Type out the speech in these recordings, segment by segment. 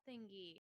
thingy.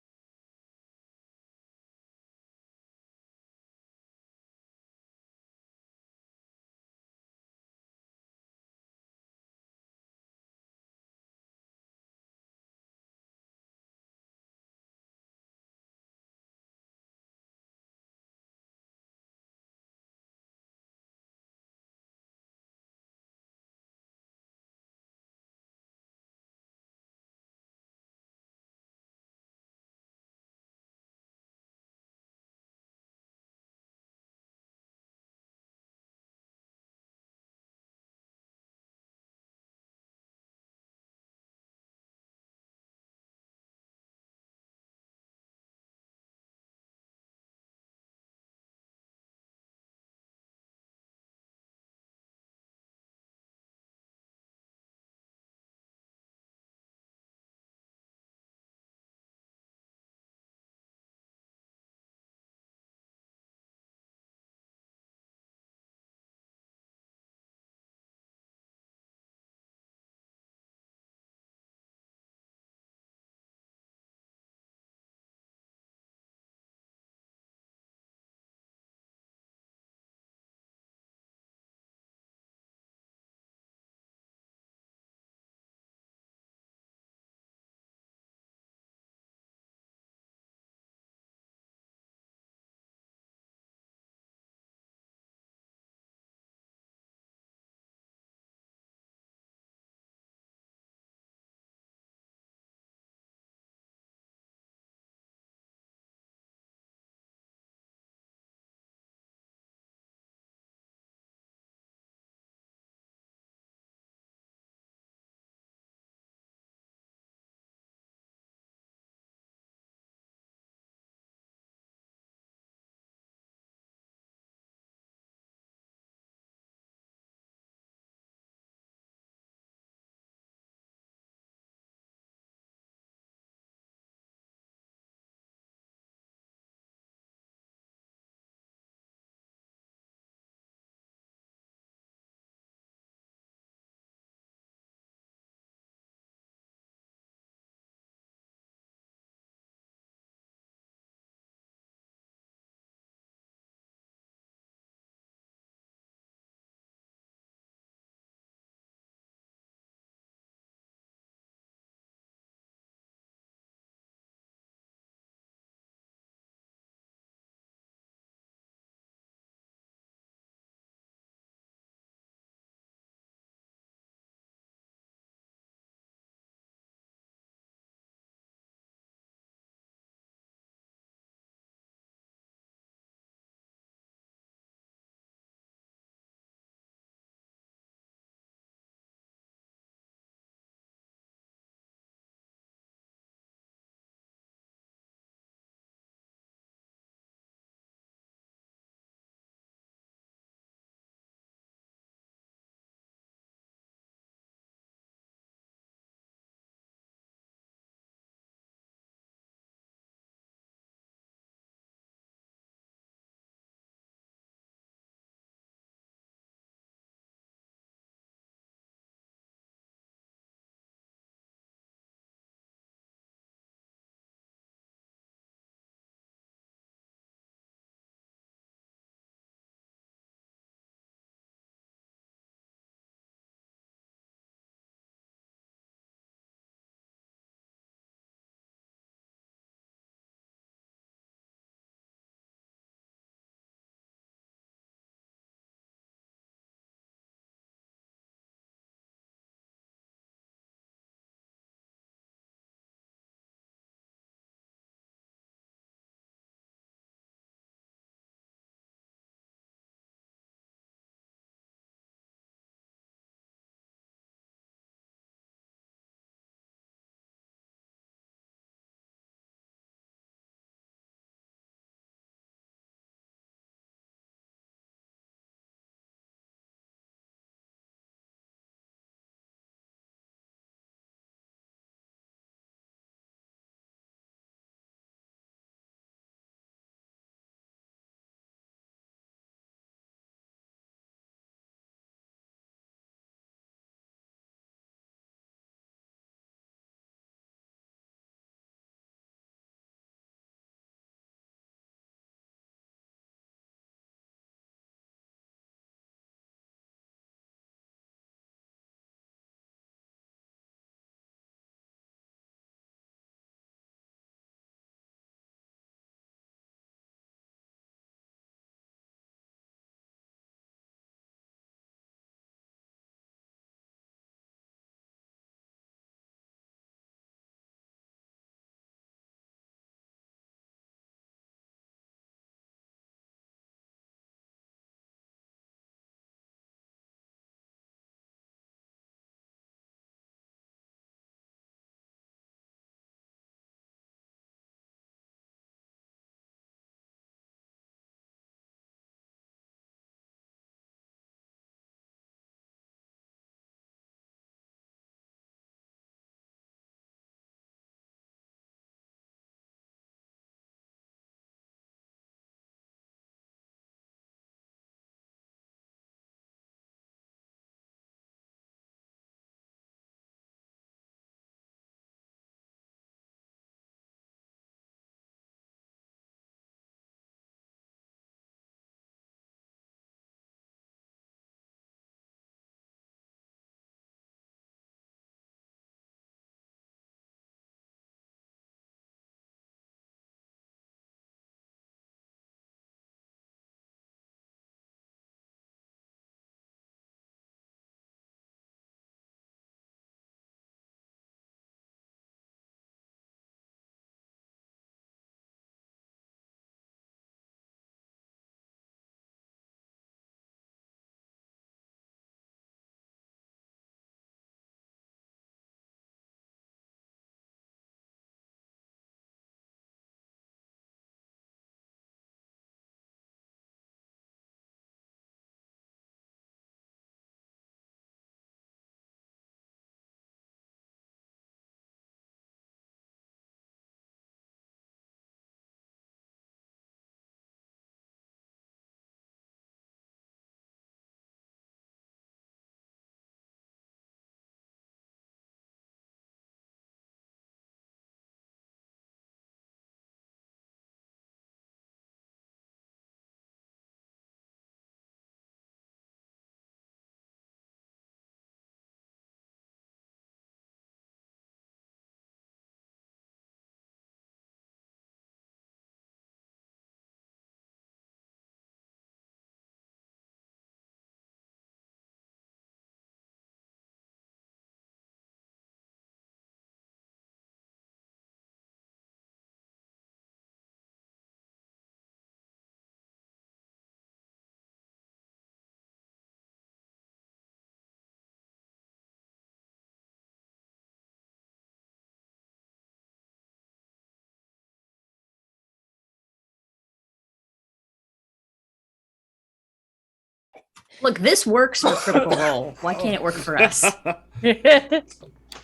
Look, this works for Critical Role. Why can't it work for us?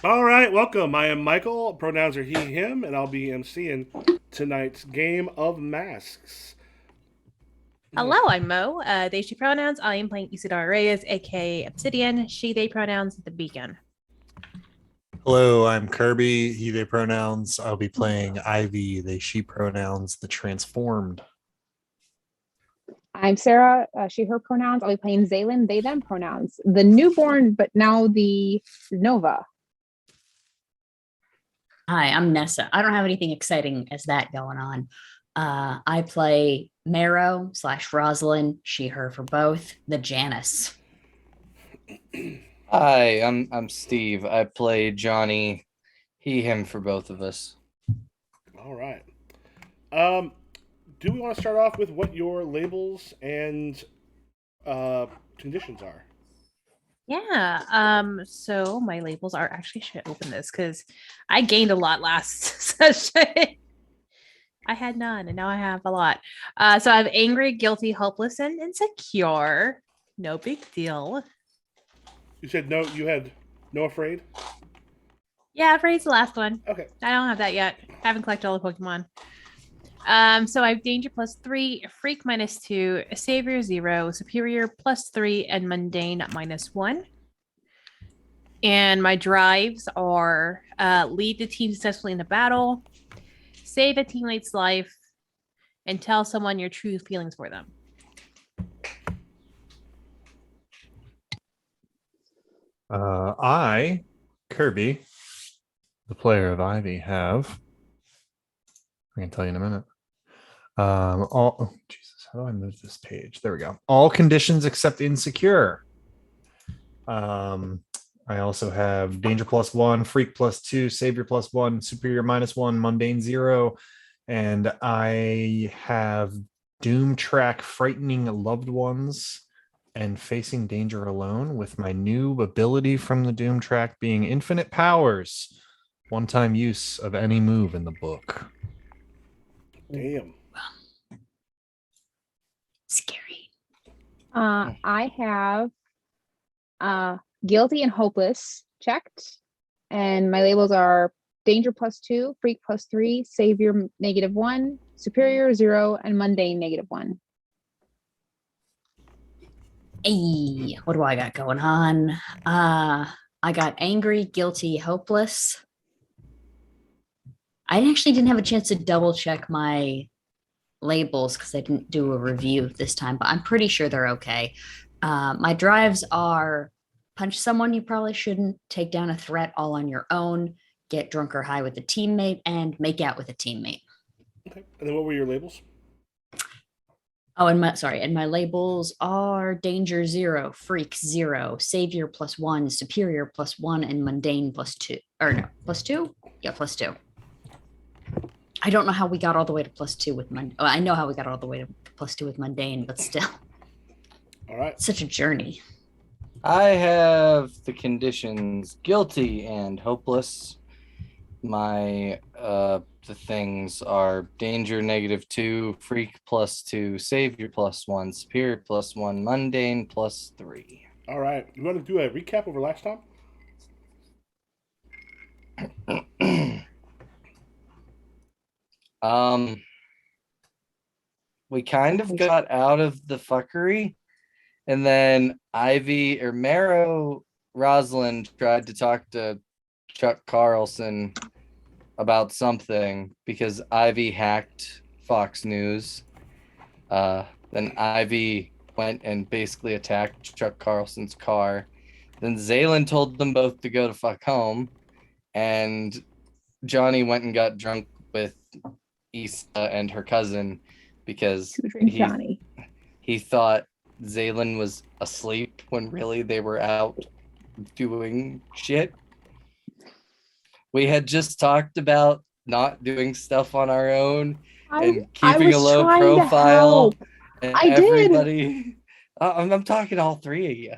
All right, welcome. I am Michael. Pronouns are he, him, and I'll be emceeing tonight's game of masks. Hello, I'm Mo. They, she pronouns. I am playing Isidara Reyes, aka Obsidian. She, they pronouns, the beacon. Hello, I'm Kirby. He, they pronouns. I'll be playing Ivy. They, she pronouns. The transformed. I'm Sarah, she, her pronouns. I'll be playing Zaylin, they, them pronouns. The newborn, but now the Nova. Hi, I'm Nessa. I don't have anything exciting as that going on. I play Marrow / Rosalind, she, her for both, the Janice. Hi, I'm Steve. I play Johnny, he, him for both of us. All right. Do we want to start off with what your labels and conditions are? Yeah. So my labels are actually should open this because I gained a lot last session. I had none, and now I have a lot. So I have angry, guilty, hopeless, and insecure. No big deal. You said no. You had no afraid. Yeah, Afraid's the last one. Okay. I don't have that yet. I haven't collected all the Pokemon. So I have Danger +3, Freak -2, Savior 0, Superior +3, and Mundane -1. And my drives are lead the team successfully in the battle, save a teammate's life, and tell someone your true feelings for them. I, Kirby, the player of Ivy, have. I can tell you in a minute. Jesus, how do I move this page? There we go. All conditions except insecure. I also have Danger +1, Freak +2, Savior +1, Superior -1, Mundane 0, and I have Doom Track, Frightening Loved Ones, and Facing Danger Alone, with my new ability from the Doom Track being Infinite Powers, one-time use of any move in the book. Damn. Scary. I have guilty and hopeless checked, and my labels are Danger +2, Freak +3, Savior -1, Superior 0, and Mundane -1. Hey, what do I got going on? I got angry, guilty, hopeless. I actually didn't have a chance to double check my labels because I didn't do a review this time, but I'm pretty sure they're okay. My drives are punch someone you probably shouldn't, take down a threat all on your own, get drunk or high with a teammate, and make out with a teammate. Okay. And then what were your labels? Oh, and my labels are Danger 0, Freak 0, Savior +1, Superior +1, and Mundane +2. Or no, +2? Yeah, +2. I don't know how we got all the way to +2 with Mundane. Oh, I know how we got all the way to +2 with Mundane, but still. All right. Such a journey. I have the conditions guilty and hopeless. My the things are Danger -2, Freak +2, Savior +1, Superior +1, Mundane +3. All right. You want to do a recap over last time? We kind of got out of the fuckery, and then Ivy or Marrow Rosalind tried to talk to Chuck Carlson about something because Ivy hacked Fox News. Then Ivy went and basically attacked Chuck Carlson's car. Then Zaylin told them both to go to fuck home, and Johnny went and got drunk with Issa and her cousin because Johnny. he thought Zaylin was asleep when really they were out doing shit. We had just talked about not doing stuff on our own and keeping a low profile. And I everybody, I'm talking to all three of you.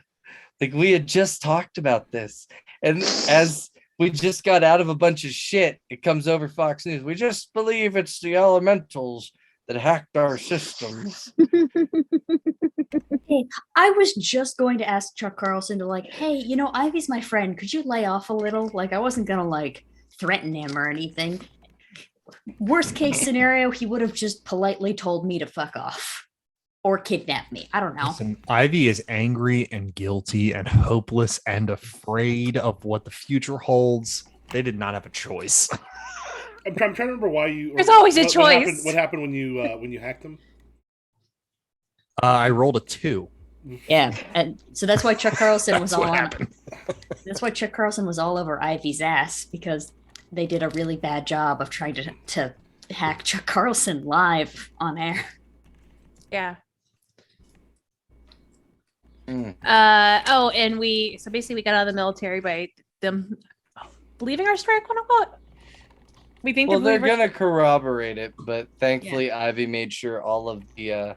Like, we had just talked about this. And as we just got out of a bunch of shit, it comes over Fox News. We just believe it's the elementals that hacked our systems. Hey, I was just going to ask Chuck Carlson to like, hey, you know, Ivy's my friend. Could you lay off a little? Like, I wasn't gonna like threaten him or anything. Worst case scenario, he would have just politely told me to fuck off or kidnap me. I don't know. Listen, Ivy is angry and guilty and hopeless and afraid of what the future holds. They did not have a choice. I'm trying to remember why you. There's always a What choice. happened when you hacked them? I rolled a 2. Yeah, and so that's why Chuck Carlson was That's all what on. happened. That's why Chuck Carlson was all over Ivy's ass because they did a really bad job of trying to hack Chuck Carlson live on air. Yeah. Mm. Oh, and we got out of the military by them believing our story, quote unquote. We think Well, that they're gonna corroborate it, but thankfully Ivy made sure all of the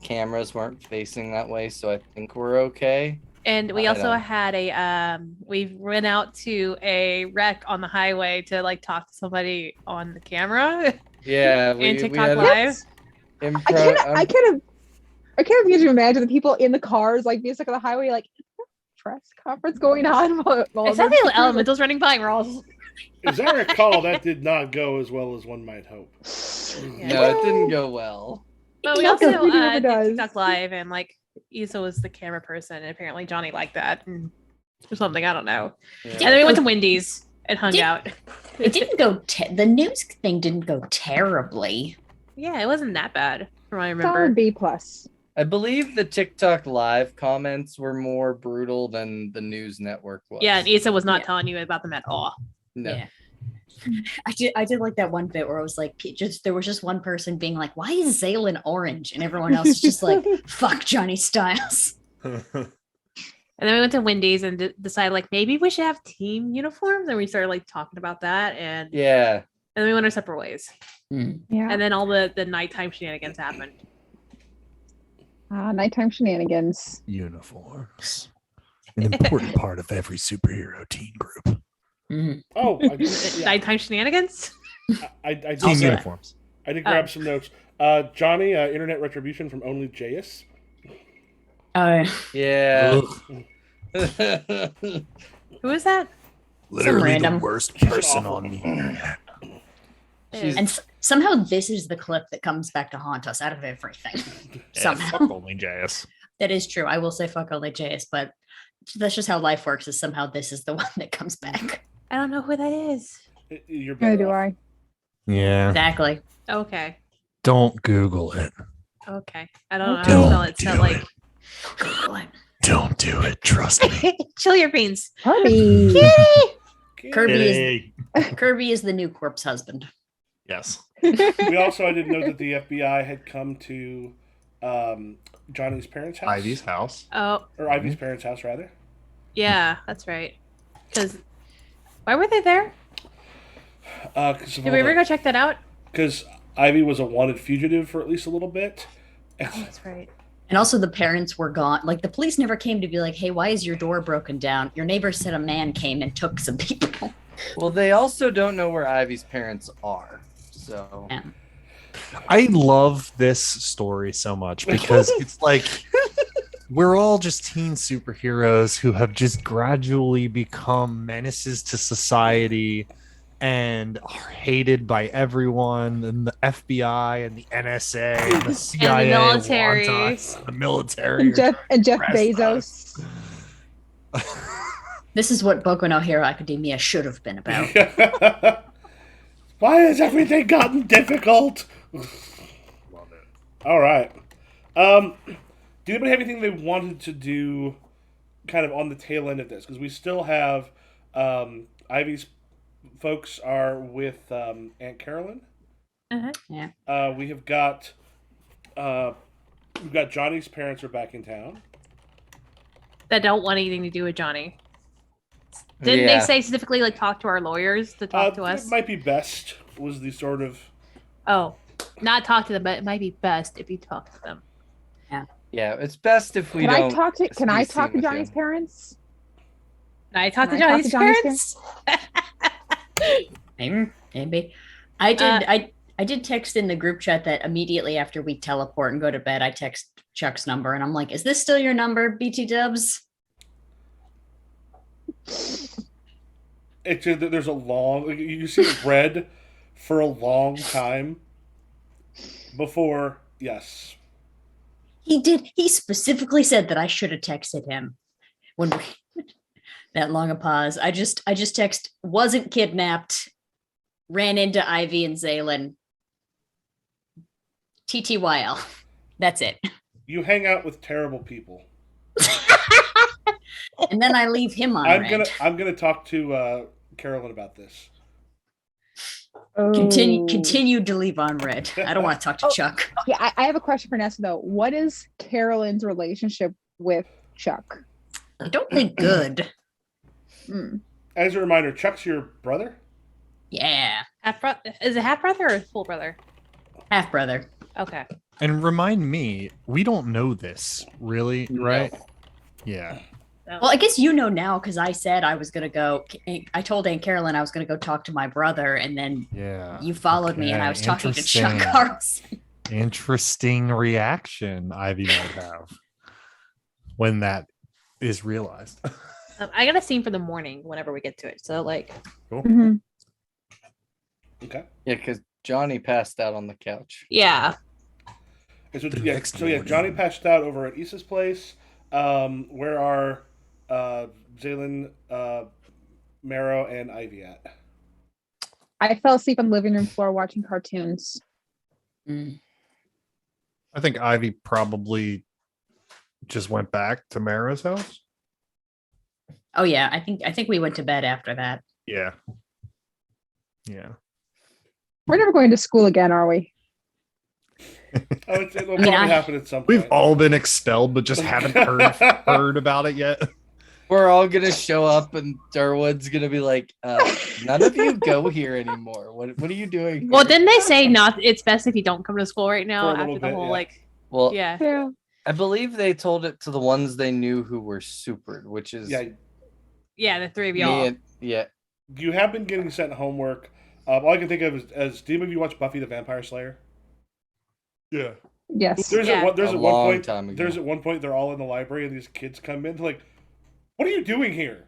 cameras weren't facing that way, so I think we're okay. And we I also don't- had we went out to a wreck on the highway to like talk to somebody on the camera Yeah, and we TikTok had live. I can't begin to imagine the people in the cars like being stuck on the highway, like press conference going on. While It's not the elementals running by. We're all As I recall, that did not go as well as one might hope. No, it didn't go well. But we Not also that we never did does. TikTok live, and like Isa was the camera person, and apparently Johnny liked that or something. I don't know. Yeah. And then we went to Wendy's and hung Did- out. It didn't go. The news thing didn't go terribly. Yeah, it wasn't that bad from what I Solid remember. B plus. I believe the TikTok live comments were more brutal than the news network was. Yeah, and Isa was not Yeah. telling you about them at all. No. Yeah. I did like that one bit where it was like there was just one person being like, "Why is Zaylin orange?" and everyone else is just like, "Fuck Johnny Styles." And then we went to Wendy's and decided like maybe we should have team uniforms, and we started like talking about that, and Yeah. then we went our separate ways. Yeah. And then all the nighttime shenanigans happened. Nighttime shenanigans. Uniforms. An important part of every superhero teen group. Mhm. Oh, yeah, Nighttime shenanigans. I did. Team Also- uniforms. I did Oh. grab some notes. Johnny, internet retribution from Only JS. Oh, Yeah. Who is that? Literally random- the worst She's person awful. on the internet. She's- and somehow this is the clip that comes back to haunt us out of everything. Somehow. Fuck only JS. That is true. I will say fuck only JS, but that's just how life works. Is somehow this is the one that comes back. I don't know who that is. You're Neither better do off. I. Yeah. Exactly. Okay. Don't Google it. Okay. I don't know Don't how to spell it. do So Google it. like Don't do it. Trust me. chill your beans. Kirby. Kirby Kirby is the new corpse husband. Yes. We also, I didn't know that the FBI had come to Johnny's parents' house. Ivy's house. Oh, Or Ivy's parents' house, rather. yeah, that's right. Because why were they there? Because Did we ever go check that out? Ivy was a wanted fugitive for at least a little bit. Oh, that's right. And also the parents were gone. Like the police never came to be like, hey, why is your door broken down? Your neighbor said a man came and took some people. Well, they also don't know where Ivy's parents are. So Yeah. I love this story so much because it's like we're all just teen superheroes who have just gradually become menaces to society and are hated by everyone, and the FBI and the NSA and the CIA military. want us, and the military. And Jeff arrest Bezos. This is what Boku no Hero Academia should have been about. Why has everything gotten difficult? Love it. All right. Do anybody have anything they wanted to do kind of on the tail end of this? Because we still have Ivy's folks are with Aunt Carolyn. Uh-huh. We've got Johnny's parents are back in town. That don't want anything to do with Johnny. Didn't Yeah. they say specifically like talk to our lawyers to talk to us? It might be best was the sort of Oh, not talk to them, but it might be best if you talk to them. yeah, it's best if we Can I don't. talk to be seen with Johnny's him. parents? Can I talk to Can I talk Johnny's to Johnny's parents? Maybe. I did. I did text in the group chat that immediately after we teleport and go to bed, I text Chuck's number and I'm like, is this still your number, BT Dubs? It's just that there's a long. You see it red for a long time before. Yes. He did. He specifically said that I should have texted him when we, that long a pause. I just text wasn't kidnapped, ran into Ivy and Zaylin. TTYL. That's it. You hang out with terrible people. And then I leave him on red. I'm gonna talk to Carolyn about this. Continue to leave on red. I don't want to talk to Oh. Chuck. Yeah, I have a question for Nessa though. What is Carolyn's relationship with Chuck? I don't think good. Hmm. As a reminder, Chuck's your brother. Yeah. Half brother? Is it half brother or full brother? Half brother. Okay. And remind me, we don't know this, really, No. right? Yeah. Well, I guess you know now because I said I was gonna go. I told Aunt Carolyn I was gonna go talk to my brother, and then Yeah. you followed me, and I was Okay, talking to Chuck interesting. Carlson. Interesting reaction Ivy might have when that is realized. I got a scene for the morning whenever we get to it. So like, Cool. Mhm. Okay. Yeah, because Johnny passed out on the couch. yeah. And so, The yeah, next so yeah, morning. Johnny passed out over at Issa's place. Where are Zaylin, Marrow, and Ivy at? I fell asleep on the living room floor watching cartoons. Mm. I think Ivy probably just went back to Mara's house. Oh yeah, I think we went to bed after that. Yeah. Yeah. We're never going to school again, are we? Oh, it'll I mean, probably happen at some point. We've all been expelled, but just haven't heard about it yet. We're all gonna show up, and Darwood's gonna be like, "None of you go here anymore. What are you doing?" Well, here?" didn't they say not? It's best if you don't come to school right now For a after little the bit, whole yeah. like, Well, yeah, Yeah. I believe they told it to the ones they knew who were supered, which is Yeah, yeah, the three of me y'all. and yeah. you have been getting sent homework. All I can think of is, do any of you watch Buffy the Vampire Slayer? Yeah. Yes. There's Yeah. there's A at one long point. time ago. There's at one point they're all in the library and these kids come in. They're like, "What are you doing here?"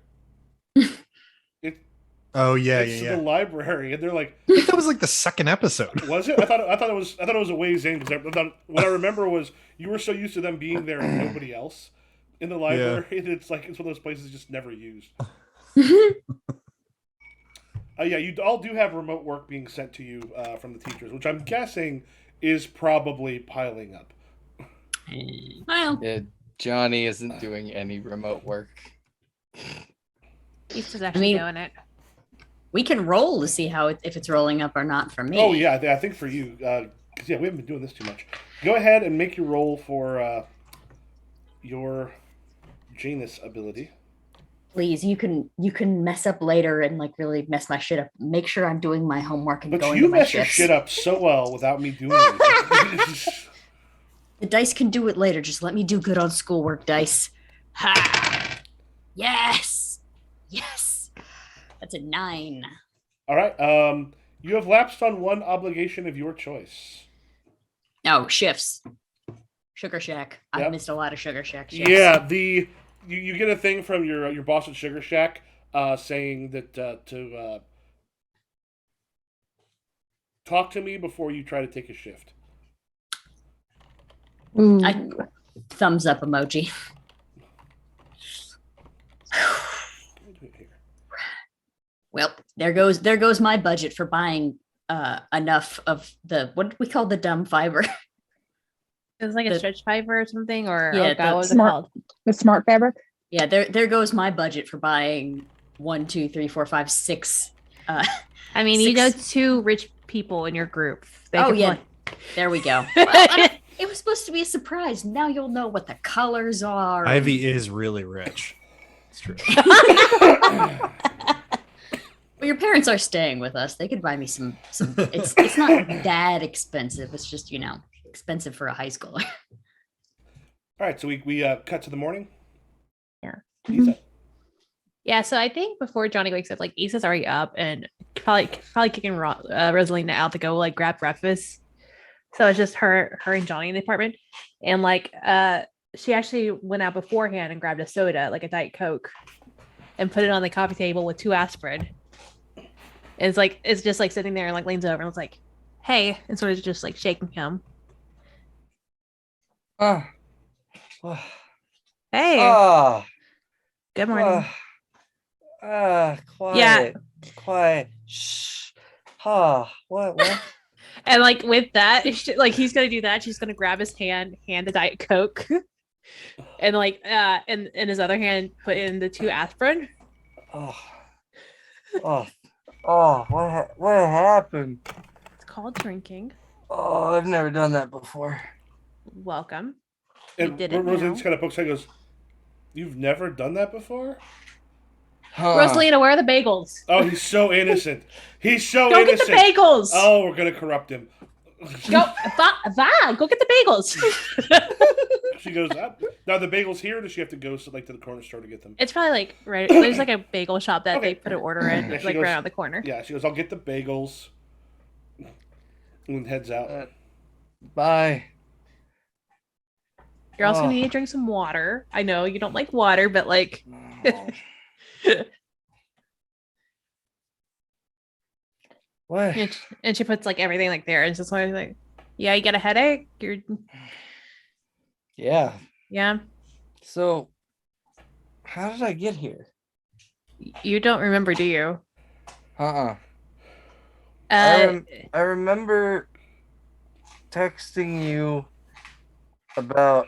Oh yeah, It's yeah, the yeah. library, and they're like, I think that was like the second episode. "Was it?" I thought it was a ways in because what I remember was you were so used to them being there and nobody else in the library. And it's like it's one of those places just never used. Yeah, you all do have remote work being sent to you from the teachers, which I'm guessing is probably piling up. Well, Yeah, Johnny isn't doing any remote work. He's just actually mean- doing it. we can roll to see how if it's rolling up or not for me. Oh yeah, I think for you, because yeah, we haven't been doing this too much. Go ahead and make your roll for your Janus ability. Please, you can mess up later and like really mess my shit up. Make sure I'm doing my homework and But going you to my mess your shifts. shit up so well without me doing it. The dice can do it later. Just let me do good on schoolwork, dice. Ha! Yes, yes. That's a 9. All right. You have lapsed on one obligation of your choice. Oh, shifts. Sugar Shack. Yep. I've missed a lot of Sugar Shack shifts. Yeah, you get a thing from your boss at Sugar Shack saying that to talk to me before you try to take a shift. Ooh. Thumbs up emoji. Let me do it here. Well, there goes my budget for buying enough of the what do we call the dumb fiber. It was like a The- stretch fiber or something, or Yeah, oh god, the what was it smart- called? The smart fabric. Yeah, there goes my budget for buying 1, 2, 3, 4, 5, 6. I mean, you know, 6 two rich people in your group. They Oh could yeah, play- there we go. Well, I mean, it was supposed to be a surprise. Now you'll know what the colors are. Ivy is really rich. It's true. Well, your parents are staying with us. They could buy me some. It's not that expensive. It's just expensive for a high schooler. All right, so we cut to the morning. Yeah. Isa. Yeah, so I think before Johnny wakes up, like Issa's already up, and probably kicking Rosalina out to go like grab breakfast. So it's just her and Johnny in the apartment, and like she actually went out beforehand and grabbed a soda, like a Diet Coke, and put it on the coffee table with 2 aspirin. And it's just like sitting there and like leans over and it's like, hey, and sort of just like shaking him. Ah. Ah. Hey, Ah. good morning. Quiet. Quiet. Shh. What? And like with that, like he's gonna do that. She's gonna grab his hand the Diet Coke, and like and in his other hand put in the 2 aspirin. Oh. What happened? It's called drinking. Oh, I've never done that before. Welcome. You And did it Rosalina now. kind of pokes her head and goes, "You've never done that before?" Huh. Rosalina, where are the bagels? Oh, he's so innocent. He's so Go innocent. get the bagels. Oh, we're gonna corrupt him. Go, go get the bagels. She goes, now the bagels here, or does she have to go to the corner store to get them? It's probably like right. There's like a bagel shop that Okay. they put an order in, Yeah, she like goes- right around the corner. Yeah, she goes, I'll get the bagels. And heads out. Bye. You're also gonna Oh. need to drink some water. I know you don't like water, but like What? and she puts like everything like there. And it's just like, yeah, you got a headache. Yeah. Yeah, So, how did I get here? you don't remember, do you? Uh-uh. Uh, I remember texting you about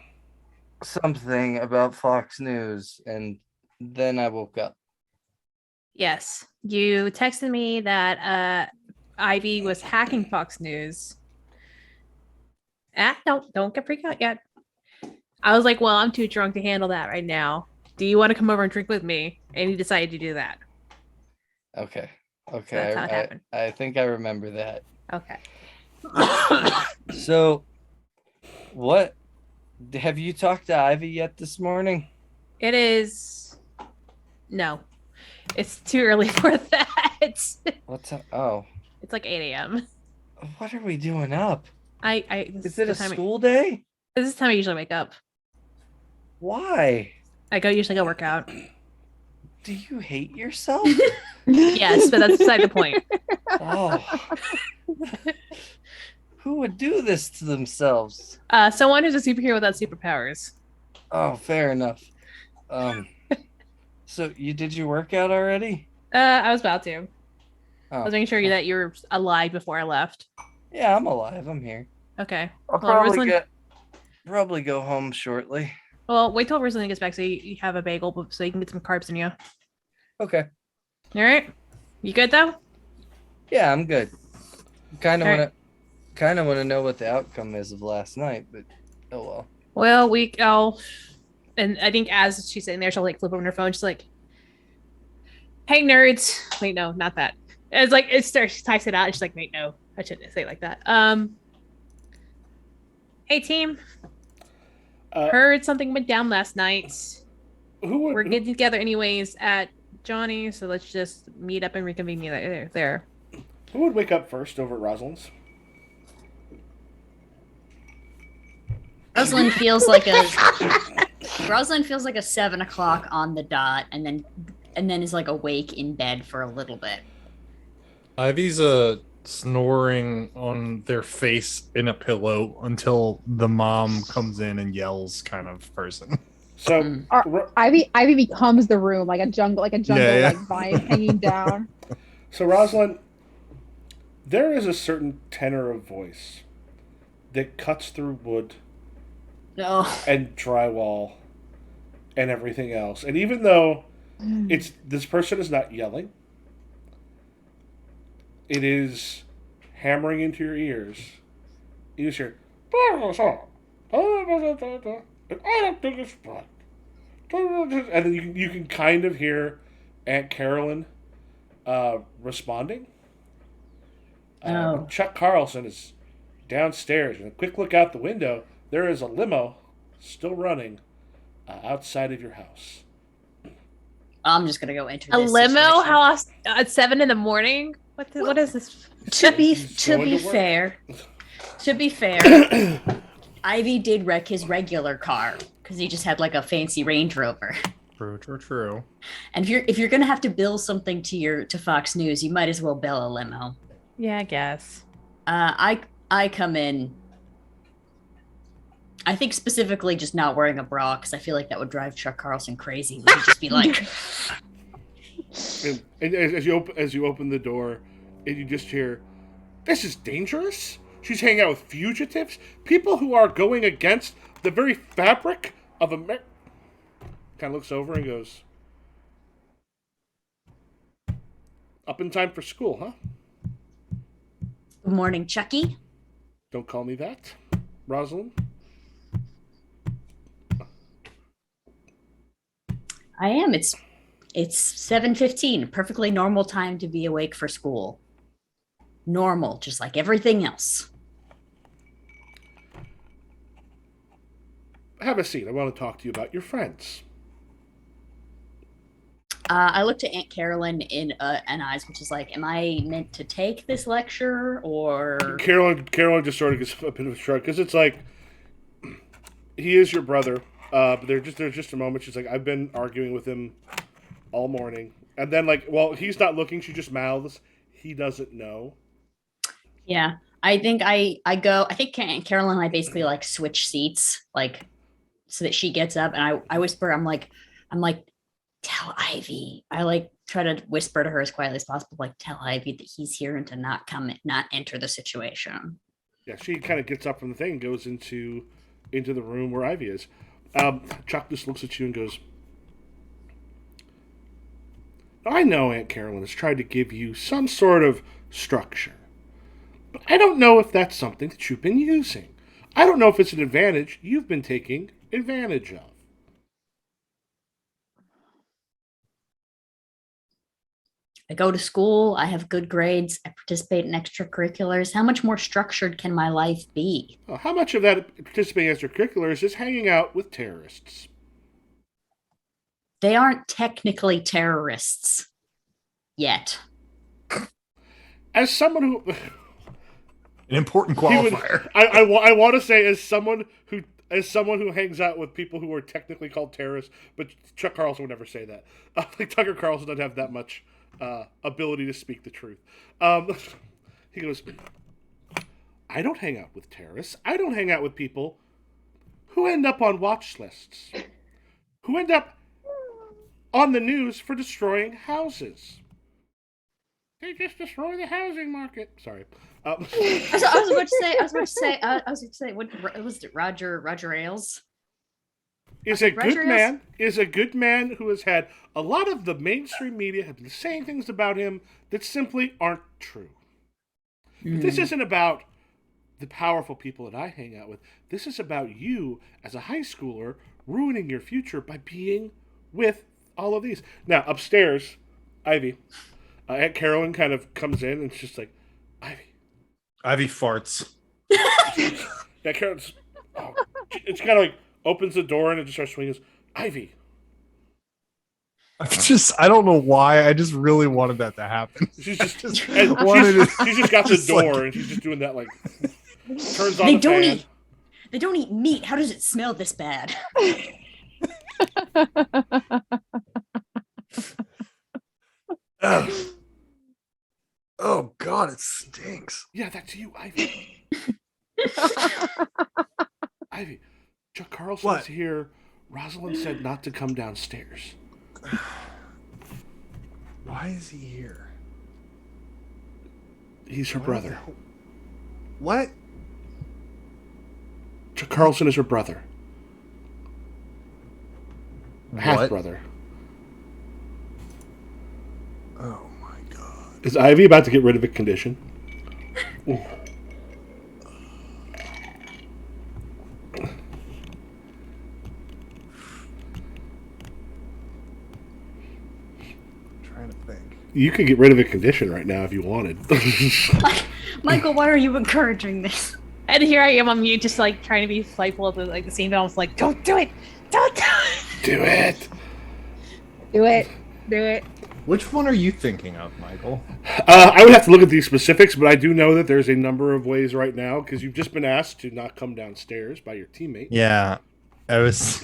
something about Fox News, and then I woke up. yes, you texted me that Ivy was hacking Fox News. Don't get freaked out yet. I was like, well, I'm too drunk to handle that right now. Do you want to come over and drink with me? And he decided to do that. Okay. That's how it happened. I think I remember that. Okay. So, what have you talked to Ivy yet this morning? It is no. It's too early for that. It's Oh, like 8 a.m. what are we doing up? This Is it the a time school day? This is the time I usually wake up. Why? Usually go work out. Do you hate yourself? Yes, but that's beside the point. Oh. Who would do this to themselves? Someone who's a superhero without superpowers. Oh, fair enough. So you did your workout already? I was about to. I Oh, was making sure that you were alive before I left. yeah, I'm alive. I'm here. Okay. I'll Well, probably go home shortly. Well, wait till Rosalind gets back so you have a bagel so you can get some carbs in you. Okay. All right. You good though? Yeah, I'm good. Kind of All want to know what the outcome is of last night, but oh well. Well, and I think as she's sitting there, she'll like flip over her phone. She's like, "Hey nerds!" Wait, no, not that. It's like it starts. She types it out. And she's like, "Wait, no, I shouldn't say it like that." Hey team, heard something went down last night. We're getting together anyways at Johnny, so let's just meet up and reconvene there. Who would wake up first over at Rosalind's? Rosalind feels like a 7 o'clock on the dot, and then is like awake in bed for a little bit. Ivy's snoring on their face in a pillow until the mom comes in and yells, kind of person. So Ivy becomes the room, like a jungle Yeah. like vine hanging down. So Rosalind, there is a certain tenor of voice that cuts through wood No. and drywall and everything else. And even though this person is not yelling, it is hammering into your ears. You just hear, and then you can kind of hear Aunt Carolyn responding. Oh. Chuck Carlson is downstairs. And a quick look out the window, there is a limo still running outside of your house. I'm just gonna go enter A this limo? situation. How at 7 in the morning? What is this? To be He's going to work. to be fair, Ivy did wreck his regular car because he just had like a fancy Range Rover. True. And if you're gonna have to bill something to Fox News, you might as well bill a limo. Yeah, I guess. I come in. I think specifically just not wearing a bra because I feel like that would drive Chuck Carlson crazy. Would he just be like, And as you open the door, and you just hear, "This is dangerous. She's hanging out with fugitives, people who are going against the very fabric of America." Kind of looks over and goes, "Up in time for school, huh?" "Good morning, Chucky"? Don't call me that, Rosalind. I am. It's 7:15, perfectly normal time to be awake for school. Normal, just like everything else. Have a seat. I want to talk to you about your friends. I looked at Aunt Carolyn in eyes, which is like, am I meant to take this lecture or? Carolyn just sort of gets a bit of a shrug because it's like, he is your brother. But there's just a moment. She's like, "I've been arguing with him all morning," and then like, well, he's not looking. She just mouths, "He doesn't know." Yeah, I think I go. I think Aunt Carolyn and I basically like switch seats, like so that she gets up, and I whisper, I'm like, "Tell Ivy." I like try to whisper to her as quietly as possible, like, "Tell Ivy that he's here and to not enter the situation." Yeah, she kind of gets up from the thing and goes into the room where Ivy is. Chuck just looks at you and goes, "I know Aunt Carolyn has tried to give you some sort of structure, but I don't know if that's something that you've been using. I don't know if it's an advantage you've been taking advantage of." I go to school. I have good grades. I participate in extracurriculars. How much more structured can my life be? Well, how much of that participating in extracurriculars is hanging out with terrorists? They aren't technically terrorists yet. As someone who... An important qualifier. I want to say as someone who hangs out with people who are technically called terrorists, but Chuck Carlson would never say that. Like Tucker Carlson doesn't have that much ability to speak the truth. He goes, "I don't hang out with terrorists. I don't hang out with people who end up on watch lists, who end up on the news for destroying houses. They just destroy the housing market." Sorry. I was about to say, what was it? Roger Ailes Is a Roger good Ailes? man. Is a good man who has had a lot of the mainstream media have been saying things about him that simply aren't true. But this isn't about the powerful people that I hang out with. This is about you as a high schooler ruining your future by being with all of these. Now upstairs, Ivy, Aunt Carolyn kind of comes in and it's just like, Ivy farts. Yeah, Carolyn's. Oh, it's kind of like opens the door and it just starts swinging. Ivy. I don't know why. I just really wanted that to happen. She's just, Just and wanted she's just got the just like- door and she's just doing that like turns on They the don't fan. They don't eat meat. How does it smell this bad? Ugh. Oh God, it stinks. Yeah, that's you, Ivy. Ivy, Chuck Carlson's What? here. Rosalind said not to come downstairs. Why is he here? He's her Why brother. the hell- What? Chuck Carlson is her brother. Half What? brother. Oh my God. Is Ivy about to get rid of a condition? Ooh. trying to think. You could get rid of a condition right now if you wanted. Michael, why are you encouraging this? And here I am on mute, just like trying to be playful at the same time. I was like, "Don't do it! Don't do it!" Do it. Do it. Do it. Which one are you thinking of, Michael? I would have to look at these specifics, but I do know that there's a number of ways right now because you've just been asked to not come downstairs by your teammate. Yeah, I was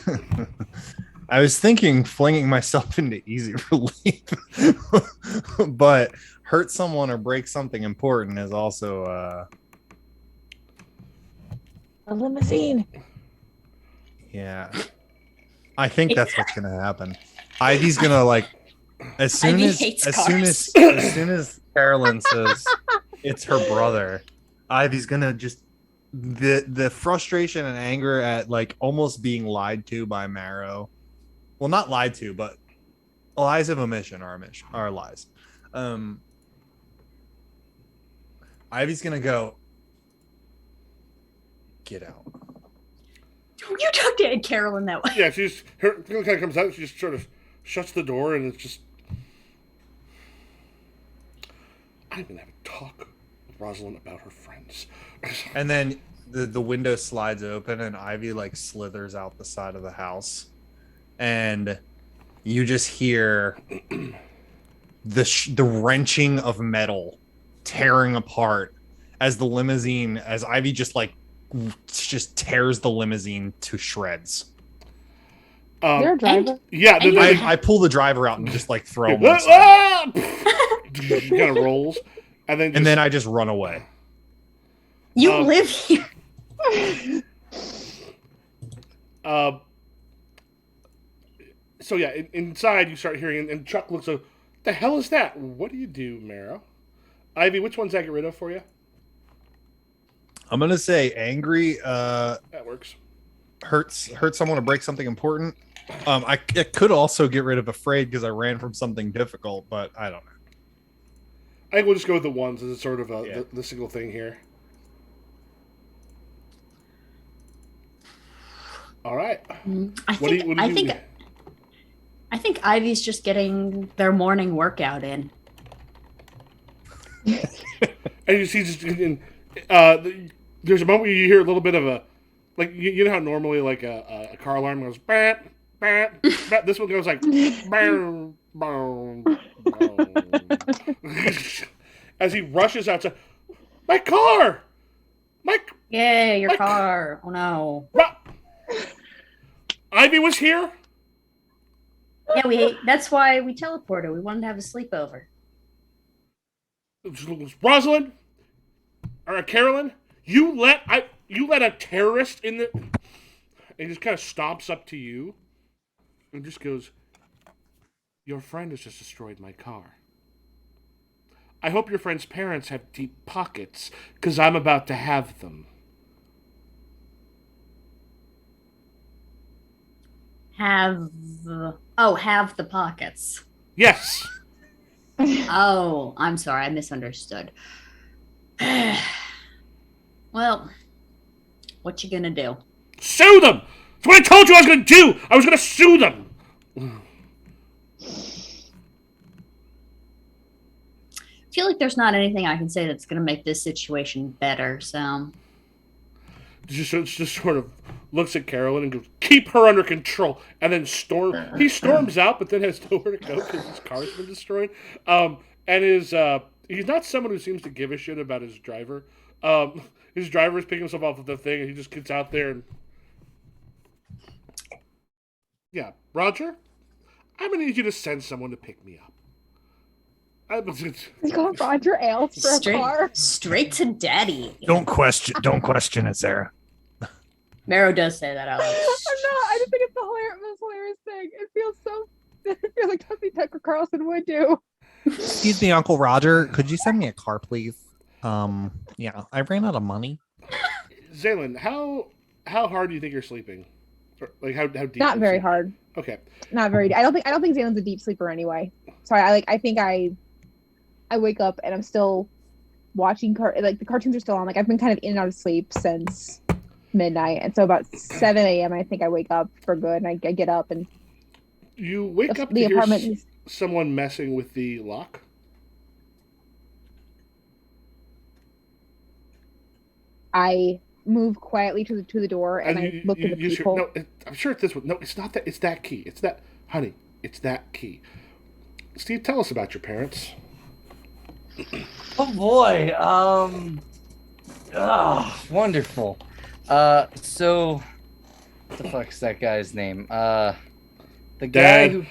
I was thinking flinging myself into easy relief, but hurt someone or break something important is also A limousine. yeah. I think that's what's gonna happen. Ivy's gonna like as soon Ivy as hates as cars. soon as Carolyn says it's her brother, Ivy's gonna just the frustration and anger at like almost being lied to by Marrow. Well, not lied to, but lies of omission are lies. Ivy's gonna go. Get out. Don't you talk to Ed Carolyn that way. Yeah, her kind of comes out. She just sort of shuts the door, and it's just. I'm gonna have a talk with Rosalind about her friends. And then the window slides open and Ivy like slithers out the side of the house, and you just hear the wrenching of metal tearing apart as Ivy just tears the limousine to shreds. You're a driver. Yeah, And I pull the driver out and just like throw him one side. She kind of rolls, and then I just run away. You live here. So yeah, inside you start hearing, and Chuck looks like, "The hell is that? What do you do, Marrow?" Ivy, which one's I get rid of for you? I'm gonna say angry. That works. Hurt someone or break something important. I could also get rid of afraid because I ran from something difficult, but I don't know. I think we'll just go with the ones as it's sort of Yeah. the single thing here. All right. I think Ivy's just getting their morning workout in. And you see just there's a moment where you hear a little bit of a like you know how normally like a car alarm goes bam bam bam. This one goes like bam bam bam. As he rushes outside. My car. Yeah, your Like- car. Oh no. Ivy was here. Yeah, that's why we teleported. We wanted to have a sleepover. Rosalind or Carolyn, you let a terrorist in the. And he just kind of stomps up to you, and just goes, "Your friend has just destroyed my car. I hope your friend's parents have deep pockets, because I'm about to have them." Have the pockets. Yes. Oh, I'm sorry, I misunderstood. Well, what you gonna do? Sue them! That's what I told you I was going to do! I was going to sue them! I feel like there's not anything I can say that's gonna make this situation better, so Just sort of looks at Carolyn and goes, "Keep her under control," and then he storms out, but then has nowhere to go because his car's been destroyed. And he's not someone who seems to give a shit about his driver. His driver is picking himself off of the thing, and he just gets out there and yeah, Roger, I'm gonna need you to send someone to pick me up. He's called Roger Ailes for a car. straight to daddy. Don't question it, Sarah. Marrow does say that out loud. I'm not. I just think it's the most hilarious thing. It feels like something Tucker Carlson would do. Excuse me, Uncle Roger. Could you send me a car, please? Yeah, I ran out of money. Zaylin, how hard do you think you're sleeping? Or, like how deep? Not is very it? hard. Okay. Not very. I don't think Zalen's a deep sleeper anyway. Sorry. I think I wake up and I'm still watching the cartoons are still on. Like I've been kind of in and out of sleep since midnight, and so about 7 a.m. I think I wake up for good, and I get up and You wake up to the hear apartment is someone messing with the lock. I move quietly to the door and I look in the you peephole. I'm sure it's this one. No, it's not that. It's that key. It's that, honey. It's that key. Steve, tell us about your parents. Oh boy. Wonderful. So what the fuck's that guy's name? The guy Dad. who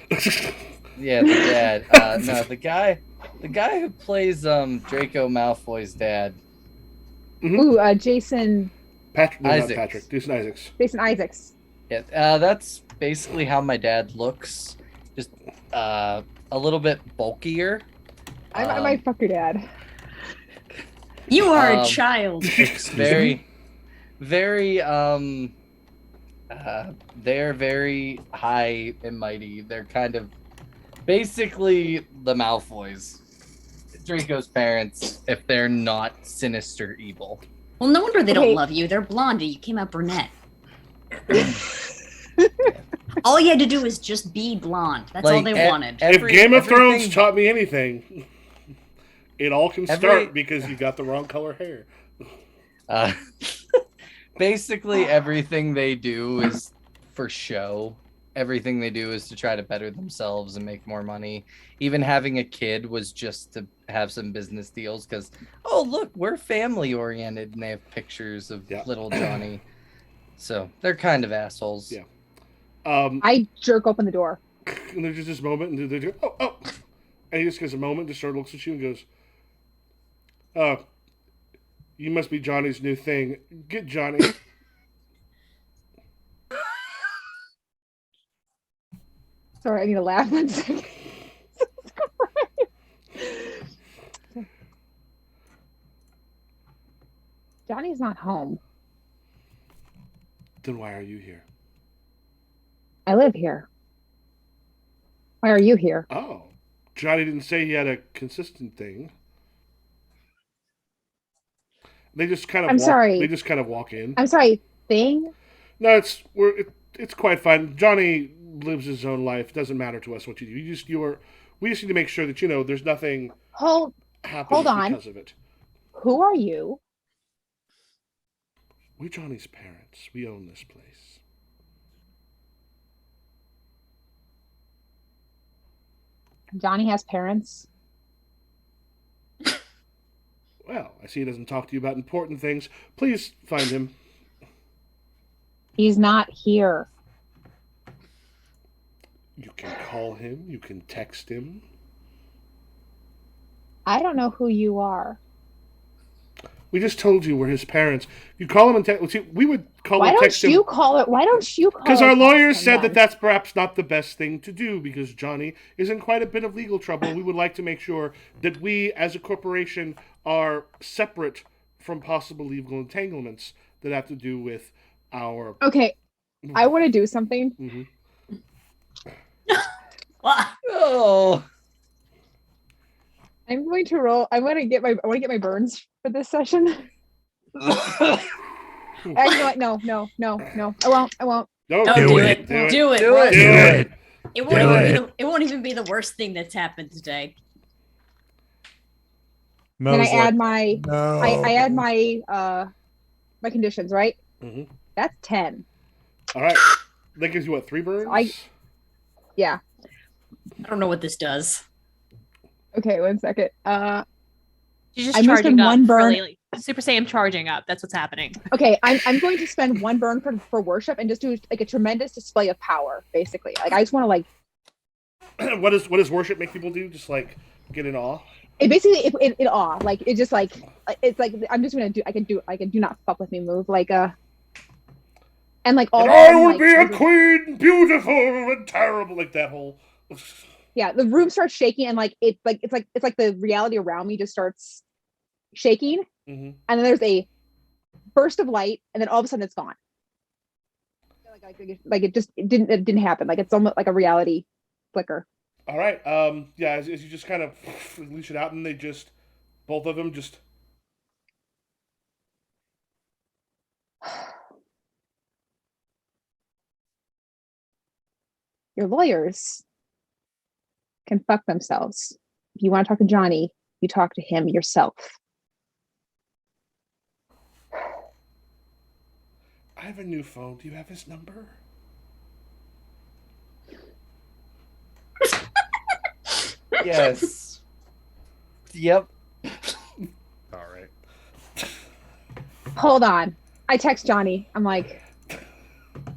Yeah, the dad. No, the guy who plays Draco Malfoy's dad. Ooh, Jason Patrick, no, not Isaacs. Patrick. Jason Isaacs. Isaacs. Yeah, that's basically how my dad looks. Just a little bit bulkier. I might fuck your dad. You are a Um, child. It's very, very they're very high and mighty. They're kind of basically the Malfoys. Draco's parents, if they're not sinister evil. Well, no wonder they Okay. don't love you. They're blonde and you came out brunette. All you had to do was just be blonde. That's all Like, they wanted. If Game of Thrones everything- taught me anything, it all can start Every- because you got the wrong color hair. Uh, basically, everything they do is for show. Everything they do is to try to better themselves and make more money. Even having a kid was just to have some business deals because, oh, look, we're family oriented and they have pictures of Yeah. little Johnny. So they're kind of assholes. Yeah. I jerk open the door. And there's just this moment, and they do, oh. And he just gives a moment, just sort of looks at you and goes, you must be Johnny's new thing. Get Johnny. Sorry, I need to laugh 1 second. Johnny's not home. Then why are you here? I live here. Why are you here? Oh. Johnny didn't say he had a consistent thing. They just kind of I'm walk, sorry. They just kind of walk in. I'm sorry, thing? No, it's quite fine. Johnny lives his own life. Doesn't matter to us what you do. We just need to make sure that there's nothing Hold happens on. because of it. who are you? We're Johnny's parents. We own this place. Johnny has parents. Well, I see he doesn't talk to you about important things. Please find him. He's not here. You can call him. You can text him. I don't know who you are. We just told you we're his parents. You call him and text. We would call Why and don't text him. you call it? Why don't you call? Because it our text lawyers him said then? that that's perhaps not the best thing to do because Johnny is in quite a bit of legal trouble. We would like to make sure that we, as a corporation, are separate from possible legal entanglements that have to do with our. Okay, I want to do something. Mhm. What? Oh, I'm going to roll. I want to get my burns for this session. You know what? No. I won't. No, Don't Do do it. it. Do it. Do it. Do bro. it. Do it. It won't, Do even it. Be the, it won't even be the worst thing that's happened today. Then I Mo's add like, my no. I add my my conditions, right? Mhm. That's 10. All right. That gives you what, 3 burns? Yeah. I don't know what this does. Okay, 1 second. She's just I'm gonna charging spend up. one burn. Really. Super Saiyan charging up. That's what's happening. Okay, I'm going to spend 1 burn for worship and just do like a tremendous display of power, basically. Like I just want to like what does worship make people do? Just like get in awe. it basically it awe. Like it just like it's like I'm just gonna do I can do not fuck with me move like and like all And of a I sudden, would like, be a there's queen, beautiful and terrible, like that whole. yeah, the room starts shaking and like it's like the reality around me just starts shaking, Mhm. and then there's a burst of light, and then all of a sudden it's gone. Like it didn't happen. Like it's almost like a reality flicker. All right. Yeah. As you just kind of leash it out, and they just both of them just. Your lawyers can fuck themselves. If you want to talk to Johnny, you talk to him yourself. I have a new phone. Do you have his number? Yes. Yep. All right. Hold on. I text Johnny. I'm like,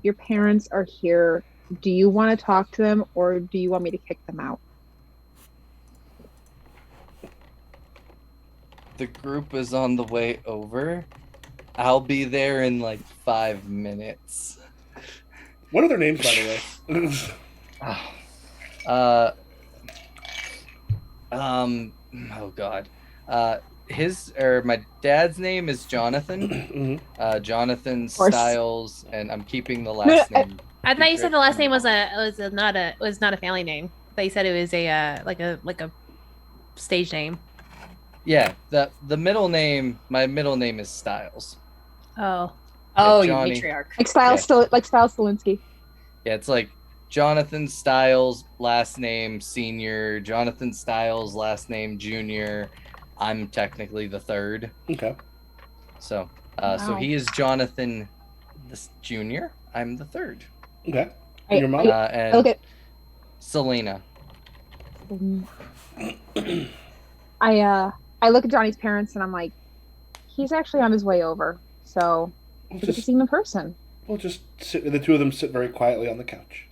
your parents are here. Do you want to talk to them or do you want me to kick them out? The group is on the way over. I'll be there in like 5 minutes. What are their names, by the way? Oh God. My dad's name is Jonathan. Mhm. Jonathan course. Styles, and I'm keeping the last name. I thought you said secret. the last name was not a family name. I thought you said it was a like a stage name. Yeah, the middle name. My middle name is Styles. Oh. Oh, you Johnny. matriarch. Like Styles Stilinski. Yeah, it's like Jonathan Styles, last name Senior. Jonathan Styles, last name Junior. I'm technically the third. Okay. So, so Wow. he is Jonathan, this Junior. I'm the third. Okay. I- Your mom? And Look at Selena. I look at Johnny's parents and I'm like, he's actually on his way over. So We'll we get to just, see him in person. we'll just sit. The two of them sit very quietly on the couch.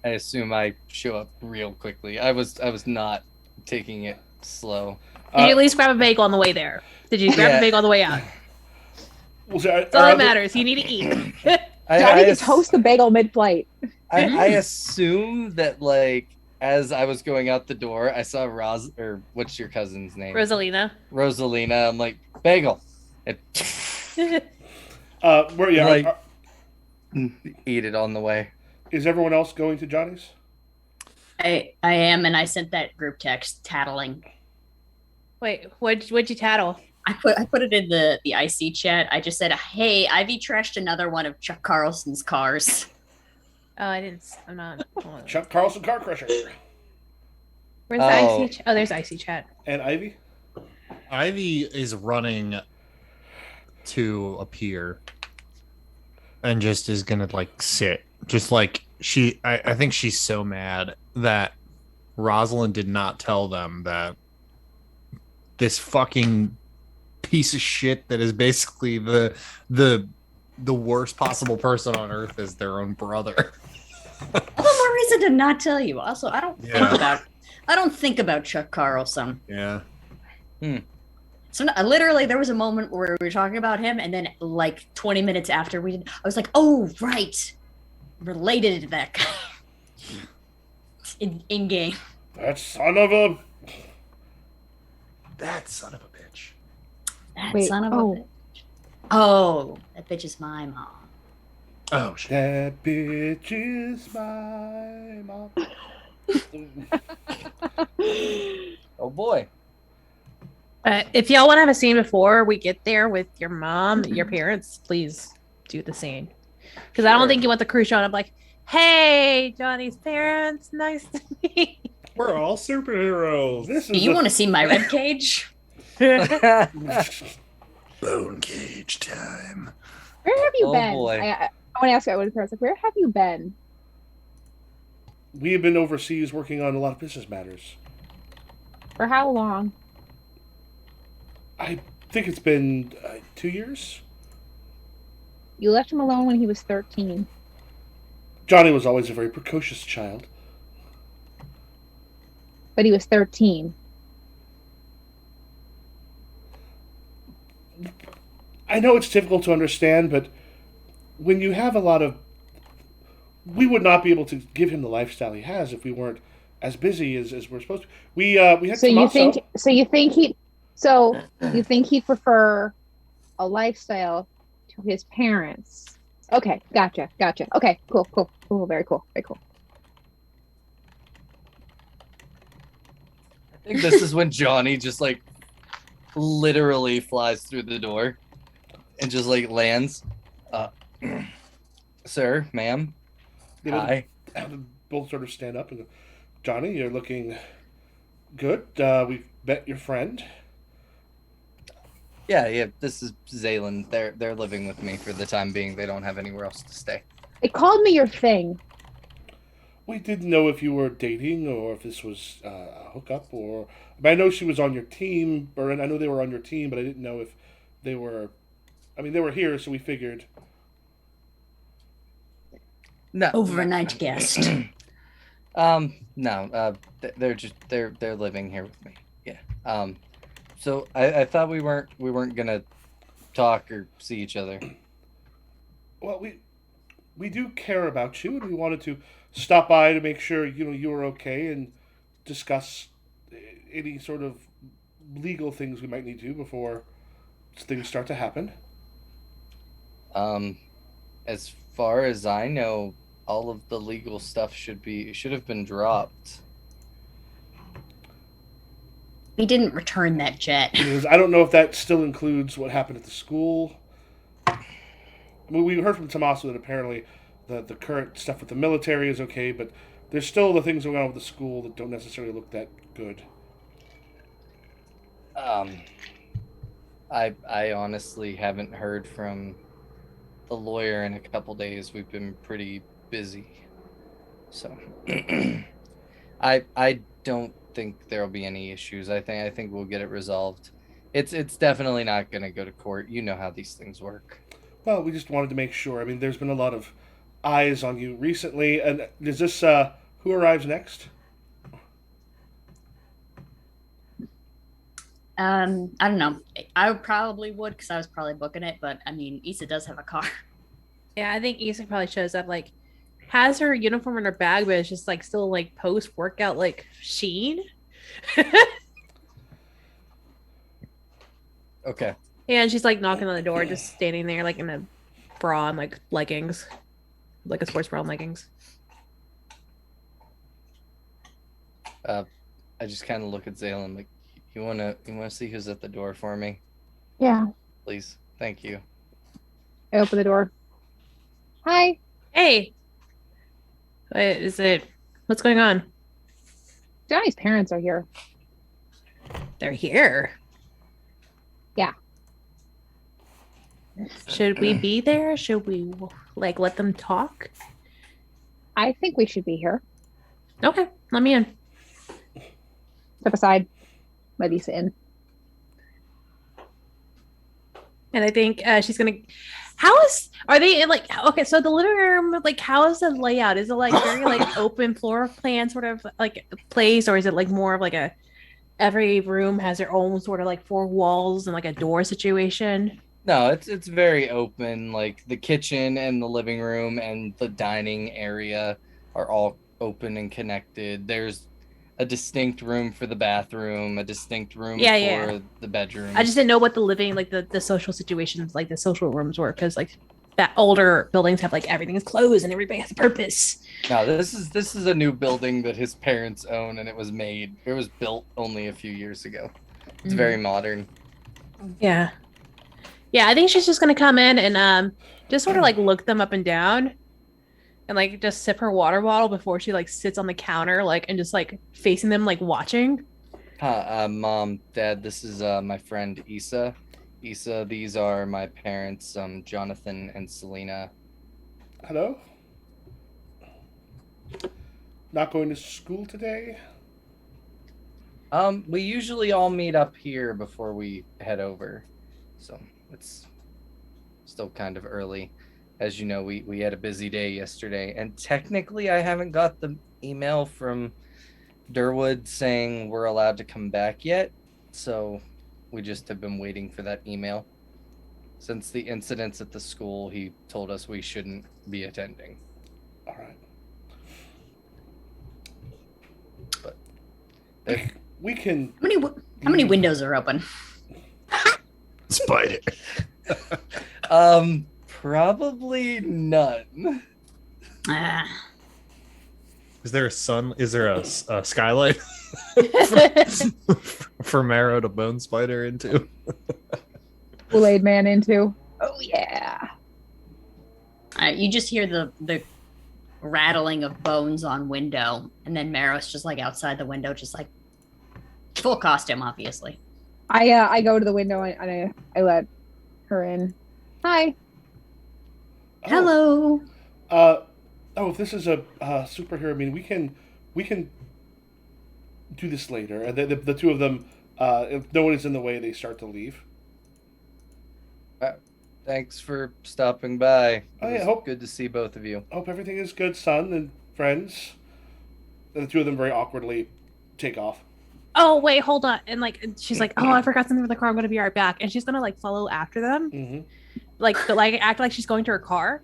I assume I show up real quickly. I was not taking it slow. Did you at least grab a bagel on the way there? Did you grab Yeah. a bagel on the way out? Well, so That's all that matters. You need to eat. Johnny I can toast the bagel mid-flight. I assume that like as I was going out the door, I saw what's your cousin's name? Rosalina. Rosalina. I'm like, bagel. It, Where? Yeah. Like- eat it on the way. Is everyone else going to Johnny's? I am, and I sent that group text tattling. Wait, what'd you tattle? I put it in the IC chat. I just said, "Hey, Ivy trashed another one of Chuck Carlson's cars." Oh, I'm not. Chuck Carlson Car Crusher Where's Oh. the IC? Oh, there's IC chat. and Ivy. Ivy is running to appear and just is gonna like sit. Just like I think she's so mad that Rosalind did not tell them that this fucking piece of shit that is basically the worst possible person on earth is their own brother. All the more reason to not tell you. Also, I don't Yeah. think about Chuck Carlson. Yeah. So literally, there was a moment where we were talking about him, and then like 20 minutes after I was like, "Oh, right, related to that guy." in game. That son of a. That son of a bitch. That Wait, son of a oh. bitch. Oh, that bitch is my mom. Oh shit. That bitch is my mom. Oh boy. If y'all want to have a scene before we get there with your mom, your parents, please do the scene. Because I don't Sure. think you want the crew showing up like, "Hey, Johnny's parents, nice to meet." We're all superheroes. This Do is you the- want to see my rib cage? Bone cage time. Where have you Oh, been? boy. I want to ask you, parents, like, where have you been? We have been overseas working on a lot of business matters. For how long? I think it's been 2 years. You left him alone when he was 13. Johnny was always a very precocious child. But he was 13. I know it's difficult to understand, but when you have a lot of... We would not be able to give him the lifestyle he has if we weren't as busy as we're supposed to. We had So you Tommaso. you think he'd prefer a lifestyle to his parents? Okay, gotcha. Okay, cool, very cool. I think this is when Johnny just like literally flies through the door and just like lands. Sir, ma'am, You know, hi. both sort of stand up and go, Johnny, you're looking good. We've met your friend. Yeah. This is Zaylin. They're living with me for the time being. They don't have anywhere else to stay. It called me your thing. We didn't know if you were dating or if this was a hookup, or. But I know she was on your team, or I know they were on your team, but I didn't know if they were. I mean, they were here, so we figured. No. Overnight guest. No. They're living here with me. Yeah. So I thought we weren't gonna talk or see each other. Well, we do care about you, and we wanted to stop by to make sure you were okay and discuss any sort of legal things we might need to before things start to happen. As far as I know, all of the legal stuff should have been dropped. We didn't return that jet. Because I don't know if that still includes what happened at the school. I mean, we heard from Tommaso that apparently the current stuff with the military is okay, but there's still the things going on with the school that don't necessarily look that good. I honestly haven't heard from the lawyer in a couple days. We've been pretty busy. So I don't think there'll be any issues. I think we'll get it resolved. It's definitely not going to go to court. You know how these things work. Well, we just wanted to make sure. I mean, there's been a lot of eyes on you recently, and is this who arrives next? I don't know. I probably would because I was probably booking it, but I mean, Issa does have a car. Yeah, I think Issa probably shows up like has her uniform in her bag, but it's just like still like post workout like sheen. Okay. And she's like knocking on the door, just standing there like in a bra and like leggings, like a sports bra and leggings. I just kind of look at Zaylen like, you wanna see who's at the door for me, Yeah. please? Thank you. I open the door. Hi. Hey, wait, is it? What's going on? Johnny's parents are here. They're here. Yeah. Should we be there? Should we like let them talk? I think we should be here. Okay, let me in. Step aside. Let Issa in. And I think she's gonna. Are they in like okay? So the living room, like, how is the layout? Is it like very like open floor plan sort of like place, or is it like more of like a every room has their own sort of like four walls and like a door situation? No, it's very open. Like the kitchen and the living room and the dining area are all open and connected. There's a distinct room for the bathroom, a distinct room for the bedroom. I just didn't know what the living like the social situations like the social rooms were because like that older buildings have like everything is closed and everybody has a purpose. No, this is a new building that his parents own, and it was built only a few years ago. It's very modern. Yeah. Yeah, I think she's just gonna come in and just sort of like look them up and down and like just sip her water bottle before she like sits on the counter like and just like facing them like watching. Mom, Dad, this is my friend Issa. Issa, these are my parents, Jonathan and Selena. Hello? Not going to school today? We usually all meet up here before we head over. So it's still kind of early. As you know, we had a busy day yesterday, and technically I haven't got the email from Durwood saying we're allowed to come back yet. So we just have been waiting for that email. Since the incidents at the school, he told us we shouldn't be attending. All right. But We can. How many windows are open? Spider. probably none. Ah. Is there a sun? Is there a skylight for Marrow to bone spider into? Kool-Aid Man into. Oh yeah. You just hear the rattling of bones on window, and then Maros just like outside the window, just like full costume, obviously. I go to the window and I let her in. Hi. Hello. oh, if this is a superhero meeting, we can do this later. And the two of them, if no one is in the way, they start to leave. Thanks for stopping by. It Oh, yeah, was hope- good to see both of you. Hope everything is good, son and friends. And the two of them very awkwardly take off. Oh wait, hold on. And like she's like, oh, I forgot something with the car. I'm gonna be right back. And she's gonna like follow after them, Mm-hmm. like act like she's going to her car.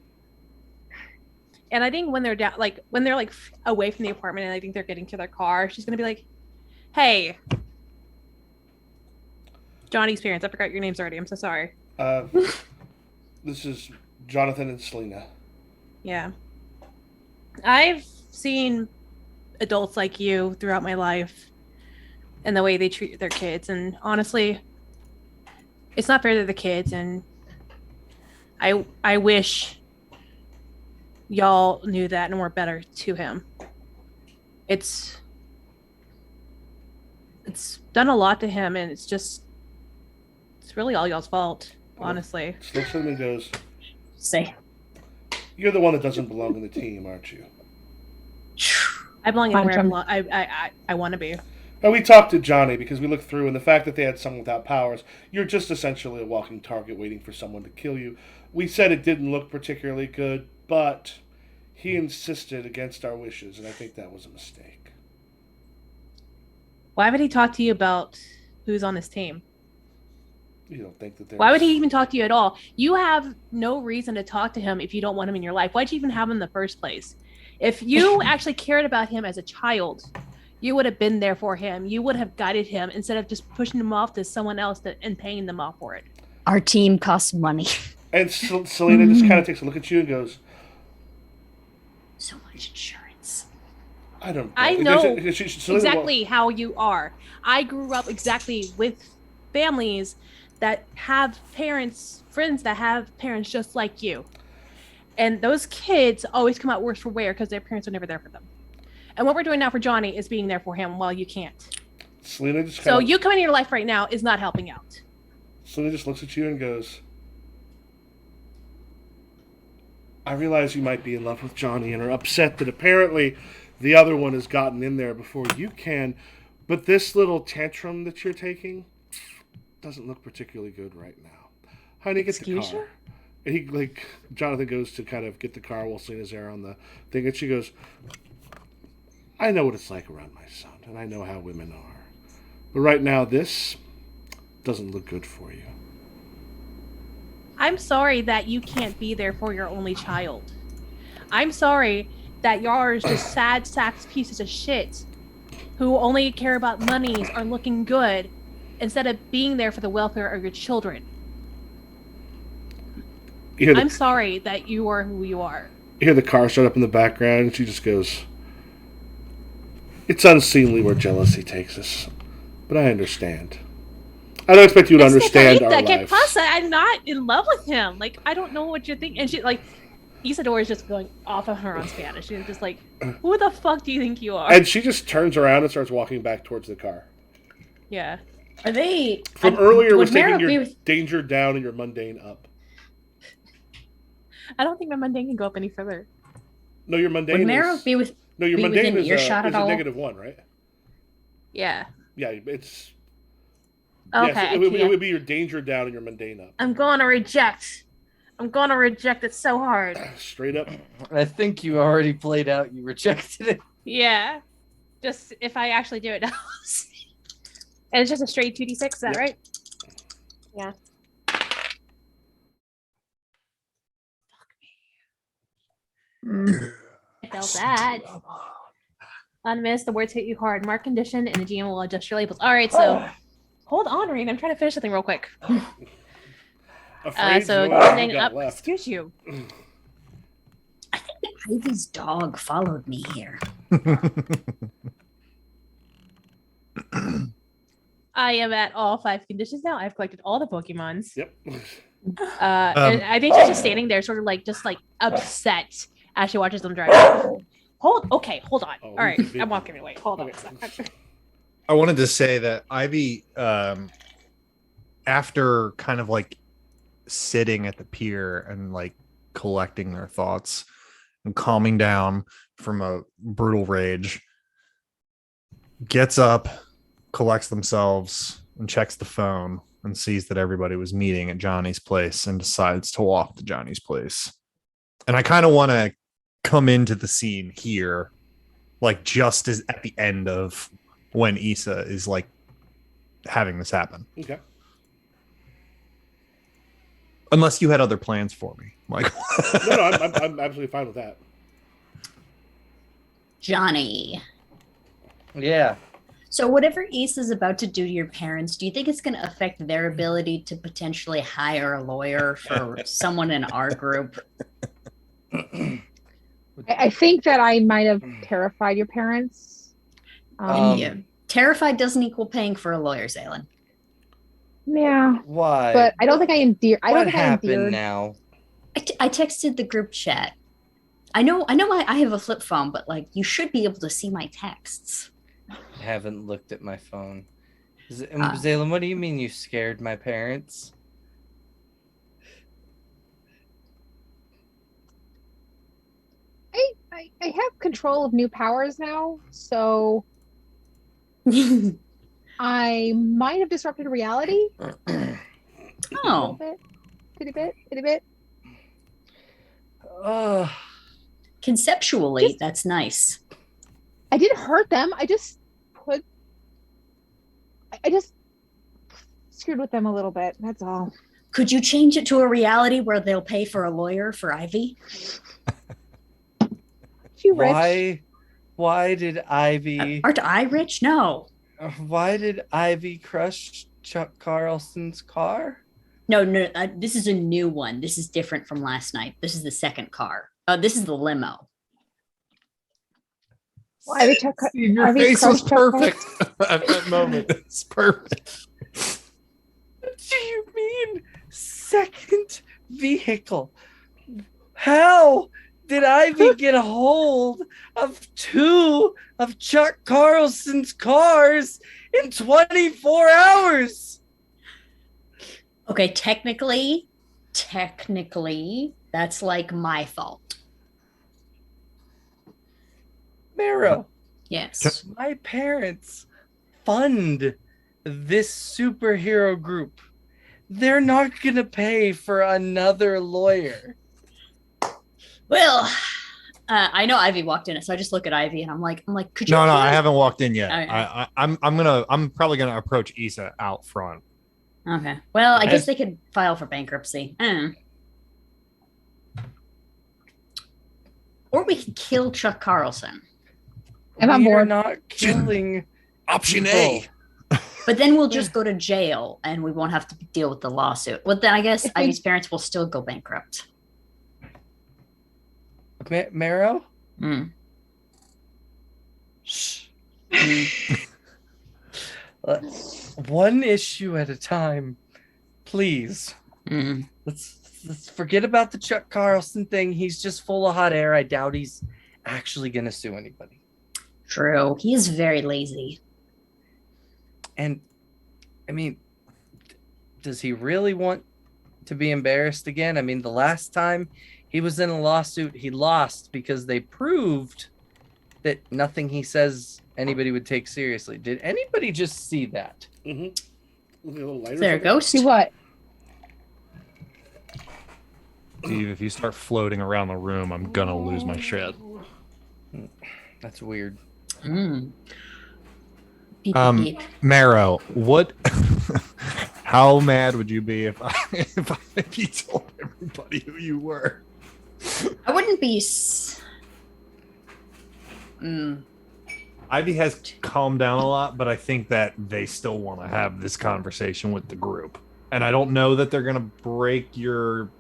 And I think when they're down, like when they're like away from the apartment, and I think they're getting to their car, she's gonna be like, "Hey, Johnny's parents. I forgot your names already. I'm so sorry." This is Jonathan and Selena. Yeah, I've seen adults like you throughout my life, and the way they treat their kids, and honestly, it's not fair to the kids. And I wish y'all knew that and were better to him. It's done a lot to him, and it's really all y'all's fault, honestly. Just looks at him and goes, Say, "You're the one that doesn't belong in the team, aren't you?" I belong Punch anywhere him. I want to be. And we talked to Johnny because we looked through, and the fact that they had someone without powers, you're just essentially a walking target waiting for someone to kill you. We said it didn't look particularly good, but he insisted against our wishes, and I think that was a mistake. Why would he talk to you about who's on his team? You don't think that there's... Why would he even talk to you at all? You have no reason to talk to him if you don't want him in your life. Why'd you even have him in the first place? If you actually cared about him as a child, you would have been there for him. You would have guided him instead of just pushing him off to someone else and paying them off for it. our team costs money. And Selena just kind of takes a look at you and goes, So much insurance. I don't I There's know Selena, exactly how you are. I grew up exactly with families that have parents, friends that have parents just like you. And those kids always come out worse for wear because their parents are never there for them. And what we're doing now for Johnny is being there for him while you can't. Selena just So kind of... you coming in your life right now is not helping out. Selena just looks at you and goes, I realize you might be in love with Johnny and are upset that apparently the other one has gotten in there before you can, but this little tantrum that you're taking doesn't look particularly good right now. Honey, get Excuse the car. you? And he, like, Jonathan goes to kind of get the car while Selena's there on the thing, and she goes, I know what it's like around my son, and I know how women are. But right now, this doesn't look good for you. I'm sorry that you can't be there for your only child. I'm sorry that y'all are just sad sacks pieces of shit who only care about monies are looking good instead of being there for the welfare of your children. You hear the, I'm sorry that you are who you are. you hear the car start up in the background, and she just goes, It's unseemly where jealousy takes us, but I understand. I don't expect you to understand our ¿Qué lives. pasa? I'm not in love with him. Like, I don't know what you're thinking. And she, like, Isadora is just going off of her on Spanish. She's just like, who the fuck do you think you are? And she just turns around and starts walking back towards the car. Yeah. Are they From earlier was would Mara taking be your with- danger down and your mundane up. I don't think my mundane can go up any further. No, your Would mundane Mara is... be with No, your be mundane within is earshot at a all? -1, right? Yeah. Yeah, it's... Okay. Yes, I it would can't. be your danger down and your mundane up. I'm going to reject. I'm going to reject it so hard. Straight up. I think you already played out. You rejected it. Yeah. Just if I actually do it now. And it's just a straight 2d6, is that Yep. right? Yeah. I felt that. Unmissed, the words hit you hard. Mark condition, and the GM will adjust your labels. All right, so hold on, Reed. I'm trying to finish something real quick. Afraid So what you ending got up. left. Excuse you. Ivy's dog followed me here. I am at all 5 conditions now. I've collected all the Pokemons. Yep. And I think she's just standing there, sort of like just like upset as she watches them drive. Hold on. Oh, All right, we- I'm walking away. Hold on. Okay. a sec. I wanted to say that Ivy, after kind of like sitting at the pier and like collecting their thoughts, and calming down from a brutal rage, gets up, collects themselves, and checks the phone and sees that everybody was meeting at Johnny's place and decides to walk to Johnny's place. And I kind of want to come into the scene here, like just as at the end of when Issa is like having this happen. Okay. Unless you had other plans for me, Michael. No, I'm absolutely fine with that. Johnny. Yeah. So whatever Issa's about to do to your parents, do you think it's going to affect their ability to potentially hire a lawyer for someone in our group? I think that I might have terrified your parents. Yeah. Terrified doesn't equal paying for a lawyer, Zaylin. Yeah, Why? but I don't think I endear. I don't what think I happened endeared. now? I texted the group chat. I know I have a flip phone, but like you should be able to see my texts. I haven't looked at my phone. Ah. Zaylen, what do you mean you scared my parents? I have control of new powers now, so I might have disrupted reality. A Oh, little bit. conceptually, Just- that's nice. I didn't hurt them. I just screwed with them a little bit. That's all. Could you change it to a reality where they'll pay for a lawyer for Ivy? You rich. Why did Ivy? Aren't I rich? No. Why did Ivy crush Chuck Carlson's car? No, this is a new one. This is different from last night. This is the second car. This is the limo. Why did Chuck? Your Ivy face was crushed Chuck perfect at that moment. It's perfect. What do you mean second vehicle? How did Ivy get a hold of two of Chuck Carlson's cars in 24 hours? Okay, technically, that's like my fault. Marrow, Yes. my parents fund this superhero group. They're not gonna pay for another lawyer. Well, I know Ivy walked in, so I just look at Ivy and I'm like, could you? No, please- I haven't walked in yet. Okay. I'm probably gonna approach Issa out front. Okay. Well, I Okay. guess they could file for bankruptcy. Or we could kill Chuck Carlson. I'm on We are board. not killing Option people. But then we'll just go to jail and we won't have to deal with the lawsuit. Well, then I guess If we- Ivy's parents will still go bankrupt. Marrow? Mm. Shh. Mm. One issue at a time, please. Mm. Let's forget about the Chuck Carlson thing. He's just full of hot air. I doubt he's actually gonna sue anybody. True. He is very lazy. And I mean, does he really want to be embarrassed again? I mean, the last time he was in a lawsuit, he lost because they proved that nothing he says anybody would take seriously. Did anybody just see that? Mm-hmm. A little lighter Is there a for ghost? See what? Steve, if you start floating around the room, I'm gonna lose my shit. That's weird. Mm. Beep, beep, Um, beep. Marrow, what? How mad would you be if you told everybody who you were? I wouldn't be. Ivy has calmed down a lot, but I think that they still want to have this conversation with the group, and I don't know that they're gonna break your.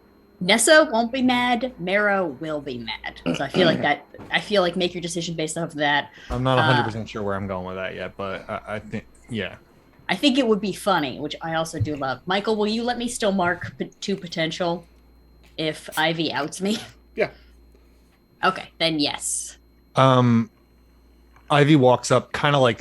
Nessa won't be mad. Marrow will be mad. So I feel like that. I feel like make your decision based off of that. I'm not 100% sure where I'm going with that yet, but I think yeah. I think it would be funny, which I also do love. Michael, will you let me still mark two potential if Ivy outs me? Yeah. Okay, then yes. Ivy walks up kind of like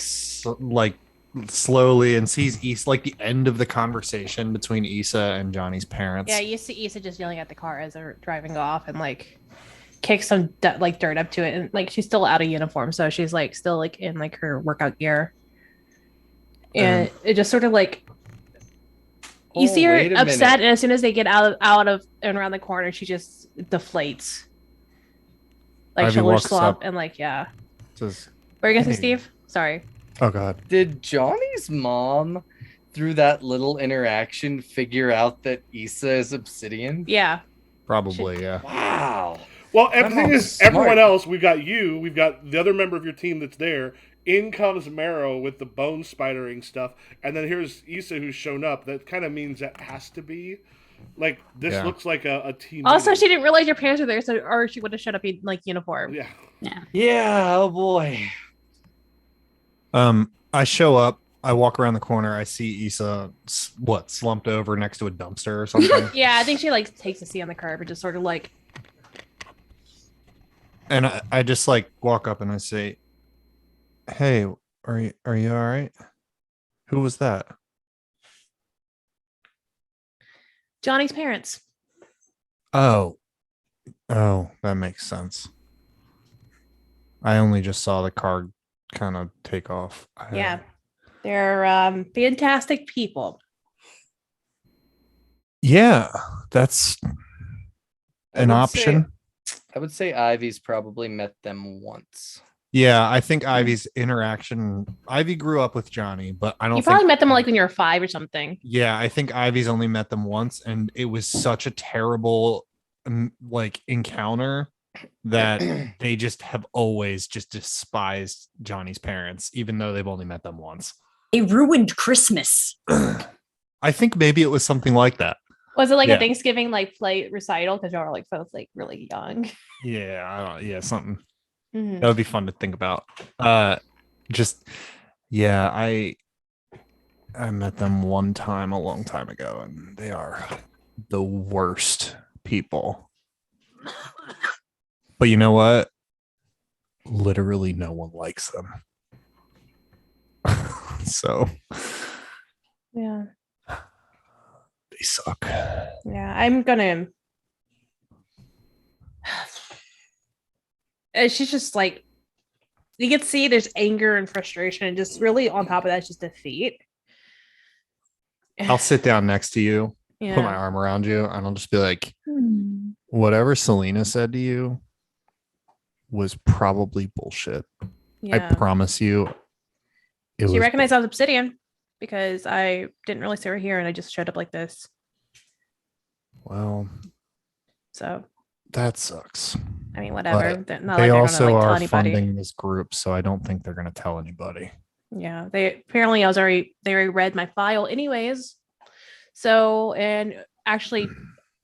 slowly and sees Issa, like the end of the conversation between Issa and Johnny's parents. Yeah, you see Issa just yelling at the car as they're driving off and like kick some like dirt up to it, and like she's still out of uniform, so she's like still like in like her workout gear, and it just sort of like you see her wait a upset, minute. and as soon as they get out of and around the corner, she just deflates, like Ivy shoulders walks slump, up. and like yeah. Says, What are you gonna say, "Hey." Steve? Sorry. Oh God. Did Johnny's mom, through that little interaction, figure out that Issa is obsidian? Yeah. Probably, yeah. Wow. Well, My everything mom's is smart. everyone else. We've got you. We've got the other member of your team that's there. In comes Marrow with the bone spidering stuff, and then here's Issa who's shown up. That kind of means that has to be like this. Yeah. Looks like a team. Also, meeting. she didn't realize your parents were there, so or she would have showed up in like uniform. Yeah. Yeah, oh boy. I show up, I walk around the corner, I see Issa slumped over next to a dumpster or something. Yeah, I think she like takes a seat on the curb and just sort of like And I just like walk up and I say, "Hey, are you all right? Who was that?" Johnny's parents. Oh, that makes sense. I only just saw the car kind of take off. Yeah. They're fantastic people. Yeah, that's I an would option. I would say Ivy's probably met them once. Yeah, I think Ivy's interaction. Ivy grew up with Johnny, but I don't You think probably met them like when you were 5 or something. Yeah, I think Ivy's only met them once, and it was such a terrible like encounter that they just have always just despised Johnny's parents, even though they've only met them once. They ruined Christmas. I think maybe it was something like that. Was it like Yeah. a Thanksgiving like play recital because y'all were like both like really young? Yeah, I don't. Yeah, something Mhm. that would be fun to think about. Just yeah, I met them one time a long time ago, and they are the worst people. But you know what? Literally no one likes them. So Yeah. they suck. Yeah. I'm gonna she's just like you can see there's anger and frustration and just really on top of that it's just defeat. I'll sit down next to you, put my Yeah. arm around you, and I'll just be like, Hmm. whatever Selena said to you was probably bullshit. I Yeah. promise you. It She was recognized I was Obsidian because I didn't really see her here and I just showed up like this. well, So that sucks. I mean, whatever. But They're not they like they're also gonna like tell are anybody. funding this group, so I don't think they're going to tell anybody. Yeah, they apparently they already read my file anyways. So and actually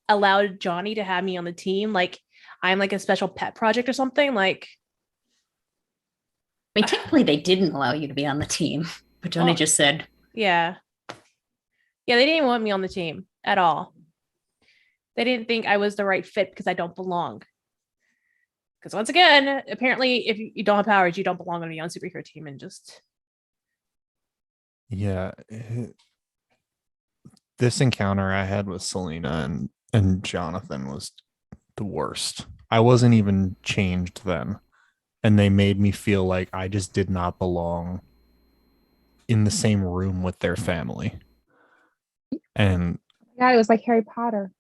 allowed Johnny to have me on the team, like I'm like a special pet project or something. Like I mean, technically, they didn't allow you to be on the team, but Johnny Oh. just said, yeah, they didn't want me on the team at all. They didn't think I was the right fit because I don't belong. Because once again, apparently, if you don't have powers, you don't belong on a young superhero team, and just Yeah. This encounter I had with Selena and Jonathan was the worst. I wasn't even changed then. And they made me feel like I just did not belong in the same room with their family. And Yeah, it was like Harry Potter.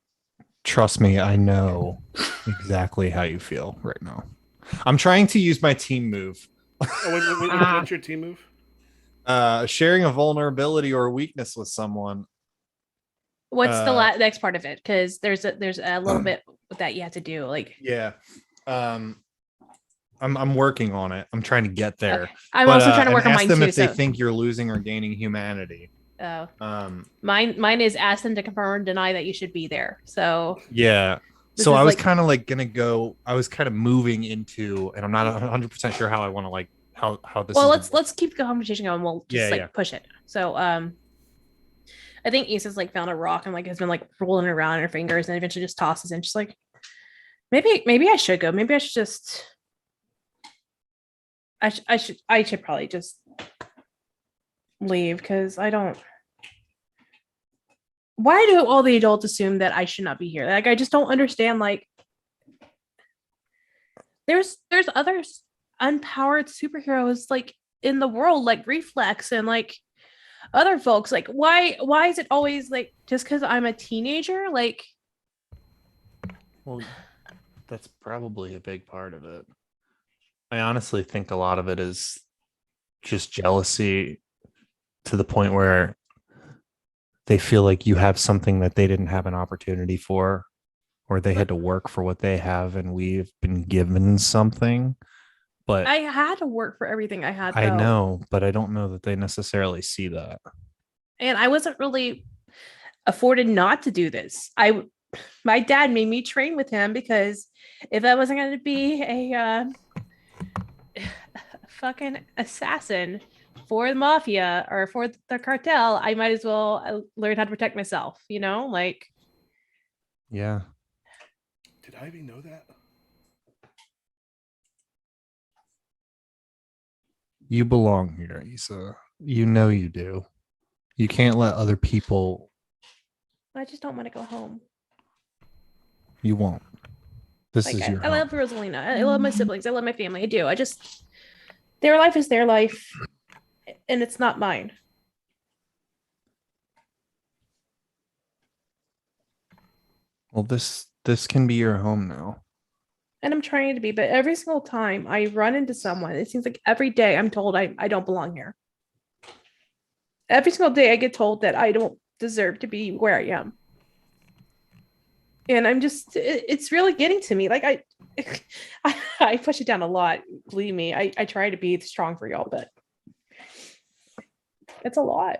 trust me, I know exactly how you feel right now. I'm trying to use my team move. What's your team move? Sharing a vulnerability or weakness with someone. what's the Uh, next part of it? Because there's a little bit that you have to do. Like Yeah. I'm working on it. I'm trying to get there. okay. I'm But, also trying to and work on ask mine them too. if they So think you're losing or gaining humanity. oh, mine is ask them to confirm or deny that you should be there. So Yeah. This So is I was like- kind of like gonna go. I was kind of moving into, and I'm not 100% sure how I want to like how this. well, is let's keep the conversation going. We'll just Yeah, like yeah. push it. So I think Issa's like found a rock and like has been like rolling it around in her fingers and eventually just tosses and she's like, maybe I should go. Maybe I should just. I should probably just leave because I don't. Why do all the adults assume that I should not be here? Like I just don't understand. Like there's other unpowered superheroes like in the world, like Reflex and like other folks. Like why is it always like just because I'm a teenager? Like Well, that's probably a big part of it. I honestly think a lot of it is just jealousy to the point where they feel like you have something that they didn't have an opportunity for, or they had to work for what they have, and we've been given something. But I had to work for everything I had. I Though. know, but I don't know that they necessarily see that. And I wasn't really afforded not to do this. My dad made me train with him because if I wasn't going to be a fucking assassin for the mafia or for the cartel, I might as well learn how to protect myself, you know? Like, Yeah. Did Ivy know that? You belong here, Issa. You know you do. You can't let other people. I just don't want to go home. You won't. This Like, is your I love home. Rosalina. I love my siblings. I love my family. I do. Their life is their life, and it's not mine. Well, this can be your home now. And I'm trying to be, but every single time I run into someone, it seems like every day I'm told I don't belong here. Every single day I get told that I don't deserve to be where I am. And I'm just, it's really getting to me. Like I push it down a lot. Believe me, I try to be strong for y'all, but it's a lot.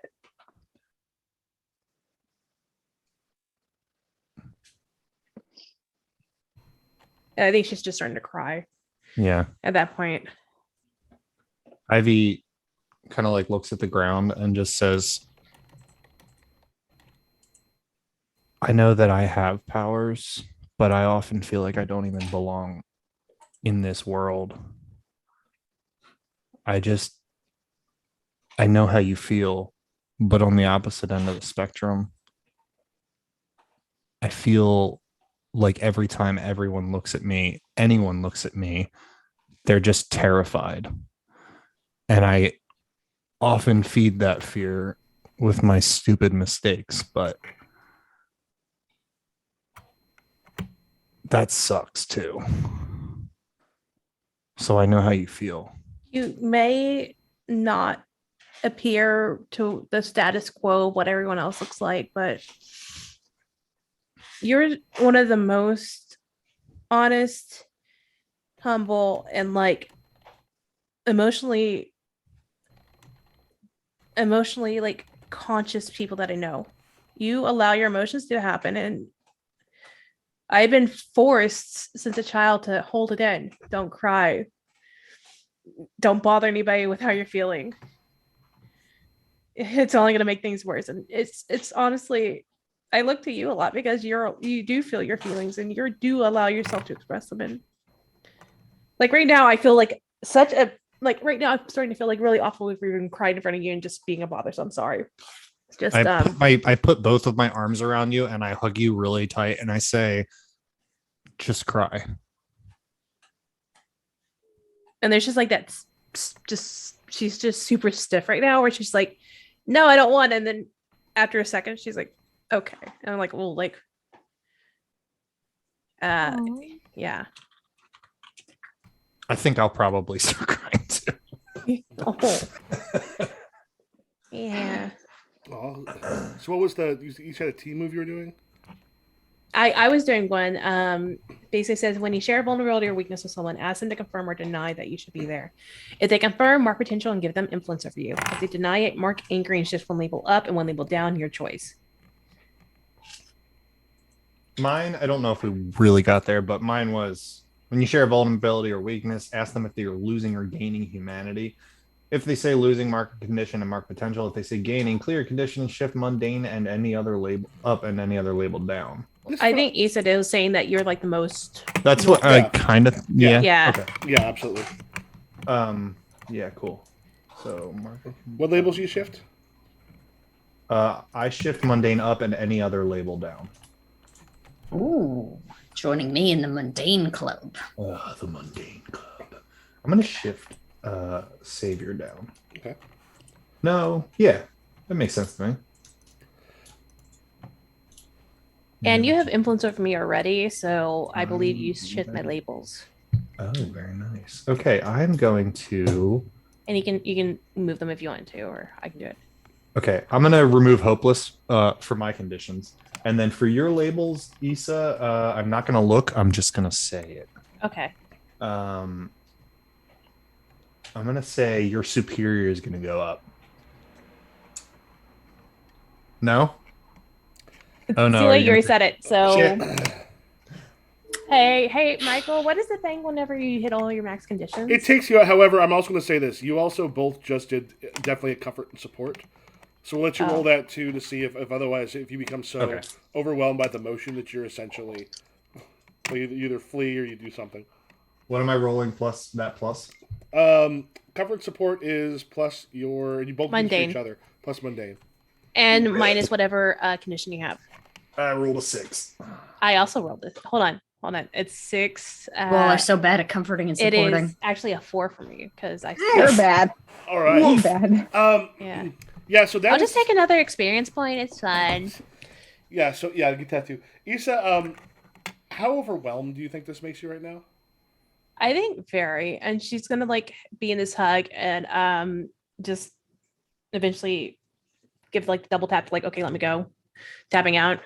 And I think she's just starting to cry Yeah. at that point. Ivy kind of like looks at the ground and just says, I know that I have powers, but I often feel like I don't even belong in this world. I know how you feel, but on the opposite end of the spectrum, I feel like every time anyone looks at me, they're just terrified. And I often feed that fear with my stupid mistakes, but that sucks too. So I know how you feel. You may not appear to the status quo, what everyone else looks like, but you're one of the most honest, humble, and like emotionally like conscious people that I know. You allow your emotions to happen, and I've been forced since a child to hold it in. Don't cry. Don't bother anybody with how you're feeling. It's only going to make things worse. And it's honestly, I look to you a lot because you do feel your feelings and you do allow yourself to express them. And like right now, I feel like right now I'm starting to feel like really awful for even crying in front of you and just being a bother. So I'm sorry. It's just I put both of my arms around you and I hug you really tight and I say, just cry. And there's just like that, just she's just super stiff right now, where she's like, "No, I don't want." And then after a second, she's like, "Okay." And I'm like, "Well, like, yeah." I think I'll probably start crying too. Oh. Yeah. Oh, so what was you said a team move you were doing? I was doing one. Basically says when you share a vulnerability or weakness with someone, ask them to confirm or deny that you should be there. If they confirm, mark potential and give them influence over you. If they deny it, mark angry and shift one label up and one label down, your choice. Mine, I don't know if we really got there, but mine was when you share a vulnerability or weakness, ask them if they're losing or gaining humanity. If they say losing, mark condition and mark potential. If they say gaining, clear condition and shift mundane and any other label up and any other label down. I think Issa was saying that you're like the most. That's what I kind of Yeah. Okay. Yeah, absolutely. Yeah, cool. So mark. What labels you shift? I shift mundane up and any other label down. Ooh. joining me in the mundane club. Oh, the mundane club. I'm gonna shift Savior down. Okay. No, yeah, that makes sense to me. And you have influence over me already, so I believe you shift my labels. Oh, very nice. Okay, I'm going to. And you can move them if you want to, or I can do it. Okay, I'm gonna remove hopeless for my conditions, and then for your labels, Issa, I'm not gonna look. I'm just gonna say it. Okay. I'm gonna say your superior is gonna go up. No. Oh no! Too are late, you you already gonna- said it. So Shit. hey, Michael, what is the thing whenever you hit all your max conditions? It takes you. However, I'm also going to say this: you also both just did definitely a comfort and support. So we'll let you roll that too to see if otherwise if you become so Okay. overwhelmed by the motion that you're essentially well, you either flee or you do something. What am I rolling plus that plus? Comfort support is plus your you both use Mundane. each other plus mundane. And minus whatever condition you have. I rolled a 6. I also rolled this. Hold on. It's 6. Well, they're so bad at comforting and it supporting. is actually a 4 for me because I. You're bad. All right. You're bad. Yeah. Yeah. So that I'll just take another experience point. It's fine. Yeah. So yeah, I'll get that too. Issa, how overwhelmed do you think this makes you right now? I think very, and she's gonna like be in this hug and just eventually give like the double tap to like, okay, let me go, tapping out,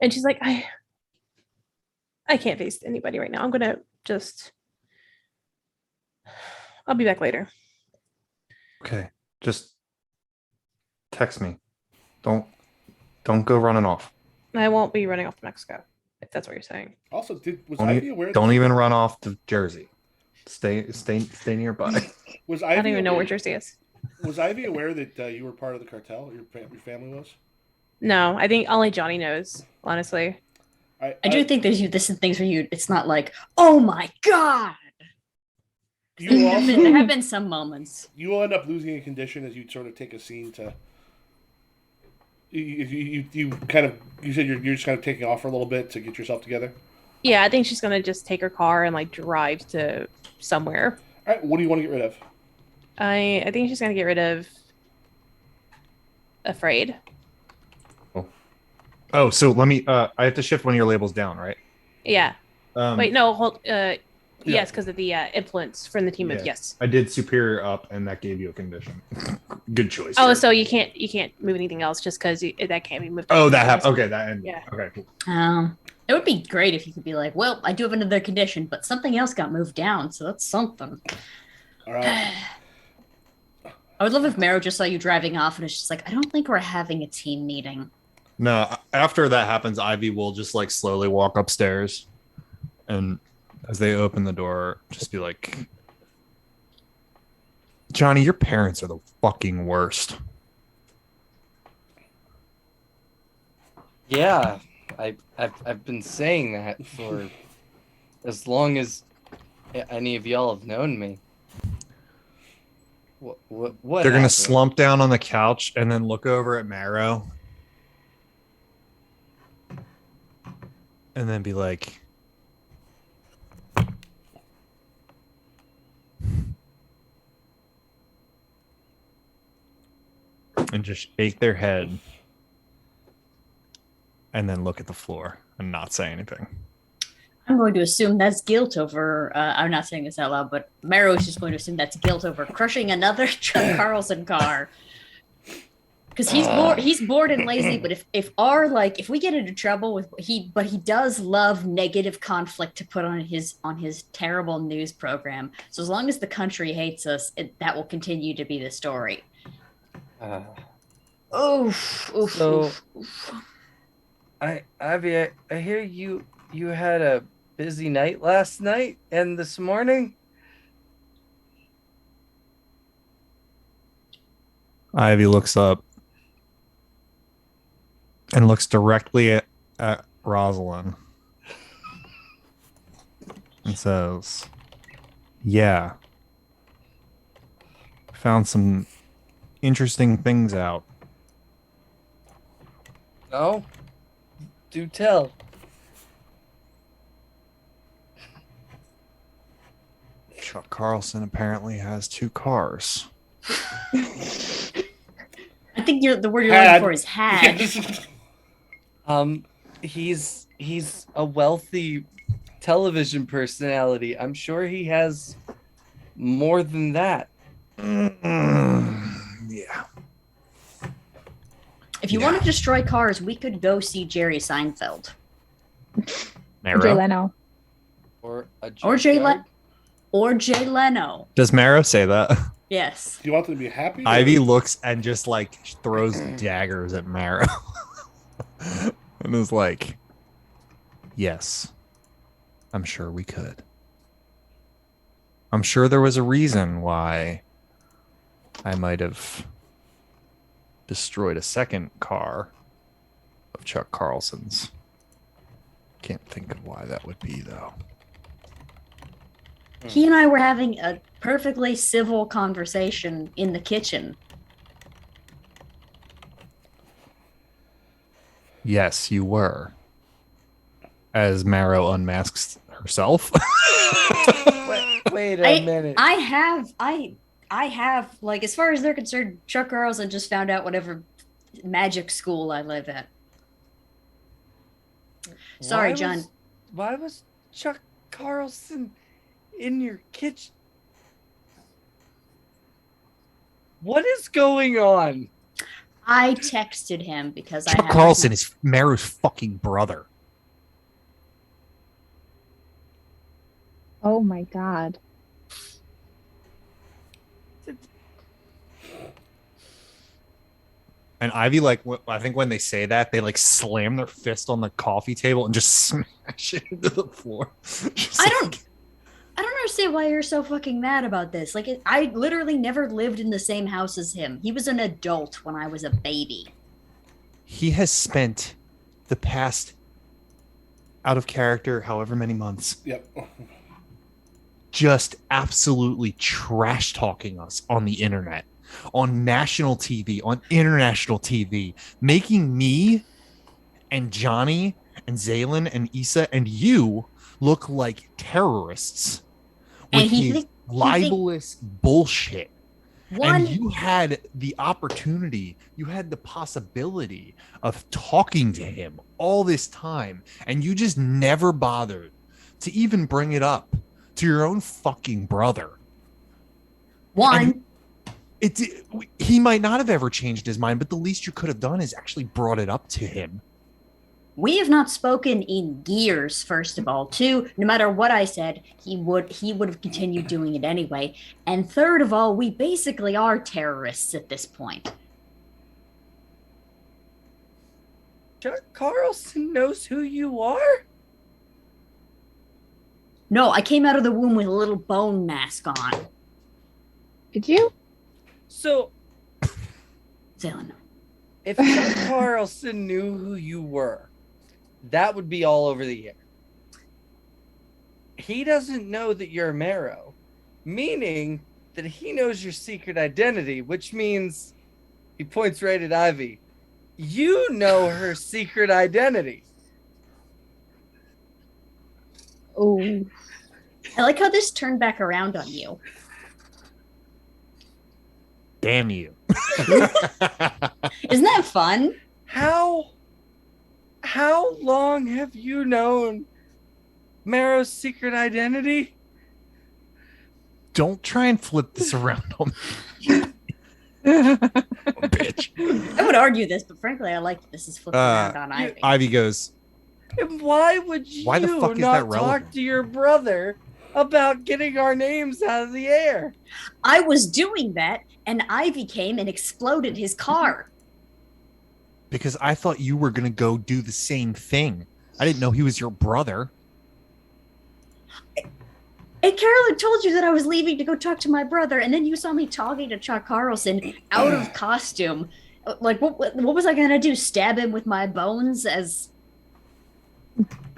and she's like, I can't face anybody right now. I'm gonna just, I'll be back later. Okay, just text me. Don't go running off. I won't be running off to Mexico if that's what you're saying. Also, was Don't, Ivy aware? don't that, even run off to Jersey. Stay nearby. Was Ivy I don't even know aware- where Jersey is. Was Ivy aware that you were part of the cartel? Your family was. No, I think only Johnny knows. Honestly, I do think this is things where you. It's not like, oh my god. You There have been some moments. you will end up losing a condition as you sort of take a scene to. You kind of you said you're just kind of taking off for a little bit to get yourself together. yeah, I think she's gonna just take her car and like drive to somewhere. All right, what do you want to get rid of? I think she's gonna get rid of Afraid. Oh, so let me. I have to shift one of your labels down, right? Yeah. Wait, no, hold. Yes, because of the influence from the team of Yeah. yes. I did superior up, and that gave you a condition. Good choice. Oh, sir. so you can't move anything else just because that can't be moved. Oh, that happened. Okay, that ended. Yeah. Okay, cool. It would be great if you could be like, well, I do have another condition, but something else got moved down, so that's something. All right. I would love if Mero just saw you driving off and it's just like, I don't think we're having a team meeting. No, after that happens, Ivy will just like slowly walk upstairs, and as they open the door, just be like, "Johnny, your parents are the fucking worst." Yeah, I've been saying that for as long as any of y'all have known me. What They're gonna happened? slump down on the couch and then look over at Marrow, and then be like, and just shake their head, and then look at the floor and not say anything. I'm going to assume that's guilt over. I'm not saying this out loud, but Mero is just going to assume that's guilt over crushing another Chuck Carlson car. Because he's bored and lazy. But if we get into trouble with he does love negative conflict to put on his terrible news program. So as long as the country hates us, that will continue to be the story. Oof. So- Ivy, I hear you had a busy night last night and this morning. Ivy looks up and looks directly at Rosalind and says, "Yeah, found some interesting things out." No? Do tell. Chuck Carlson apparently has 2 cars. I think the word you're Had. looking for is had. Yes. He's a wealthy television personality. I'm sure he has more than that. Yeah. If you want to destroy cars, we could go see Jerry Seinfeld. Jay Marrow? Leno. Or a Or Jay junkyard. Le- or Jay Leno. Does Marrow say that? Yes. Do you want them to be happy? or- Ivy looks and just like throws daggers at Marrow. And is like, yes, I'm sure we could. I'm sure there was a reason why I might have destroyed a second car of Chuck Carlson's. Can't think of why that would be, though. He and I were having a perfectly civil conversation in the kitchen. Yes, you were. As Marrow unmasks herself. Wait a minute. I have like, as far as they're concerned, Chuck Carlson just found out whatever magic school I live at. Sorry, Why John. Why was Chuck Carlson in your kitchen? What is going on? I texted him because I Chuck have Carlson is Marrow's fucking brother. Oh my god. And Ivy, like, I think when they say that, they like slam their fist on the coffee table and just smash it into the floor. Just I like- don't understand why you're so fucking mad about this. Like, I literally never lived in the same house as him. He was an adult when I was a baby. He has spent the past out of character, however many months, Yep. just absolutely trash talking us on the internet, on national TV, on international TV, making me and Johnny and Zaylin and Issa and you look like terrorists with And he his think- libelous bullshit. One, And you had the opportunity, you had the possibility of talking to him all this time, and you just never bothered to even bring it up to your own fucking brother. one, He might not have ever changed his mind, but the least you could have done is actually brought it up to him. we have not spoken in years, first of all. Two, no matter what I said, he would have continued doing it anyway. And third of all, we basically are terrorists at this point. Chuck Carlson knows who you are? No, I came out of the womb with a little bone mask on. Did you? So, Zaylin. if Chuck Carlson knew who you were, that would be all over the air. He doesn't know that you're Marrow, meaning that he knows your secret identity, which means he points right at Ivy. You know her secret identity. Oh. I like how this turned back around on you. Damn you. Isn't that fun? How long have you known Marrow's secret identity? Don't try and flip this around on me, bitch. I would argue this, but frankly, I like that this is flipping around on you- Ivy. Ivy goes, And why would you Why the fuck is not that talk relevant? to your brother about getting our names out of the air? I was doing that, and Ivy came and exploded his car. because I thought you were going to go do the same thing. I didn't know he was your brother. And Carolyn told you that I was leaving to go talk to my brother, and then you saw me talking to Chuck Carlson out of costume. Like, what was I gonna do? Stab him with my bones? As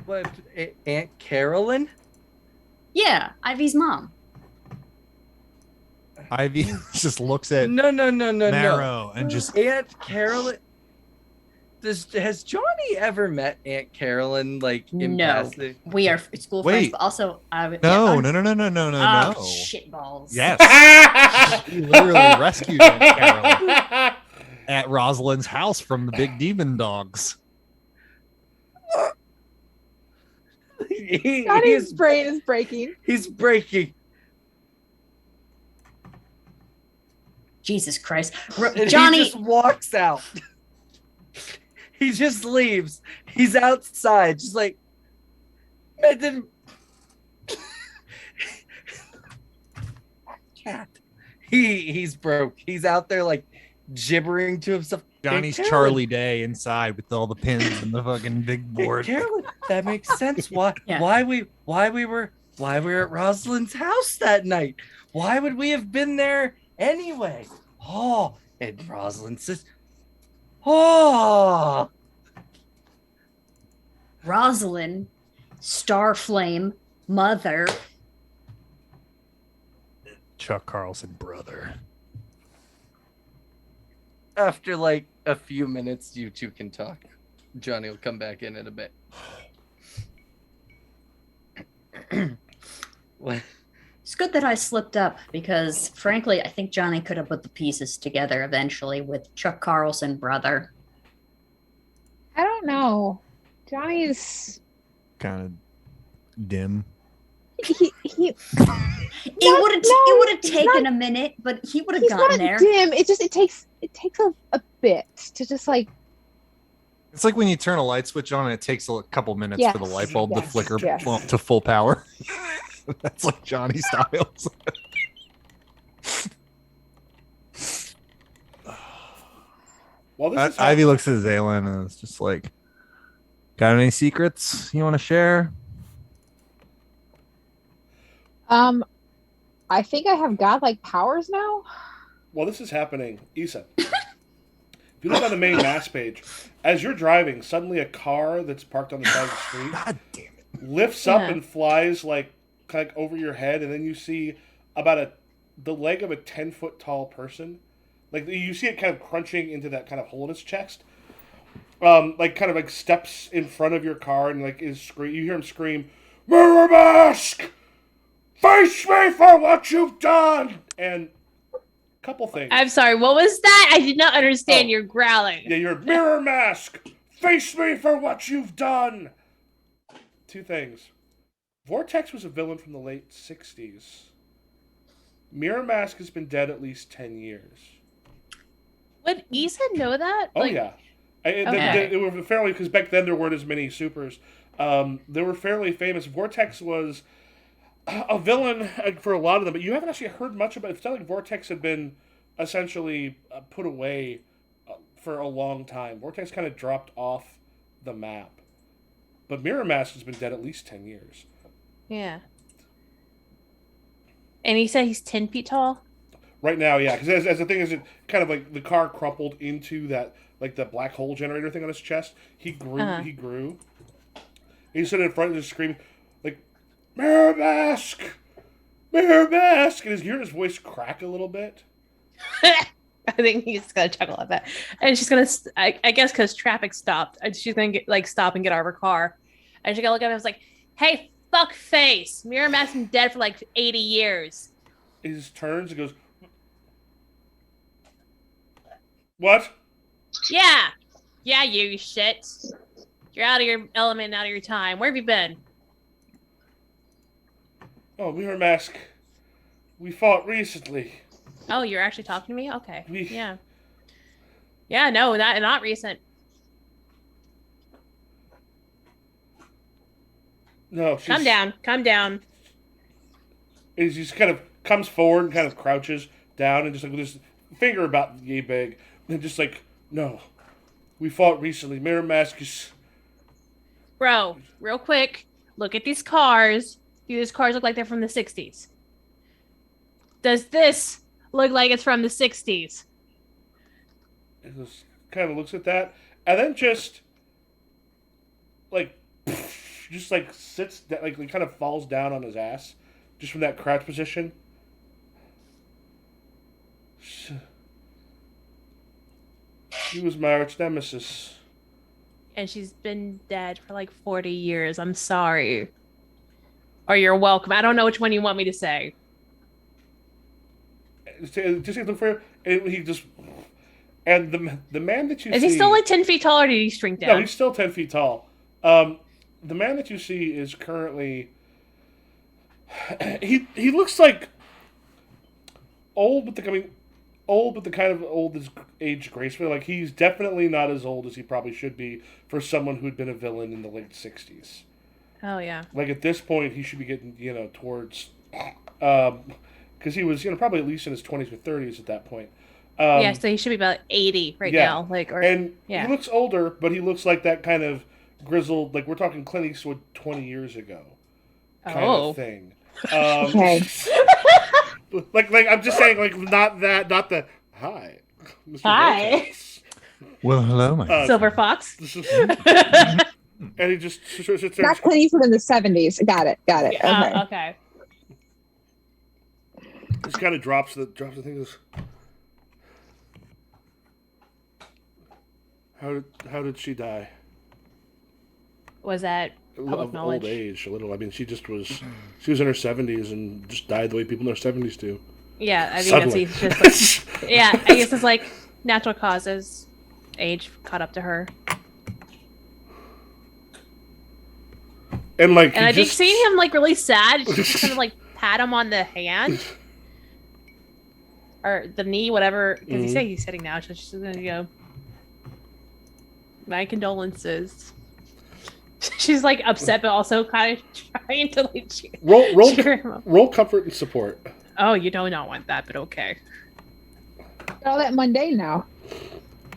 What, Aunt Carolyn? yeah, Ivy's mom. Ivy just looks at No. Marrow and just Aunt Carolyn. Has Johnny ever met Aunt Carolyn like in No, passing? we are school friends, Wait. but also No, no, no, no, no, no, no, Oh, no. shit balls. Yes. She literally rescued Aunt Carolyn at Rosalind's house from the big demon dogs. Johnny's brain is breaking. He's breaking. Jesus Christ, And Johnny. he just walks out. He just leaves. He's outside, just like. And then. Cat. He's broke. He's out there like gibbering to himself. Johnny's Aunt Carolyn, Charlie Day inside with all the pins and the fucking big Aunt board. Carolyn, that makes sense. Why? Yeah. Why we were at Rosalind's house that night? Why would we have been there anyway? Oh, and Rosalind says, "Oh." Rosalind, Starflame, mother. Chuck Carlson, brother. After like a few minutes, you two can talk. Johnny will come back in a bit. What? It's good that I slipped up because, frankly, I think Johnny could have put the pieces together eventually with Chuck Carlson, brother. I don't know. Johnny's Kind of dim. he It No, would have no, it would have he's taken not- a minute, but he would have he's gotten not there. dim. It takes a bit to just like It's like when you turn a light switch on and it takes a couple minutes for the Yes, light bulb to yes, flicker yes. to full power. That's like Johnny Styles. While this is Ivy looks at Zaylin and is just like, got any secrets you want to share? I think I have godlike powers now. While this is happening, Issa, if you look on the main mass page, as you're driving, suddenly a car that's parked on the side of the street God damn it. lifts up Yeah. and flies like kind of over your head, and then you see about the leg of a 10-foot tall person. Like you see it kind of crunching into that kind of hole in his chest. Like kind of like steps in front of your car and like you hear him scream, "Mirror Mask! Face me for what you've done!" And a couple things. I'm sorry. What was that? I did not understand Oh. your growling. Yeah, you're Mirror Mask! Face me for what you've done! Two things. Vortex was a villain from the late 60s. Mirror Mask has been dead at least 10 years. Would Issa know that? Oh, yeah. Okay. It were fairly, because back then there weren't as many supers. They were fairly famous. Vortex was a villain for a lot of them, but you haven't actually heard much about it. It's not like Vortex had been essentially put away for a long time. Vortex kind of dropped off the map. But Mirror Mask has been dead at least 10 years. Yeah. And he said he's 10 feet tall? Right now, yeah, because as the thing is, it kind of like the car crumpled into that, like the black hole generator thing on his chest. He grew, he grew. He stood in front and just screamed, like, "Mirror Mask! Mirror Mask!" And you hear his voice crack a little bit. I think he's gonna chuckle at that, and she's gonna. I guess because traffic stopped, and she's gonna stop and get out of her car, and she's gonna look at him and was like, "Hey, fuck face! Mirror Mask's been dead for like 80 years." He just turns and goes, "What?" Yeah, you shit. You're out of your element, out of your time. Where have you been? "Oh, Mirror Mask. We fought recently." Oh, you're actually talking to me? Okay. We- Yeah. Yeah, no, not recent. No, Calm down. Calm down. He just kind of comes forward and kind of crouches down and just like with his finger about yay big, and just like, "No, we fought recently. Mirror Mask is." Bro, real quick, look at these cars. Do these cars look like they're from the 60s? Does this look like it's from the 60s? He just kind of looks at that, and then just like, just like sits, like he kind of falls down on his ass, just from that crouch position. He was my arch nemesis. and she's been dead for like 40 years. I'm sorry. Or you're welcome. I don't know which one you want me to say. Just look for him, and he just and the man that you Is see, he still like 10 feet tall or did he shrink no, down? he's still 10 feet tall. The man that you see is currently he looks like old, but old, but the kind of old is age gracefully. Like he's definitely not as old as he probably should be for someone who'd been a villain in the late '60s. Oh, yeah. Like at this point, he should be getting towards, because he was probably at least in his 20s or 30s at that point. Yeah, so he should be about 80 right yeah. now. Like, or And yeah. he looks older, but he looks like that kind of grizzled, like we're talking Clint Eastwood 20 years ago kind of thing. Okay. like I'm just saying, like not the hi, Mr. Hi. Rojas." Well, hello, my Silver Fox. And he just sits there. Not Clint Eastwood in the 70s. Got it. Okay. Okay. Just kind of drops the thing. Goes, how did she die? Was that public Of knowledge? old age, a little. I mean, she was in her 70s and just died the way people in their 70s do. Yeah, I think Suddenly. that's just like, yeah, I guess it's like natural causes. Age caught up to her. And like, And he I think just- seeing him like really sad, she just kind of like pat him on the hand or the knee, whatever. Because he said he's sitting now, so she's gonna go. My condolences. She's like upset, but also kind of trying to like cheer him up. roll comfort and support. Oh, you do not want that, but okay. All that mundane now.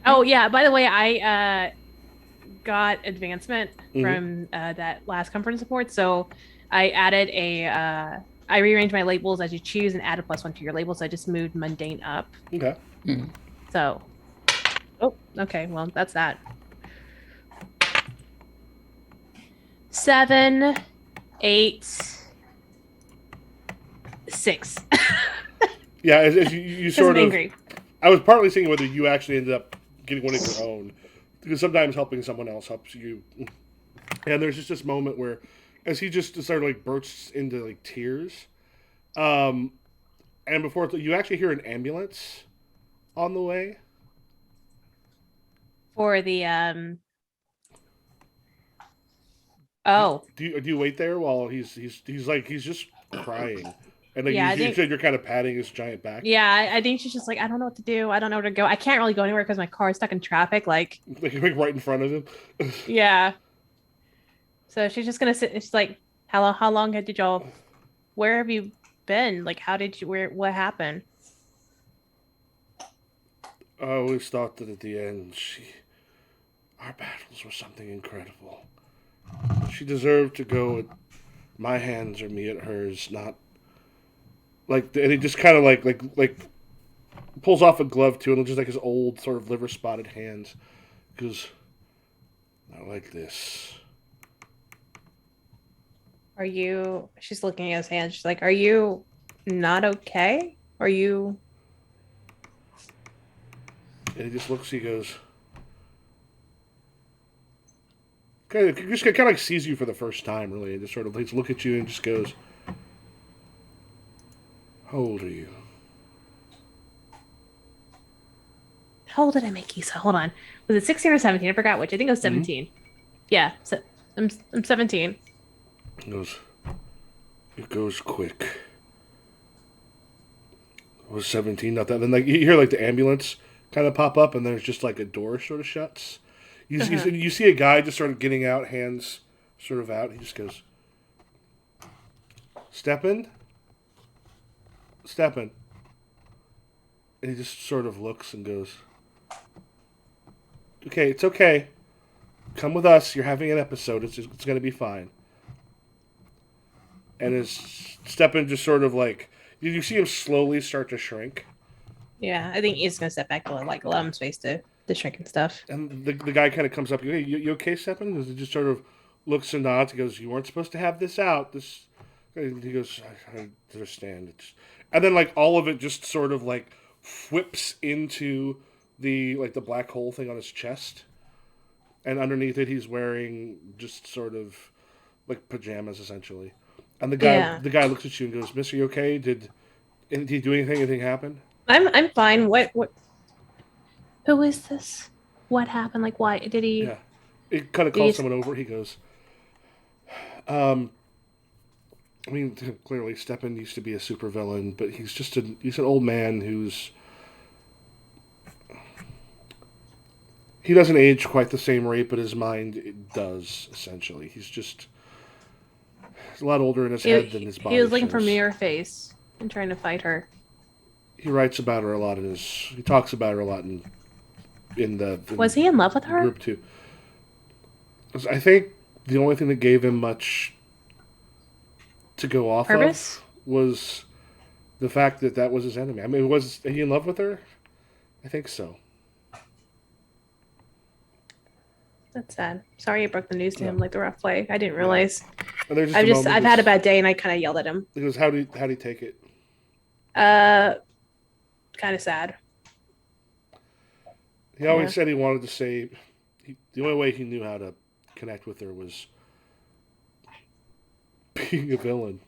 Oh yeah. By the way, I got advancement Mhm. from that last comfort and support, so I added I rearranged my labels as you choose and added +1 to your labels. So I just moved mundane up. Okay. So, oh, okay. Well, that's that. 7, 8, 6. Yeah, as you Because sort I'm of. angry. I was partly thinking whether you actually ended up getting one of your own, because sometimes helping someone else helps you. And there's just this moment where, as he just sort of like bursts into like tears, and before you actually hear an ambulance on the way. For the Oh, Do you wait there while he's just crying, and like Yeah, I you think- said you're kind of patting his giant back, yeah. I think she's just like, I don't know what to do. I don't know where to go. I can't really go anywhere because my car is stuck in traffic. Like, like right in front of him. yeah. So she's just gonna sit. It's like, how long did y'all? Where have you been? Like, how did you? What happened? I always thought that at the end, our battles were something incredible. She deserved to go at my hands or me at hers, not like. And he just kind of like pulls off a glove too, and looks just like his old sort of liver spotted hands. Goes, not like this. Are you? She's looking at his hand. She's like, are you not okay? Are you? And he just looks. He goes. Kind of like sees you for the first time, really, and just sort of takes a look at you and just goes, "How old are you?" How old did I make you? So hold on. Was it 16 or 17? I forgot which. I think it was 17. Yeah. So I'm 17. He goes, "It goes quick." I was 17, not that. Then like you hear like the ambulance kind of pop up, and there's just like a door sort of shuts. You see a guy just sort of getting out, hands sort of out. He just goes, "Steppin', Steppin'," and he just sort of looks and goes, "Okay, it's okay. Come with us. You're having an episode. It's going to be fine." And as Steppin just sort of like, you see him slowly start to shrink. Yeah. I think he's gonna step back to like allow him space to shrink and stuff. And the guy kind of comes up. Hey, you okay, Steppin? He just sort of looks and nods. He goes, "You weren't supposed to have this out." And he goes, "I understand." And then like all of it just sort of like whips into the black hole thing on his chest. and underneath it he's wearing just sort of like pajamas essentially. And Yeah. the guy looks at you and goes, "Mister, you okay? Did he do anything? Anything happen?" I'm fine. What who is this? What happened? Like why did he Yeah. It kind of did he calls someone over. He goes, I mean, clearly Stepan used to be a supervillain, but he's an old man who's he doesn't age quite the same rate, but his mind it does essentially. He's a lot older in his head than his body. he was looking for shows. Mirror Face and trying to fight her. He writes about her a lot he talks about her a lot in the Was he in love with her? group too. I think the only thing that gave him much to go off Purpose? of was the fact that was his enemy. I mean, was he in love with her? I think so. That's sad. Sorry I broke the news to Yeah. him like the rough way. I didn't realize. And there's I've a moment I've had a bad day and I kind of yelled at him. He goes, how do you take it? Kind of sad. He always Yeah. said he wanted to say the only way he knew how to connect with her was being a villain.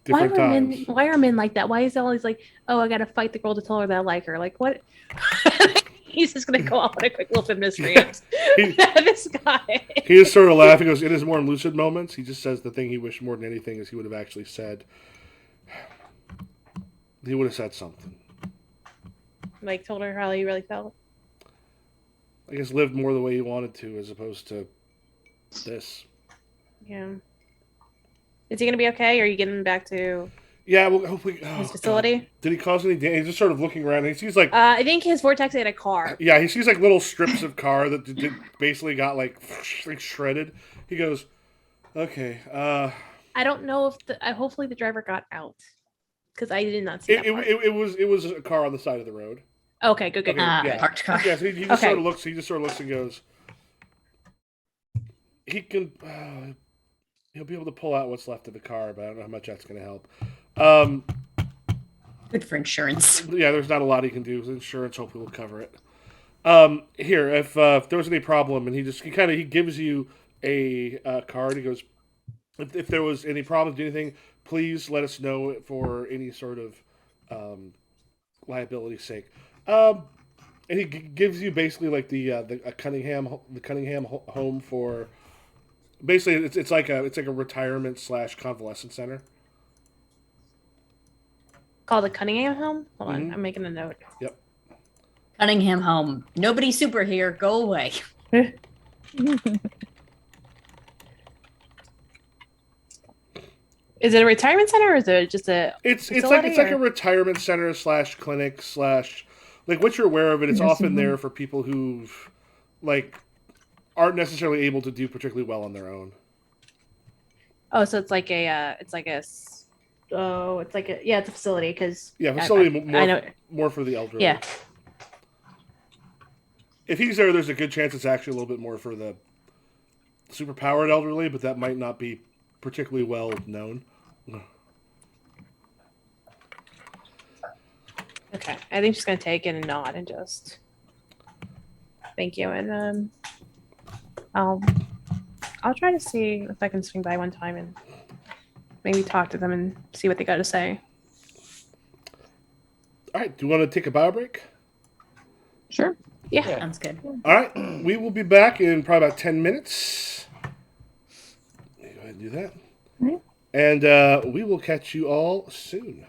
Different times. Why are men like that? Why is it always like, oh, I gotta fight the girl to tell her that I like her? Like what? He's just gonna go off on a quick little feminist rant. He- This guy. He just sort of laughs. He goes, in his more lucid moments, he just says the thing he wished more than anything is he would have actually said. He would have said something. Like told her how he really felt. I guess lived more the way he wanted to as opposed to this. Yeah. Is he gonna be okay? Or are you getting him back to Yeah, well, hopefully. his facility? God. Did he cause any damage? He's just sort of looking around. And he sees like, I think his vortex had a car. yeah, he sees like little strips of car that basically got like shredded. He goes, okay. I don't know if hopefully the driver got out because I did not see that part. It was a car on the side of the road. Okay, good. Okay, yeah. Parked car. Yeah, so he just Okay. sort of looks. He just sort of looks and goes. He can. He'll be able to pull out what's left of the car, but I don't know how much that's going to help. Good for insurance. Yeah, there's not a lot he can do. Insurance hopefully will cover it. Here, if there was any problem, and he gives you a card. He goes, if there was any problems, do anything, please let us know for any sort of liability's sake. And he gives you basically like the Cunningham home for. Basically, it's like a retirement / convalescent center. Called the Cunningham home? Hold on, Mhm. I'm making a note. Yep. Cunningham home. Nobody super here. Go away. Is it a retirement center or is it just a It's facility, like a or- retirement center / clinic / like once you're aware of it, it's often there for people who've like aren't necessarily able to do particularly well on their own. Oh, so it's like it's like it's a facility because Yeah, facility I know. more for the elderly. Yeah. If he's there, there's a good chance it's actually a little bit more for the superpowered elderly, but that might not be particularly well known. Okay, I think she's gonna take it and nod and just thank you, and I'll try to see if I can swing by one time and maybe talk to them and see what they got to say. All right, do you want to take a bio break? Sure. Yeah. Yeah. Sounds good. All right, we will be back in probably about 10 minutes. Go ahead and do that. Right. And we will catch you all soon.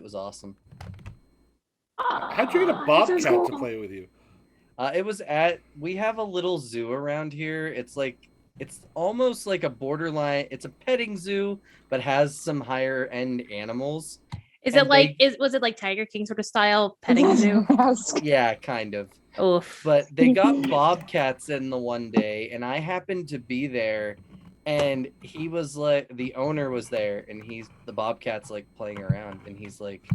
was awesome. How'd you get a Aw, that bobcat sounds to cool. play with you? It was at we have a little zoo around here. It's almost like a borderline. It's a petting zoo, but has some higher end animals. Is And it like was it like Tiger King sort of style petting zoo? Ask. Yeah, kind of. Oof. But they got bobcats in the one day, and I happened to be there, and he was like, the owner was there, and the bobcat's like playing around, and he's like,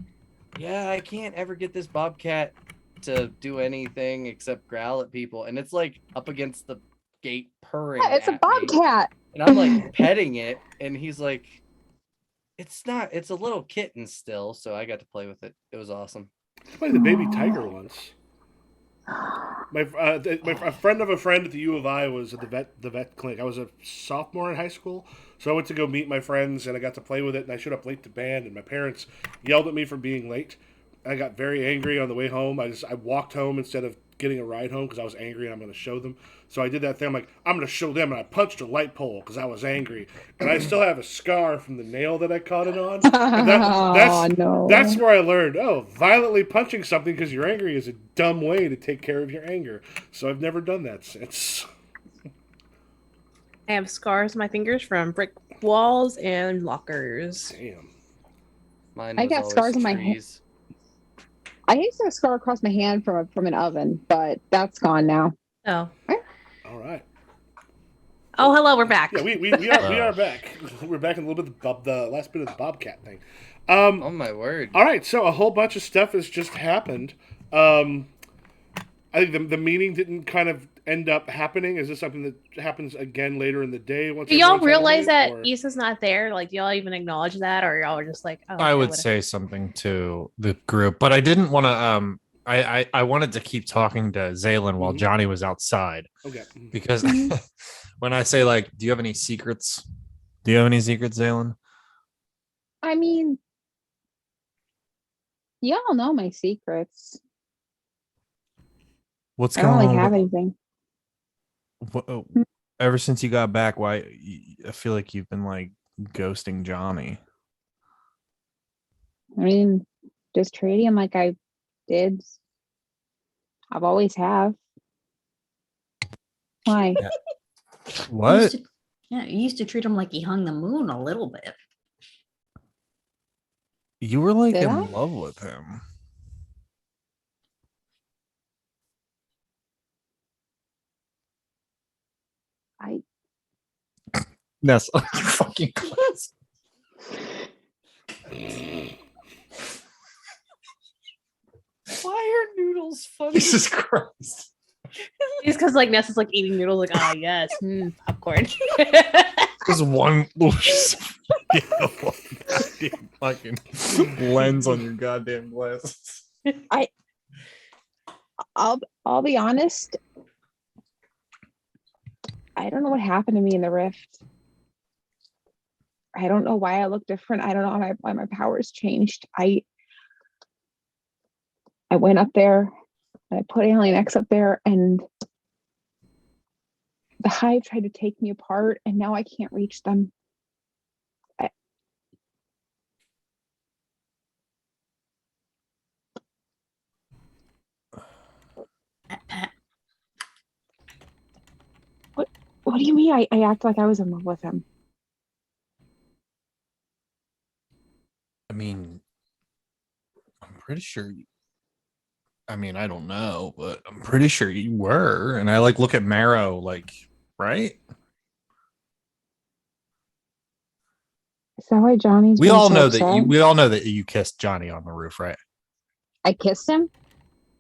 yeah, I can't ever get this bobcat to do anything except growl at people, and it's like up against the gate purring. Yeah, it's a at me. bobcat. And I'm like petting it, and he's like, it's a little kitten still, so I got to play with it. It was awesome. I played the baby tiger once. A friend of a friend at the U of I was at the vet clinic. I was a sophomore in high school, so I went to go meet my friends, and I got to play with it. And I showed up late to band, and my parents yelled at me for being late. I got very angry on the way home. I walked home instead of getting a ride home because I was angry and I'm going to show them. So I did that thing. I'm like, I'm going to show them, and I punched a light pole because I was angry. And I still have a scar from the nail that I caught it on. And Oh no. that's where I learned, violently punching something because you're angry is a dumb way to take care of your anger. So I've never done that since. I have scars on my fingers from brick walls and lockers. Damn. Mine I was got always scars on my hand. trees. I used to have a scar across my hand from an oven, but that's gone now. Oh. All right. Oh, hello, we're back. Yeah, we are back. We're back in a little bit of the last bit of the bobcat thing. Oh my word. All right, so a whole bunch of stuff has just happened. I think the meeting didn't kind of end up happening. Is this something that happens again later in the day? Once Do y'all everyone's realize that out of it, or- Issa's not there? Like, do y'all even acknowledge that, or y'all are just like, oh, I okay, would whatever. say something to the group, but I didn't want to. I wanted to keep talking to Zaylin while Mhm. Johnny was outside Okay. because when I say like, "Do you have any secrets?" Do you have any secrets, Zaylin? I mean, y'all know my secrets. What's I don't going really on? have anything. Ever since you got back, I feel like you've been like ghosting Johnny. I mean, just treating him like I did. I've always have. Why? What? You used to treat him like he hung the moon a little bit. You were like Did in I? love with him. I That's you fucking close. Why are noodles funny? Jesus Christ. It's because like Nessa's like eating noodles, like, ah, yes, popcorn. There's one little fucking lens on your goddamn glasses. I'll be honest. I don't know what happened to me in the rift. I don't know why I look different. I don't know why my powers changed. I went up there and I put Alien X up there, and the hive tried to take me apart, and now I can't reach them. What do you mean? I act like I was in love with him. I mean, I'm pretty sure. I mean, I don't know, but I'm pretty sure you were. And I like look at Marrow, like, right? Is that why Johnny's? We been all so know that you. upset? We all know that you kissed Johnny on the roof, right? I kissed him.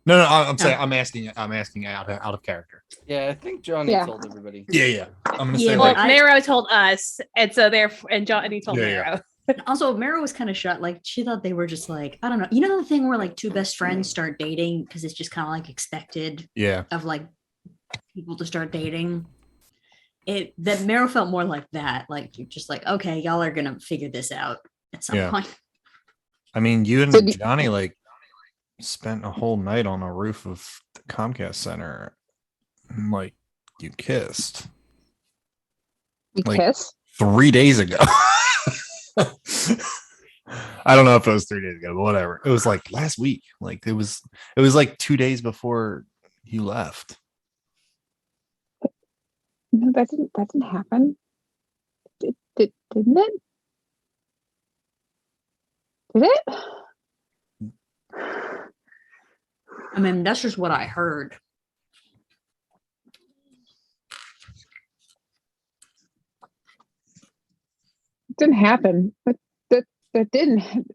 No, I'm saying I'm asking out of character. Yeah, I think Johnny Yeah. told everybody. Yeah. I'm gonna Yeah, say Well, like, I- Marrow told us, and so therefore, and Johnny told Yeah, yeah. Marrow. Also, Mara was kind of shut. Like, she thought they were just like, I don't know. You know the thing where like two best friends start dating because it's just kind of like expected yeah, of like people to start dating. That Mara felt more like that. Like you're just like, okay, y'all are gonna figure this out at some Yeah. point. I mean, you and So do- Johnny like spent a whole night on a roof of the Comcast Center, and like you kissed We Like- kiss. 3 days ago. I don't know if it was 3 days ago, but whatever. It was like last week. Like it was like 2 days before you left. No, that didn't happen. Didn't it? Did it? I mean, that's just what I heard. It didn't happen. But that didn't happen.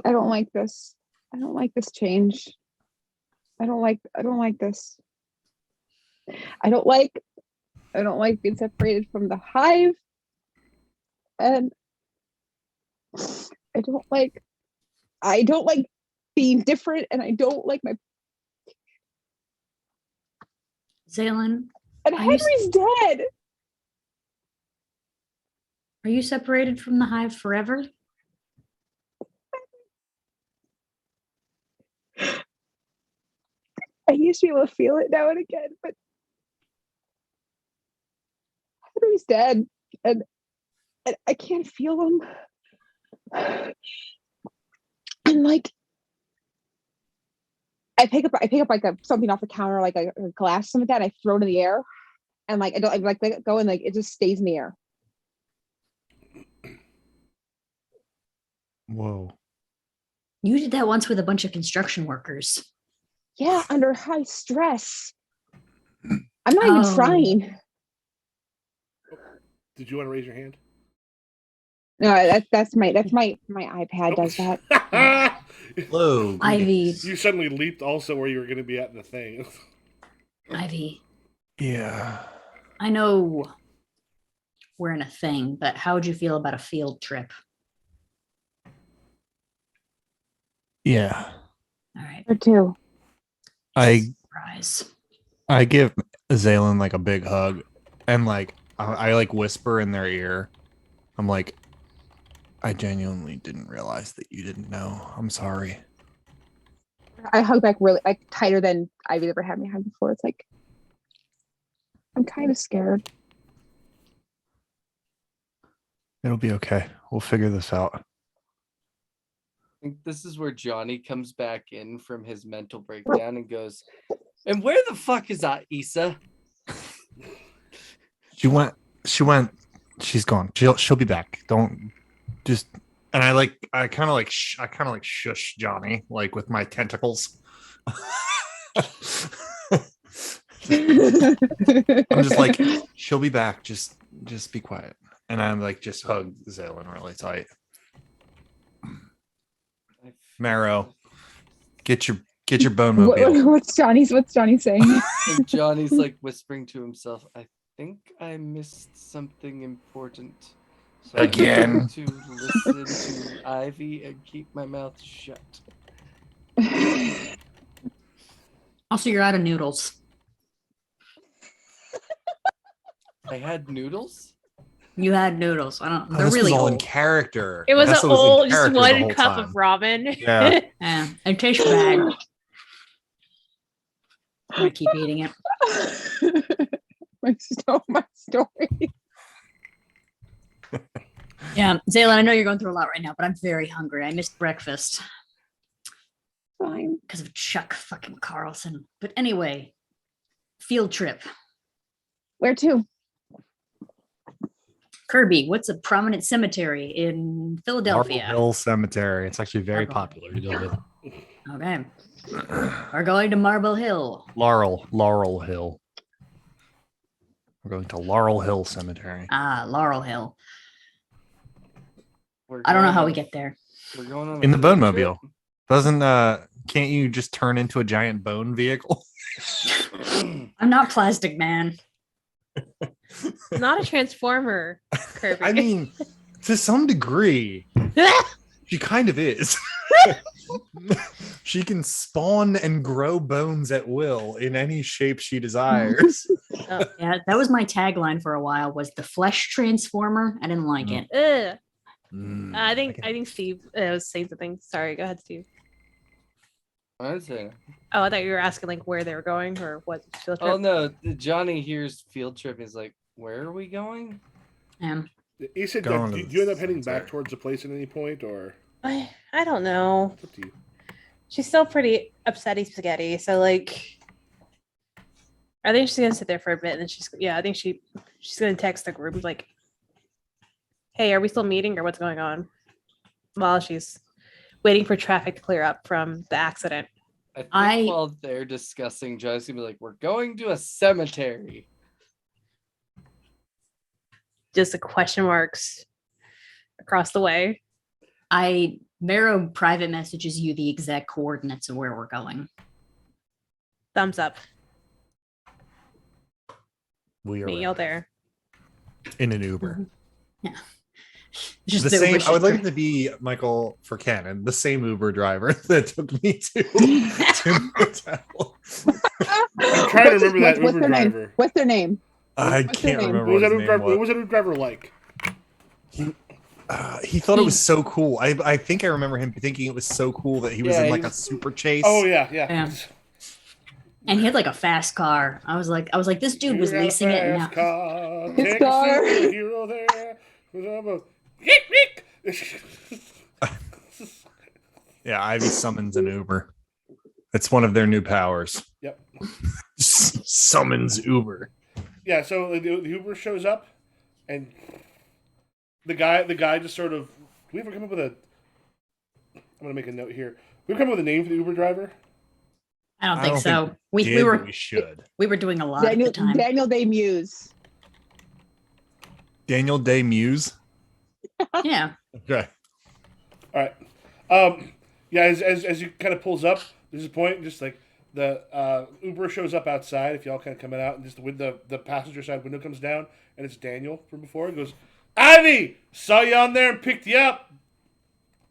I don't like this. I don't like this change. I don't like this. I don't like being separated from the hive. And I don't like being different, and I don't like my Zaylin, and Are you- Henry's dead. are you separated from the hive forever? I used to be able to feel it now and again, but Henry's dead, and I can't feel him. And like I pick up like something off the counter, like a glass, something like that, and I throw it in the air, and like I don't like let it go, and like it just stays in the air. Whoa. You did that once with a bunch of construction workers. Yeah, under high stress. I'm not even Oh. trying. Did you want to raise your hand? No, that's my iPad does that. Hello. Ivy, You suddenly leaped also where you were going to be at in the thing. Ivy, Yeah. I know we're in a thing, but how would you feel about a field trip? Yeah. All right, Or two. surprise. I give Zaylin like a big hug and like I like whisper in their ear. I'm like, I genuinely didn't realize that you didn't know. I'm sorry. I hug back really like tighter than I've ever had me hug before. It's like I'm kind of scared. It'll be okay. We'll figure this out. I think this is where Johnny comes back in from his mental breakdown and goes, and where the fuck is Issa? She's gone. She'll be back. Don't just and I kind of like shush Johnny like with my tentacles. I'm just like, she'll be back. Just be quiet. And I'm like, just hug Zaylin really tight. Marrow, get your bone mobile. What's Johnny saying? And Johnny's like whispering to himself, I think I missed something important. So I'm Again. going to listen to Ivy and keep my mouth shut. Also, you're out of noodles. I had noodles? You had noodles. I don't. Oh, They're this really was all in old. character. It was Vanessa an in old, just character the one whole cup time. of ramen. Yeah. Yeah, it tastes bad. I'm gonna keep eating it. my story. Yeah, Zaylin, I know you're going through a lot right now, but I'm very hungry. I missed breakfast Fine. because of Chuck fucking Carlson. But anyway, field trip. Where to? Kirby, what's a prominent cemetery in Marble Philadelphia? Hill Cemetery. It's actually very Marble. popular to go with. Okay. We're going to Marble Hill. Laurel Hill. We're going to Laurel Hill Cemetery. Ah, Laurel Hill. We're I don't know going how on- we get there. We're going on a In the field Bone trip? Mobile. Doesn't can't you just turn into a giant bone vehicle? I'm not Plastic Man. Not a transformer, Kirby. I mean, to some degree, she kind of is. She can spawn and grow bones at will in any shape she desires. Yeah, that was my tagline for a while. Was the flesh transformer? I didn't like it. Ugh. Mm, I think can- Steve was saying something. Sorry, go ahead, Steve. I was saying. Oh, I thought you were asking like where they were going or what field trip. Oh no, Johnny hears field trip. He's like, where are we going? Um, Issa, Going do to you end the up heading back cemetery. towards the place at any point, or I don't know. it's up to you? She's still pretty upsetty spaghetti. So like, I think she's gonna sit there for a bit, and then I think she's gonna text the group like, "Hey, are we still meeting or what's going on?" While she's waiting for traffic to clear up from the accident. I think I- while they're discussing, Joe's gonna be like, "We're going to a cemetery." Just the question marks across the way. Mero private messages you the exact coordinates of where we're going. Thumbs up. We are Meet you there. in an Uber. Just The same. Uber I would like it shifter. to be Michael for canon, the same Uber driver that took me to the hotel. I'm trying to remember that what's Uber their name? driver. What's their name? I What's their can't name? remember What was what that his Uber name driver? What was. was that Uber driver like? He thought it was so cool. I think I remember him thinking it was so cool that he was Yeah, in he like a was- super chase. Oh yeah. Yeah. And he had like a fast car. I was like, this dude was You got a leasing it. And fast now, car. His Take car. a superhero there. Who's up a- Yeek, yeek. Yeah, Ivy summons an Uber. It's one of their new powers. Yep. Summons Uber. Yeah. So the Uber shows up, and the guy just sort of. Do we ever come up with a? I'm gonna make a note here. We come up with a name for the Uber driver. I don't I think don't so. think We Did, were but we should. we were doing a lot at the time. Daniel Day Muse. Daniel Day Muse. Yeah. Okay. All right. Yeah. As you kind of pulls up, there's a point just like the Uber shows up outside. If y'all kind of coming out, and just the passenger side window comes down, and it's Daniel from before. He goes, "Ivy, saw you on there and picked you up.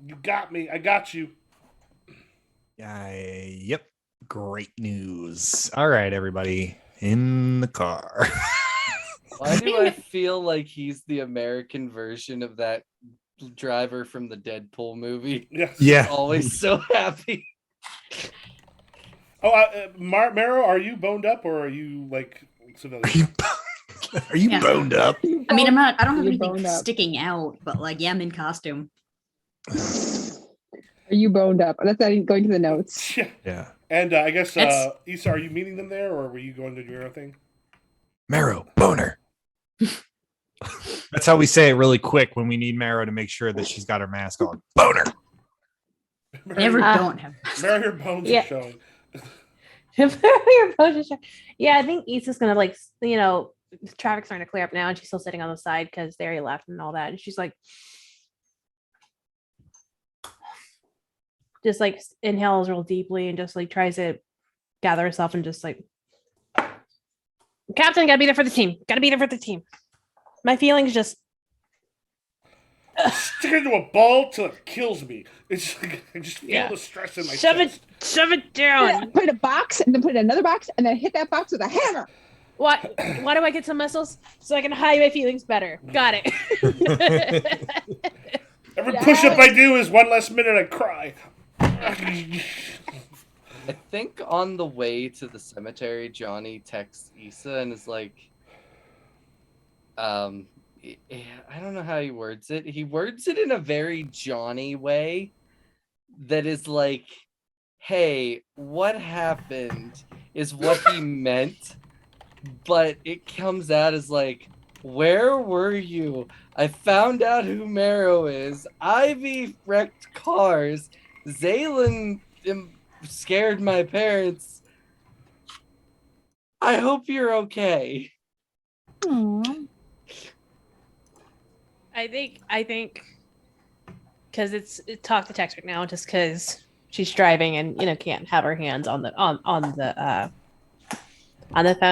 You got me. I got you." Yep. Great news. All right, everybody in the car. Why do I feel like he's the American version of that driver from the Deadpool movie? Yes. Yeah. Always so happy. Oh, Maro, are you boned up or are you like civilian? Are you Yeah. boned up? I mean, I don't have You're anything boned up. sticking out, but like, yeah, I'm in costume. Are you boned up? That's not going to the notes. Yeah. Yeah. And I guess That's- Issa, are you meeting them there or were you going to do your own thing? Marrow, boner. That's how we say it really quick when we need Marrow to make sure that she's got her mask on. Boner. I never Ah. don't have. Mary, your bones Yeah. are showing. Yeah, I think Issa's gonna like, the traffic's starting to clear up now, and she's still sitting on the side because they already left and all that. And she's like, just like inhales real deeply and just like tries to gather herself and just like, Captain, gotta be there for the team. Gotta be there for the team. My feelings just Stick it into a ball till it kills me. It's like, I just feel Yeah. the stress in my shove chest. it down. Put it in a box and then put it in another box and then hit that box with a hammer. Why do I get some muscles? So I can hide my feelings better. Got it. Every Yes. push-up I do is one less minute I cry. I think on the way to the cemetery, Johnny texts Issa and is like, I don't know how he words it. He words it in a very Johnny way that is like, hey, what happened is what he meant, but it comes out as like, where were you? I found out who Marrow is. Ivy wrecked cars. Zaylin scared my parents. I hope you're okay. I think because it's talk to text right now, just because she's driving and can't have her hands on the phone.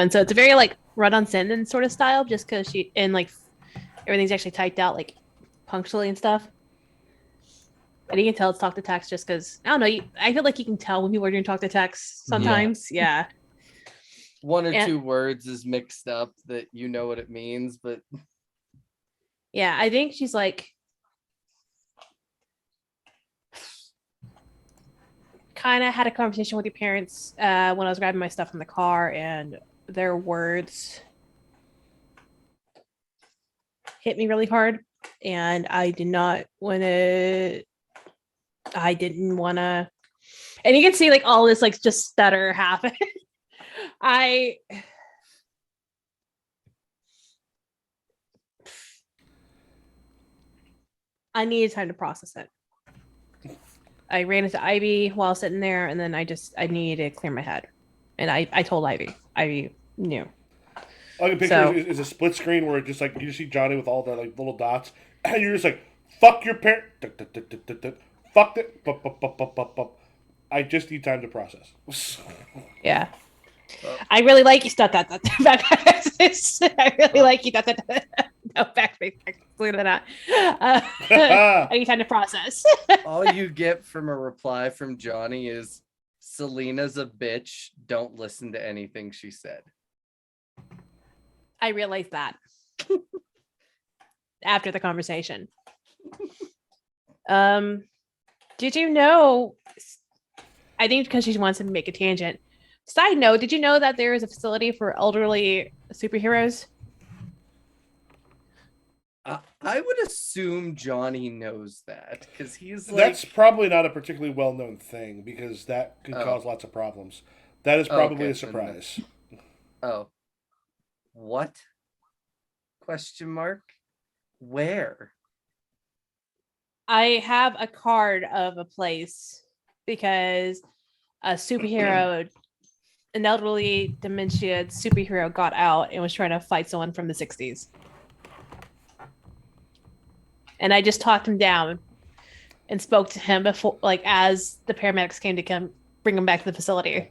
So it's a very like run on sentence sort of style, just because like everything's actually typed out like punctually and stuff. And you can tell it's talk to text just because I don't know. I feel like you can tell when people are doing talk to text sometimes. Yeah. One or And- two words is mixed up that you know what it means, but Yeah, I think she's like kind of had a conversation with your parents when I was grabbing my stuff from the car, and their words hit me really hard. and I did not want to. I didn't want to. And you can see like all this like just stutter happen. I needed time to process it. I ran into Ivy while sitting there, and then I needed to clear my head. And I told Ivy. Ivy knew. All I can picture So- is a split screen where it just like you just see Johnny with all the like little dots, and you're just like, "Fuck your parent." Fuck it. I just need time to process. Yeah. I really like you. That. I really like you. That. No, back. Clear that out. I need time to process. All you get from a reply from Johnny is Selena's a bitch. Don't listen to anything she said. I realized that after the conversation. Did you know? I think because she wants to make a tangent. Side note: did you know that there is a facility for elderly superheroes? I would assume Johnny knows that because he's like. That's probably not a particularly well-known thing because that could cause lots of problems. That is probably Okay, a surprise. Oh. What? Question mark? Where? I have a card of a place because a superhero, an elderly dementia superhero, got out and was trying to fight someone from the 60s. And I just talked him down and spoke to him before, like, as the paramedics came to come bring him back to the facility.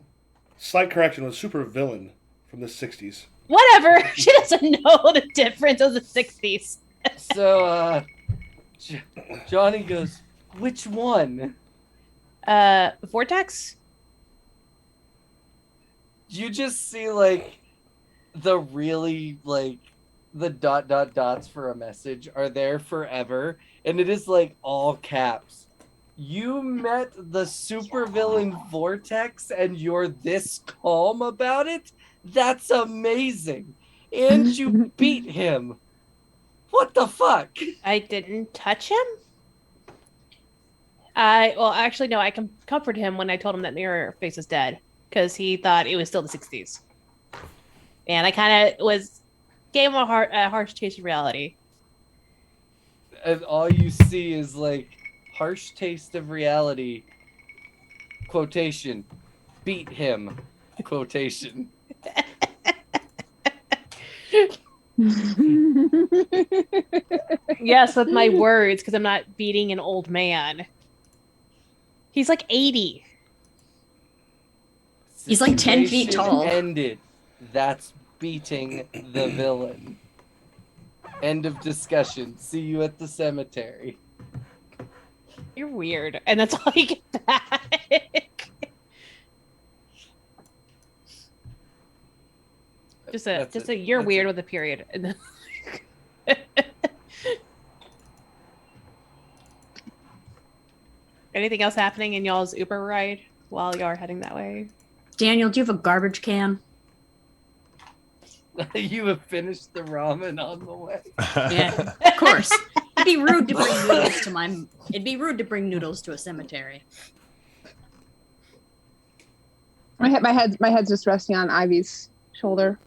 Slight correction: was super villain from the '60s. Whatever. She doesn't know the difference of the 60s. So, Johnny goes, which one? Vortex? You just see, like, the really, like, the ... dots for a message are there forever. And it is, like, all caps. You met the supervillain Vortex and you're this calm about it? That's amazing. And you beat him. What the fuck? I didn't touch him. Well, actually, no. I comforted him when I told him that Mirror Face was dead because he thought it was still the 60s, and I kind of gave him a harsh taste of reality. And all you see is like harsh taste of reality. Quotation. Beat him. Quotation. Yes, with my words, because I'm not beating an old man. He's like 80. He's like 10 feet Situation tall. Ended. That's beating the villain. End of discussion. See you at the cemetery. You're weird, and that's all you get back. That's it. You're That's weird it. with a period. Anything else happening in y'all's Uber ride while y'all are heading that way? Daniel, do you have a garbage can? You have finished the ramen on the way. Yeah, of course. It'd be rude to bring noodles to my. It'd be rude to bring noodles to a cemetery. My head's just resting on Ivy's shoulder.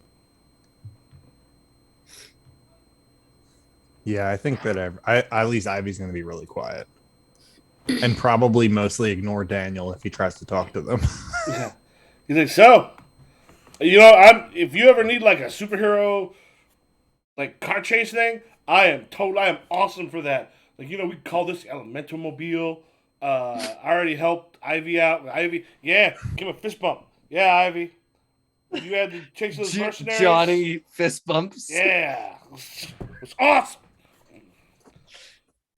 Yeah, I think that at least Ivy's going to be really quiet, and probably mostly ignore Daniel if he tries to talk to them. Yeah. He's like, so, you know, if you ever need like a superhero, like car chase thing, I am awesome for that. Like, you know, we call this Elemental Mobile. I already helped Ivy out. Ivy, yeah, give him a fist bump. Yeah, Ivy, you had to chase those mercenaries. Johnny fist bumps. Yeah, it's awesome.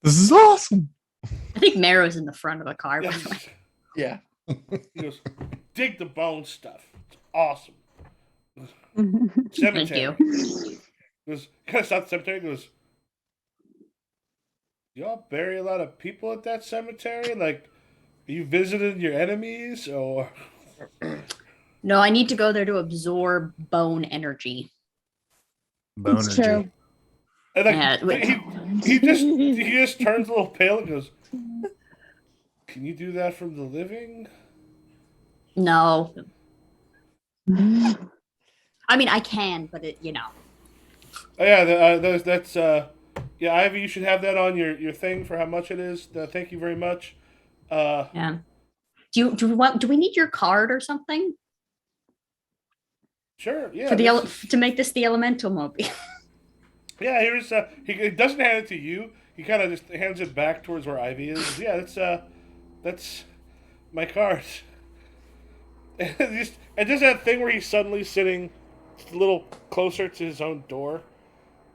This is awesome. I think Marrow's in the front of the car. By the way. Yeah. He goes, dig the bone stuff. It's awesome. Thank Cemetery. you. He goes, kind of stopped the cemetery. He goes, y'all bury a lot of people at that cemetery? Like, are you visiting your enemies or? No, I need to go there to absorb bone energy. Bone It's energy. true. And like, Yeah, wait. he just turns a little pale and goes, "Can you do that from the living?" No. I mean, I can, but Oh, yeah, that's yeah, Ivy. You should have that on your thing for how much it is. Thank you very much. yeah. Do we need your card or something Sure, yeah. for this is- to make this the elemental mobile? Yeah, here's he doesn't hand it to you. He kind of just hands it back towards where Ivy is. Yeah, that's my card. And just that thing where he's suddenly sitting just a little closer to his own door,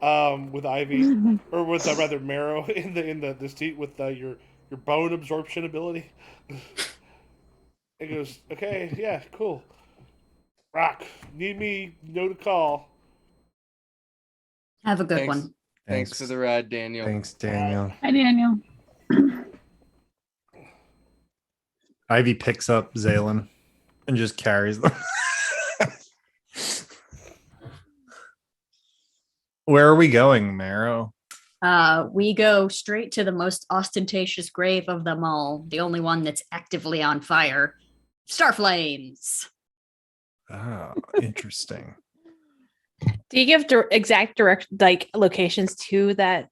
with Ivy or with rather Marrow in the seat with your bone absorption ability. It goes, okay, yeah, cool. Rock, need me, know to call. Have a good Thanks. one. Thanks for the ride, Daniel. Thanks, Daniel. Hi, Daniel. Ivy picks up Zalen and just carries them. Where are we going, Marrow? We go straight to the most ostentatious grave of them all, the only one that's actively on fire. Starflames. Oh, interesting. Do you give exact direct locations to that?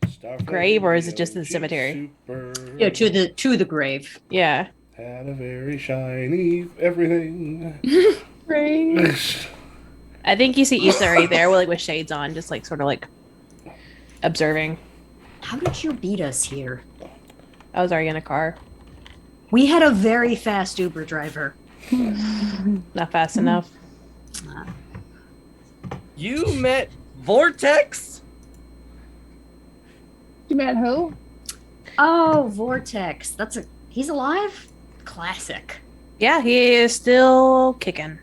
Starflame Grave, or is it Radio just in the G cemetery? Super Yeah, to the grave. Yeah. had a very shiny everything. I think you see Issa right there, with shades on, just sort of observing. How did you beat us here? I was already in a car, We had a very fast Uber driver. not fast enough. You met Vortex? You met who? Oh, Vortex. He's alive? Classic. Yeah, he is still kicking.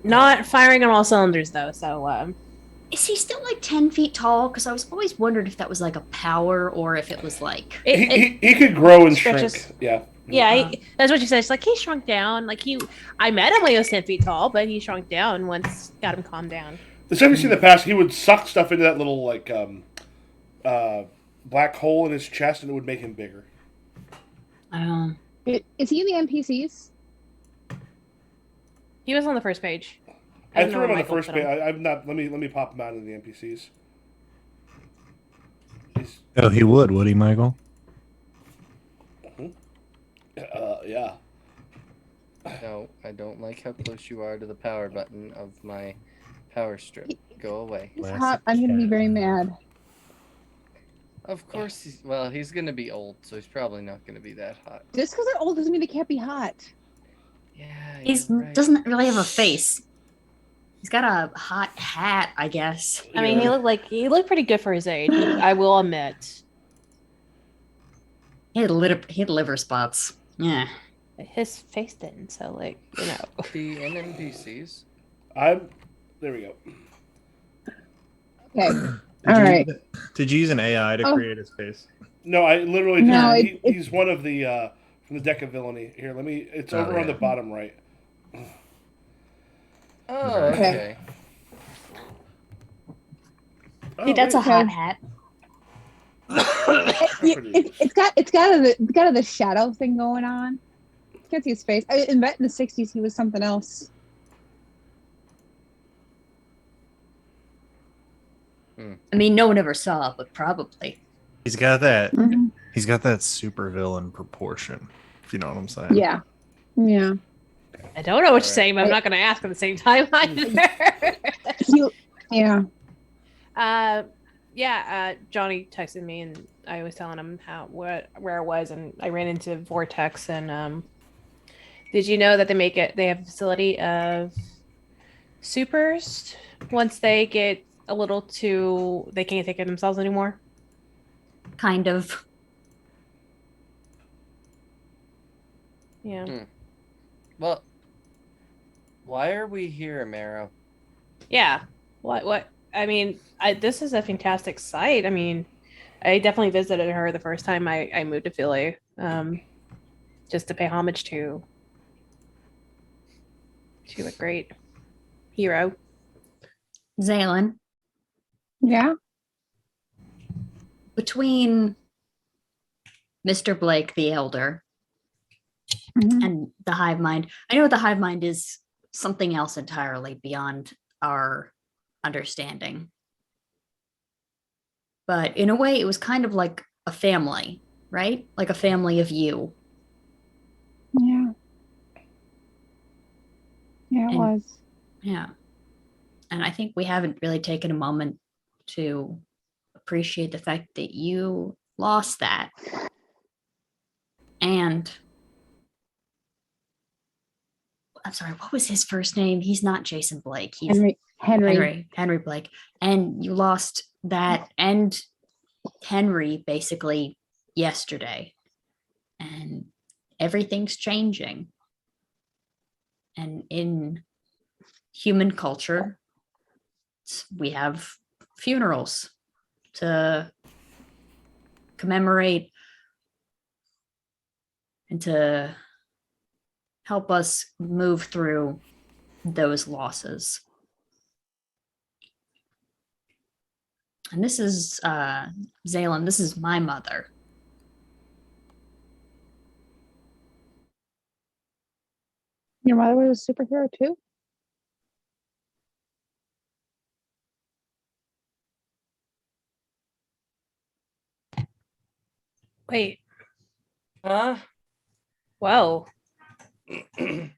Not firing on all cylinders though. So Is he still 10 feet tall? Because I was always wondered if that was a power or if it was He could grow and stretches. shrink. Yeah. yeah, that's what you said. It's he shrunk down. I met him when he was 10 feet tall, but he shrunk down once got him calmed down. The stuff you see in the past, he would suck stuff into that little black hole in his chest, and it would make him bigger. Is he in the NPCs? He was on the first page. I don't know threw him where on the Michael first put page. him. I'm not. Let me pop him out of the NPCs. He's, Oh, he would he, Michael? yeah. No, I don't like how close you are to the power button of my power strip. Go away. He's Classic hot. I'm gonna be cat. very mad. Of course, he's gonna be old, so he's probably not gonna be that hot. Just because they're old doesn't mean they can't be hot. Yeah, He you're right. doesn't really have a face. He's got a hot hat, I guess. I mean, he looked pretty good for his age. I will admit. He had liver spots. Yeah. His face didn't, so Be in NPCs. There we go. Okay. All right. Did you use an AI to Oh. create his face? No, I literally. No, he's one of the from the deck of villainy. Here, let me. It's Oh, over on yeah. the bottom right. Oh, Okay. okay. Oh, Hey, that's a wait. hot hat. It's got the shadow thing going on. Can't see his face. In the '60s, he was something else. I mean, no one ever saw it, but probably. He's got that. Mhm. He's got that super villain proportion. If you know what I'm saying. Yeah. Yeah. I don't know what you're Alright. saying, but I'm not going to ask at the same time either. Yeah. Johnny texted me, and I was telling him where I was, and I ran into Vortex. And did you know that they have a facility of supers once they get a little too, they can't take care of themselves anymore? Kind of. Yeah. Well, why are we here, Marrow? Yeah. What? I mean, this is a fantastic site. I mean, I definitely visited her the first time I moved to Philly, just to pay homage to a great hero. Zalen, Yeah. between Mr. Blake the Elder Mhm. and the hive mind, I know the hive mind is something else entirely beyond our understanding. But in a way, it was kind of like a family, right? Like a family of you. Yeah. Yeah, it And- was. Yeah. And I think we haven't really taken a moment to appreciate the fact that you lost that. And I'm sorry, what was his first name? He's not Jason Blake. He's Henry Blake. And you lost that and Henry basically yesterday. And everything's changing. And in human culture, we have funerals to commemorate and to help us move through those losses. And this is Zaylen, this is my mother. Your mother was a superhero too? Wait. Huh? Whoa. I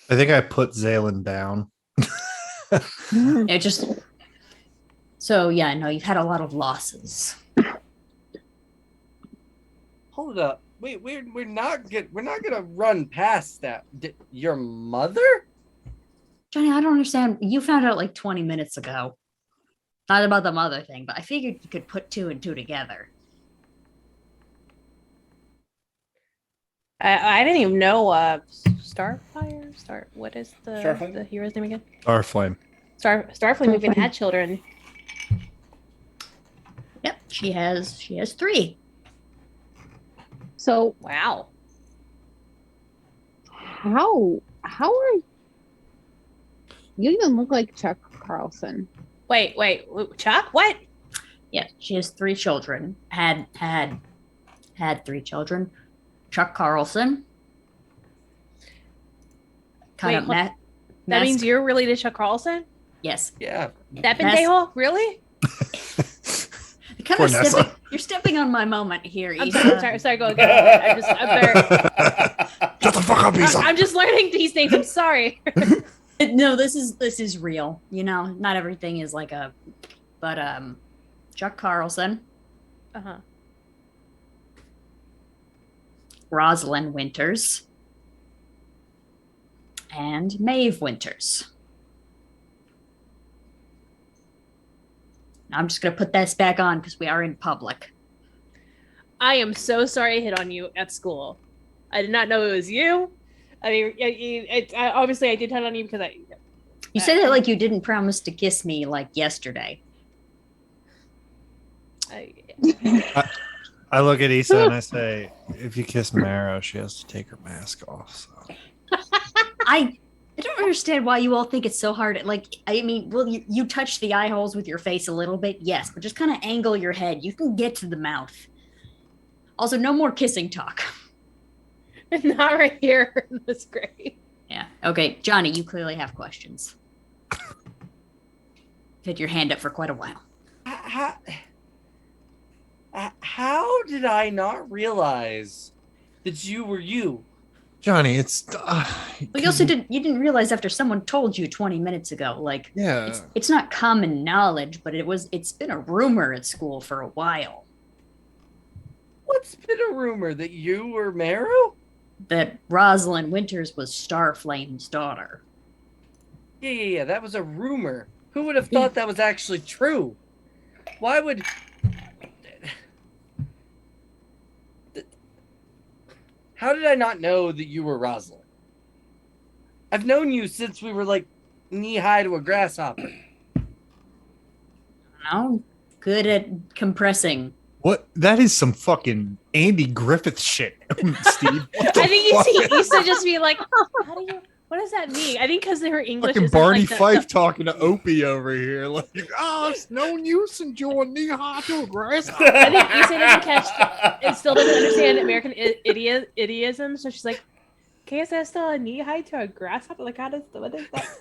think I put Zaylen down. It just so yeah, no, you've had a lot of losses. Hold up. Wait, we're not gonna run past that. Your mother? Johnny, I don't understand. You found out like 20 minutes ago. Not about the mother thing, but I figured you could put two and two together. I didn't even know Starfire? What is Starflame? the hero's name again? Starflame. Starflame even had children. Yep, she has 3. So Wow. how are you even look like Chuck Carlson? Wait, Chuck? What? Yeah, she has 3 children. Had 3 children. Chuck Carlson. Kind of Wait, That means you're related to Chuck Carlson? yes. Yeah. That Mas- pendejo? Really? Kind Poor of Nessa. you're stepping on my moment here, I'm Issa. sorry, go. I'm very, Shut the fuck up, Isa. I'm just learning these things. I'm sorry. No, this is real. You know, not everything is like a but Chuck Carlson, Uh-huh. Rosalind Winters, and Maeve Winters. I'm just gonna put this back on because we are in public. I am so sorry I hit on you at school. I did not know it was you. I mean, obviously I did hit on you because You said it like you didn't promise to kiss me like yesterday. I look at Issa and I say, if you kiss Marrow, she has to take her mask off. So. I don't understand why you all think it's so hard. Like, I mean, well, you touch the eye holes with your face a little bit, yes, but just kind of angle your head. You can get to the mouth. Also, no more kissing talk. not right here in this grade. Yeah. Okay, Johnny, you clearly have questions. You've had your hand up for quite a while. How did I not realize that you were you? Johnny, it's. But you also didn't realize after someone told you 20 minutes ago. Like, Yeah. it's not common knowledge, but it's been a rumor at school for a while What's been a rumor that you were Marrow? that Rosalind Winters was Starflame's daughter. Yeah. That was a rumor. Who would have thought that was actually true? Why would? How did I not know that you were Rosalind? I've known you since we were like knee high to a grasshopper. No, good at compressing. What? That is some fucking Andy Griffith shit, Steve. What the I think fuck? you used to just be like, What does that mean? I think because they were English. Fucking isn't Barney like the- Fife talking to Opie over here. Like, oh, it's no use enjoying knee high to a grasshopper. I think Issa doesn't catch it. Still doesn't understand American idioms. So she's like, KSS still a knee high to a grasshopper? Like, what is that?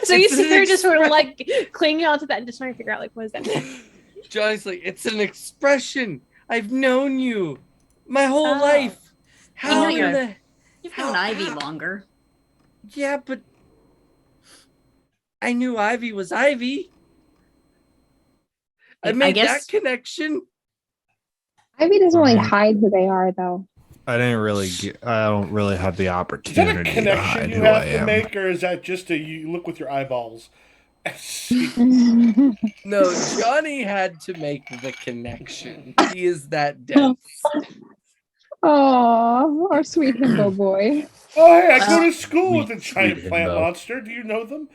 So you It's sit an there just sort of like clinging onto that and just trying to figure out like what does that mean? Johnny's like, it's an expression. I've known you my whole Oh. life. know How you're- in the You've known Ivy longer. Yeah, but I knew Ivy was Ivy. I I made guess- that connection. Ivy doesn't really Mhm. hide who they are, though. I don't really have the Is opportunity that a to connection hide you who have I to am. make, or is that just you look with your eyeballs? No, Johnny had to make the connection. He is that dense. Oh, our sweet himbo boy. Oh, hey, I go to school with Sweet, a giant sweet plant himbo. monster. Do you know them?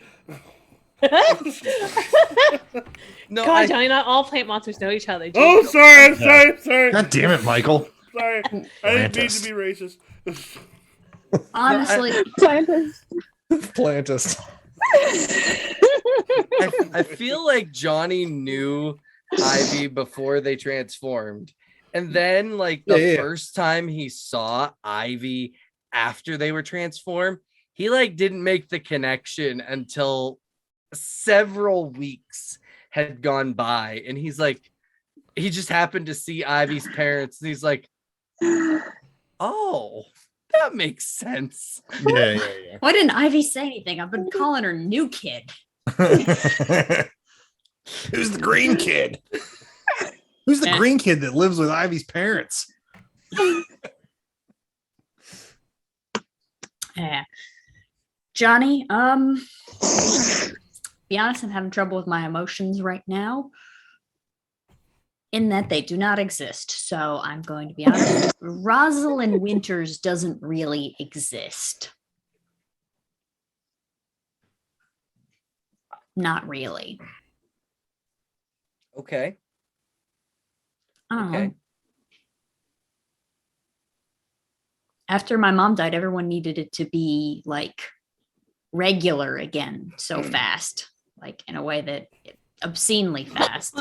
No, God, I, Johnny, not all plant monsters know each other. Oh, Jesus. sorry, I'm sorry, sorry. God damn it, Michael. Sorry. I didn't mean to be racist. Honestly, Scientist. Plantus. I feel like Johnny knew Ivy before they transformed. And then, like, the Yeah. first time he saw Ivy after they were transformed, he like didn't make the connection until several weeks had gone by. And he's like, he just happened to see Ivy's parents, and he's like, oh, that makes sense. Yeah. why didn't Ivy say anything? I've been calling her new kid. Who's the green kid? Who's the Eh. green kid that lives with Ivy's parents? Yeah. Johnny, be honest, I'm having trouble with my emotions right now. In that they do not exist. So I'm going to be honest. Rosalind Winters doesn't really exist. Not really. Okay. I don't know. Okay. After my mom died, everyone needed it to be like regular again so fast, like in a way that obscenely fast.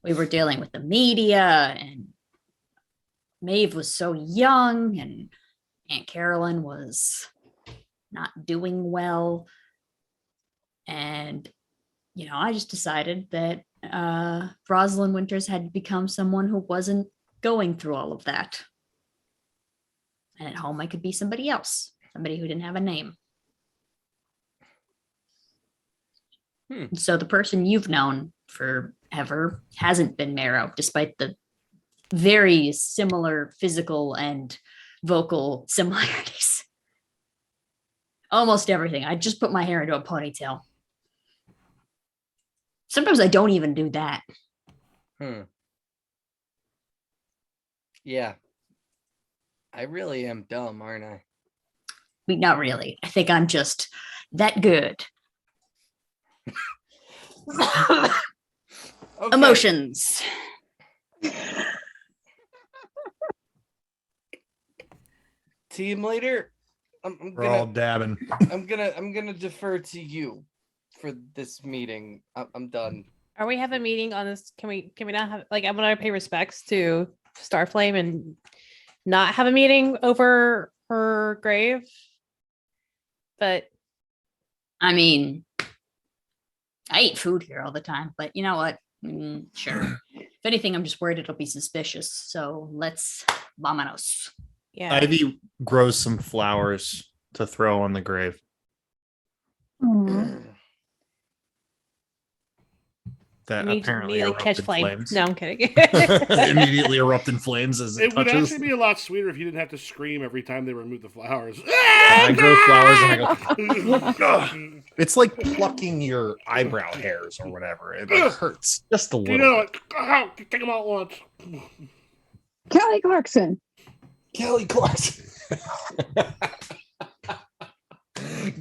We were dealing with the media, and Maeve was so young, and Aunt Carolyn was not doing well. And, you know, I just decided that Rosalind Winters had to become someone who wasn't going through all of that. And at home, I could be somebody else, somebody who didn't have a name. So the person you've known forever hasn't been Marrow, despite the very similar physical and vocal similarities. Almost everything. I just put my hair into a ponytail. Sometimes I don't even do that. Yeah. I really am dumb, aren't I? Not really. I think I'm just that good. Okay. Emotions. Team leader, I'm We're all gonna dabbing. I'm gonna defer to you for this meeting. I'm done. Are we have a meeting on this? Can we not have like I want to pay respects to Starflame and not have a meeting over her grave? But I mean, I eat food here all the time, but you know what? Sure. If anything, I'm just worried it'll be suspicious. So let's vamonos. yeah. Ivy grows some flowers to throw on the grave. Aw. That apparently immediately catch erupt in flame. flames. No, I'm kidding. Immediately erupt in flames as it It would touches. actually be a lot sweeter if you didn't have to scream every time they remove the flowers. I grow flowers and I go. "Ugh." It's like plucking your eyebrow hairs or whatever. It like, hurts just a You little. know, like, take them out once. Kelly Clarkson. Kelly Clarkson.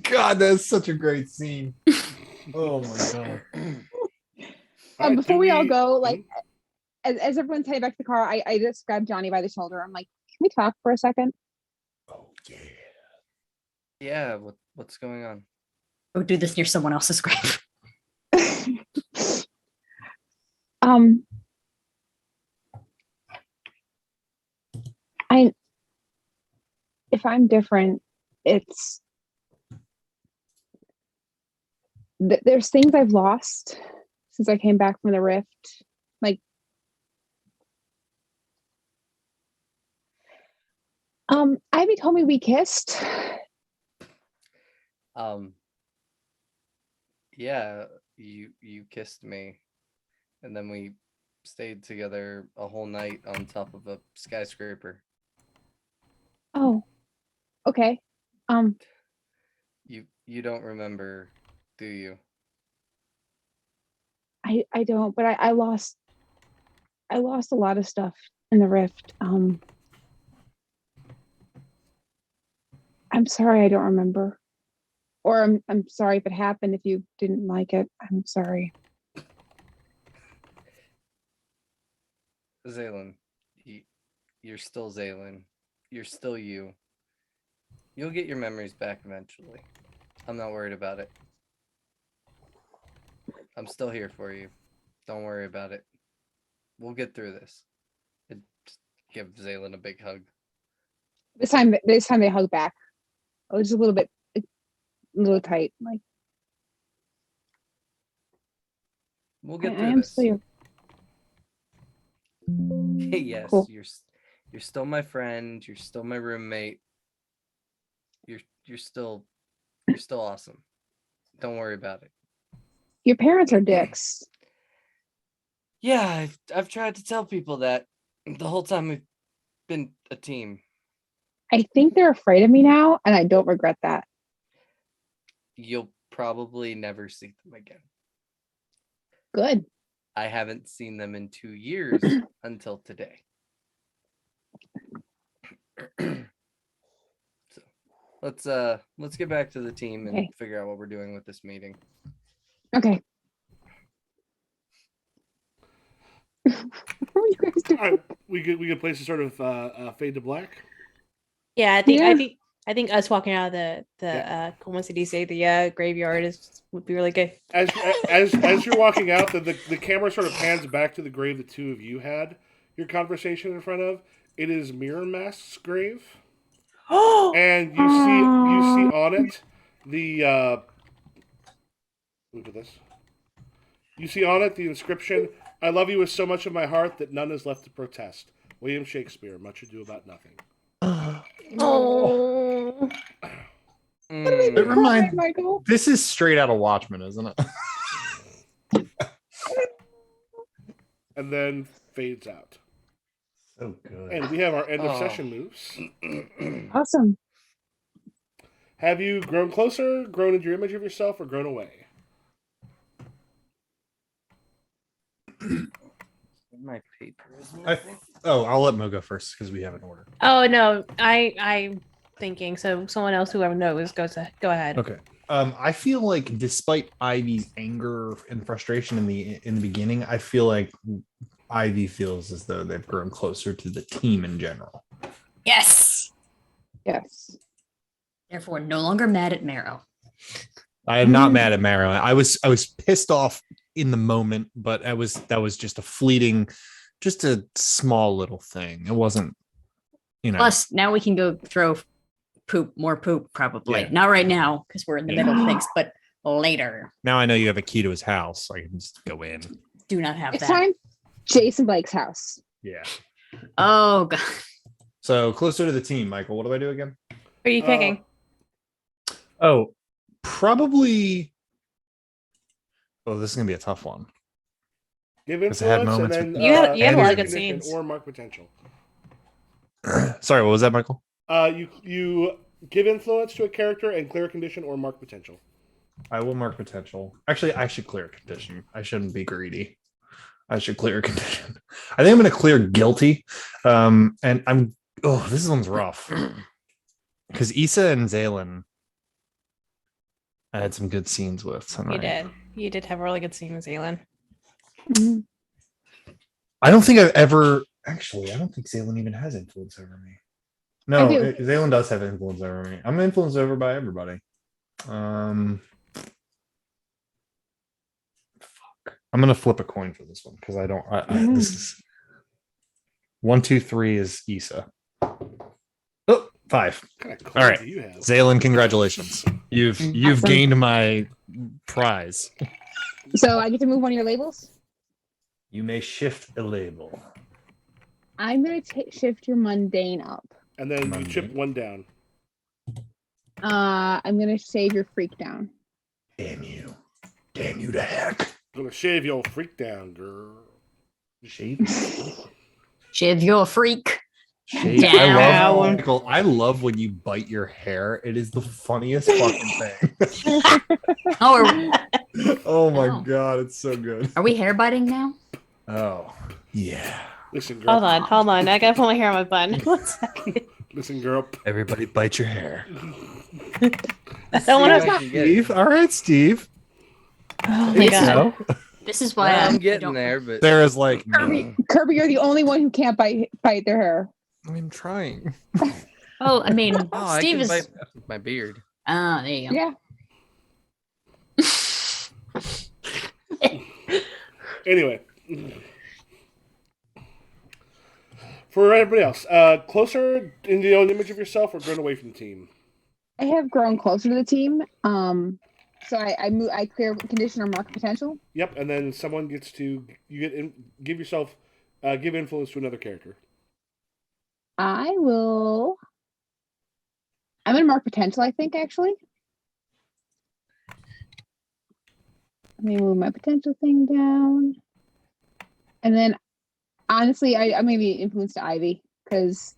God, that's such a great scene. Oh my god. Alright, Before do we all we- go, like, as everyone's heading back to the car, I just grabbed Johnny by the shoulder. I'm like, can we talk for a second? Oh yeah. Yeah, what's going on? Go do this near someone else's grave. um, if I'm different, it's there's things I've lost since I came back from the rift. Like, Ivy told me we kissed. Yeah, you kissed me, and then we stayed together a whole night on top of a skyscraper. Oh, okay. You don't remember, do you? I don't, but I lost a lot of stuff in the rift. I'm sorry I don't remember. Or I'm sorry if it happened if you didn't like it. I'm sorry. Zaylin, you're still Zaylin. You're still you. You'll get your memories back eventually. I'm not worried about it. I'm still here for you. Don't worry about it. We'll get through this. Just give Zaylin a big hug. This time they hug back. Oh, just a little bit, a little tight. Like, We'll get I through am this. still your Yes, Cool. you're still my friend. You're still my roommate. You're still awesome. Don't worry about it. Your parents are dicks. Yeah, I've tried to tell people that the whole time we've been a team. I think they're afraid of me now, and I don't regret that. You'll probably never see them again. Good. I haven't seen them in 2 years until today. So let's get back to the team and Okay. figure out what we're doing with this meeting. Okay. What are you guys doing? All right, we could place a sort of fade to black. Yeah, Yeah. I think us walking out of the Yeah. como se dice, the graveyard would be really good. As you're walking out, the camera sort of pans back to the grave the two of you had your conversation in front of. It is Mirror Mask's grave, and you see on it the look at this. You see on it the inscription: "I love you with so much of my heart that none is left to protest." William Shakespeare. Much Ado About Nothing. Oh, Mm. It reminds- Michael. This is straight out of Watchmen, isn't it? And then fades out. So good. And we have our end of Oh. session moves. Awesome. Have you grown closer, grown into your image of yourself, or grown away? My paper is I'll let Mo go first because we have an order. oh no, I'm thinking. So someone else, whoever knows, go ahead. Okay. I feel like despite Ivy's anger and frustration in the beginning, I feel like Ivy feels as though they've grown closer to the team in general. Yes. Yes. Therefore, no longer mad at Marrow. I am not mad at Marrow. I was pissed off in the moment, but that was just a fleeting, just a small little thing. It wasn't, Plus, now we can go throw more poop, probably. Yeah. Not right now, because we're in the Yeah. middle of things, but later. Now I know you have a key to his house. I can just go in. Do not have It's that. time. Jason Blake's house. Yeah. Oh, God. So closer to the team, Michael. What do I do again? Who are you picking? Oh, probably. Oh, this is gonna be a tough one. Give Because I had influence and moments then with- You had a lot of clear good condition scenes. or mark potential. Sorry, what was that, Michael? You give influence to a character and clear condition or mark potential. I will mark potential. Actually, I should clear condition. I shouldn't be greedy. I should clear condition. I think I'm going to clear guilty. And I'm. Oh, this one's rough. Because Issa and Zaylin, I had some good scenes with tonight. You did have a really good scene with Zaylin. Mhm. I don't think I've ever. Actually, I don't think Zaylin even has influence over me. No, do. Zaylan does have influence over me. I'm influenced over by everybody. Fuck. I'm gonna flip a coin for this one because I don't. This is 1, 2, 3 is Issa. Oh, 5. What kind of All right. do you have? Zaylan, congratulations. You've Awesome. gained my prize. So I get to move one of your labels. You may shift a label. I'm gonna shift your mundane up. And then you chip one down. I'm gonna save your freak down. Damn you to heck. I'm gonna shave your freak down, girl. Shave. Shiv, you're a freak. Shave. Down. I love when you bite your hair. It is the funniest fucking thing. Oh, Oh my Oh. god, it's so good. are we hair biting now? Oh yeah. Listen, girl. Hold on. I gotta put my hair on my bun. One second. Listen, girl. Everybody bite your hair. I don't want See to. what I can get. Steve, all right, Steve. Oh my god. This is why I'm I getting don't- there, but Sarah's like, no, Kirby, you're the only one who can't bite their hair. I'm trying. Oh, I mean, oh, I Steve can is. bite my beard. Ah, there you go. Yeah. Anyway. For everybody else, closer in the own image of yourself or grown away from the team? I have grown closer to the team. So I clear condition or mark potential. Yep, and then someone gets to give yourself give influence to another character. I'm gonna mark potential, I think, actually. Let me move my potential thing down. And then honestly, I'm gonna be influenced to Ivy because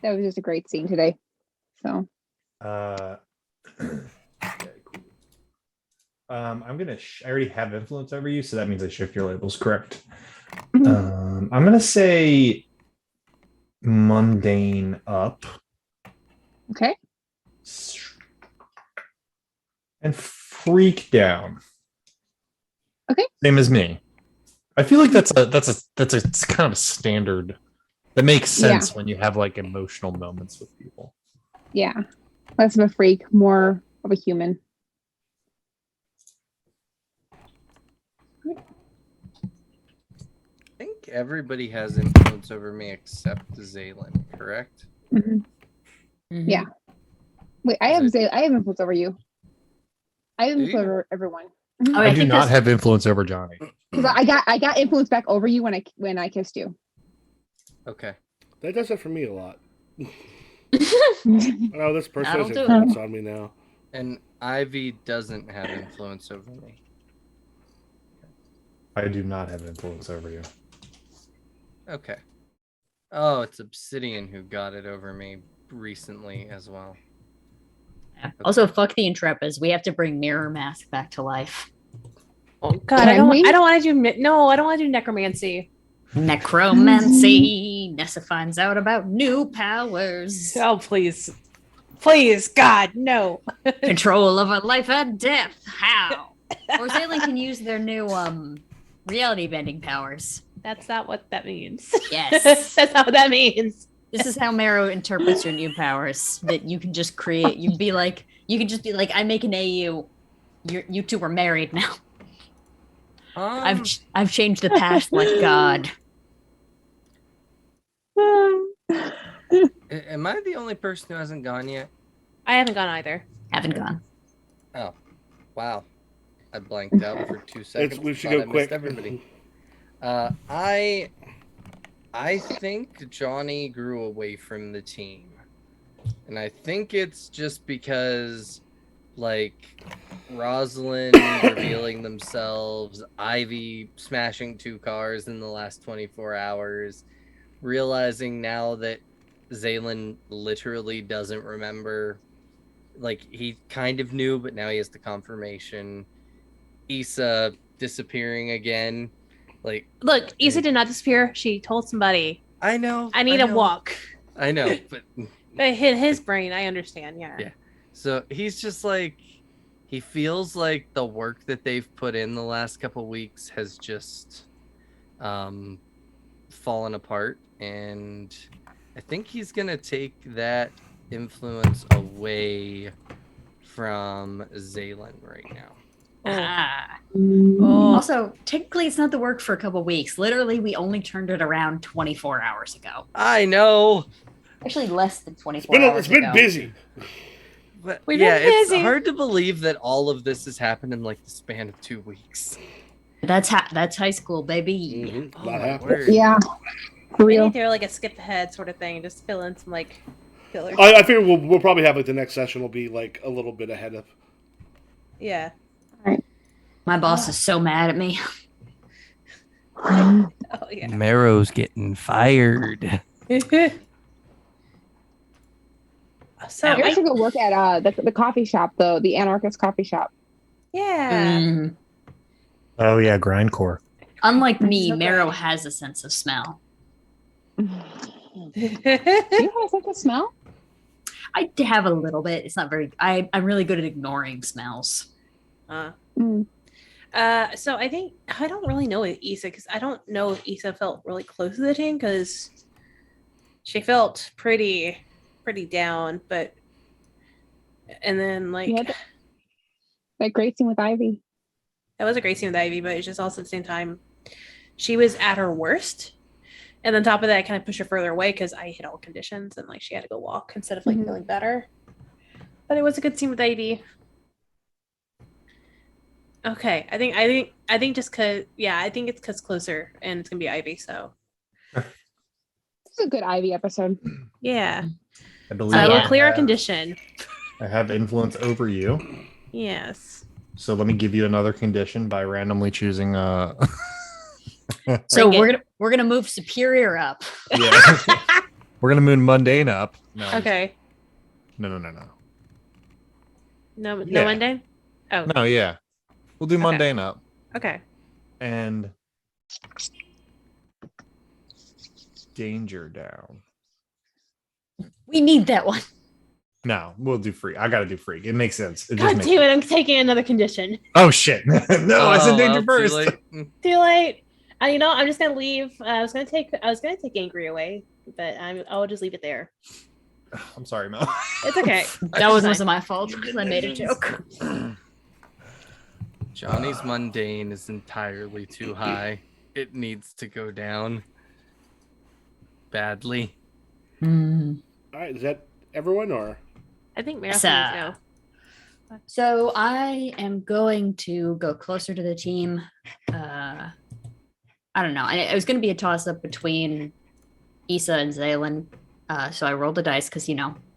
that was just a great scene today. So Yeah, cool. I'm gonna. I already have influence over you, so that means I shift your labels. Correct. I'm gonna say mundane up okay. and freak down. Okay. Same as me. I feel like that's a it's kind of a standard that makes sense when you have like emotional moments with people. Yeah. Less of a freak, more of a human. I think everybody has influence over me except Zaylin, correct? Mhm. Mhm. Yeah. Wait, I have Is I have influence over you. I have Do influence you? over everyone. Oh, I do think not that's- have influence over Johnny. Because I got influence back over you when I kissed you. Okay. That does it for me a lot. Oh, this person That'll has do it. influence on me now. And Ivy doesn't have influence over me. I do not have influence over you. Okay. Oh, it's Obsidian who got it over me recently as well. Yeah. Also, fuck the Intrepids. We have to bring Mirror Mask back to life. Oh god, Can I don't we? want to do no, I don't want to do necromancy. Necromancy. Nessa finds out about new powers. Oh please. Please, God, no. Control over life and death. How? Or Zaylan can use their new reality bending powers. That's not what that means. Yes. That's not what that means. This is how Marrow interprets your new powers. That you can just create. You can just be like, I make an AU. You two are married now. I've changed the past like God. Am I the only person who hasn't gone yet? I haven't gone either. Haven't gone. Oh, wow. I blanked out for 2 seconds. We should Thought go I missed quick. Everybody. I think Johnny grew away from the team. And I think it's just because, like, Rosalind revealing themselves, Ivy smashing 2 cars in the last 24 hours, realizing now that Zaylin literally doesn't remember. Like, he kind of knew, but now he has the confirmation. Issa disappearing again. Like, Look, Issa did not disappear. She told somebody, I know. I need a walk. I know, but It hit his brain. I understand. Yeah. Yeah. so he's just like, he feels like the work that they've put in the last couple weeks has just fallen apart, and I think he's gonna take that influence away from Zaylen right now. Ah. Oh, Also, technically, it's not the work for a couple weeks. Literally, we only turned it around 24 hours ago. I know, Actually, less than 24 hours It's been ago. busy. but We've yeah, been it's busy. hard to believe that all of this has happened in like the span of 2 weeks. That's high school, baby. Mhm, Oh, not my happening. word. Yeah. For we real. need to do like a skip ahead sort of thing and just fill in some like fillers. I figure we'll probably have like the next session will be like a little bit ahead of. Yeah. My boss is so mad at me. Oh yeah. Marrow's getting fired. So I have to go work at the coffee shop though, the anarchist coffee shop. yeah. Mm. Oh yeah, grindcore. Unlike me, So Marrow great. has a sense of smell. Do you have such a smell? I have a little bit. It's not very. I'm really good at ignoring smells. Mm. So I think I don't really know Issa because I don't know if Issa felt really close to the team because she felt pretty down, but and then like Yeah, that great scene with Ivy. that was a great scene with Ivy, but it's just also at the same time she was at her worst. And on top of that, I kind of pushed her further away because I hit all conditions and like she had to go walk instead of like Mhm. feeling better. But it was a good scene with Ivy. Okay, I think just cause I think it's cause closer and it's gonna be Ivy. So This is a good Ivy episode. yeah, I believe so I will yeah. clear a have- condition. I have influence over you. Yes. So let me give you another condition by randomly choosing So Bring it. we're gonna move Superior up. yeah. We're gonna move mundane up. No, I'm just- Okay. No. No Yeah. mundane. Oh. No, yeah. We'll do mundane up. Okay. And danger down. We need that one. No, we'll do free. I gotta do free. It makes sense. It just God makes damn it! I'm taking another condition. Oh shit. No, I said danger well, too first. late. Too late. You know, I'm just gonna leave. I was gonna take angry away, but I'll just leave it there. I'm sorry, Mel. It's okay. That was also my fault because I made a joke. Johnny's mundane is entirely too high. It needs to go down badly. Mm. All right, is that everyone or? I think Marathon So- needs to go. So I am going to go closer to the team. I don't know. It was going to be a toss up between Issa and Zaylin. So I rolled the dice because,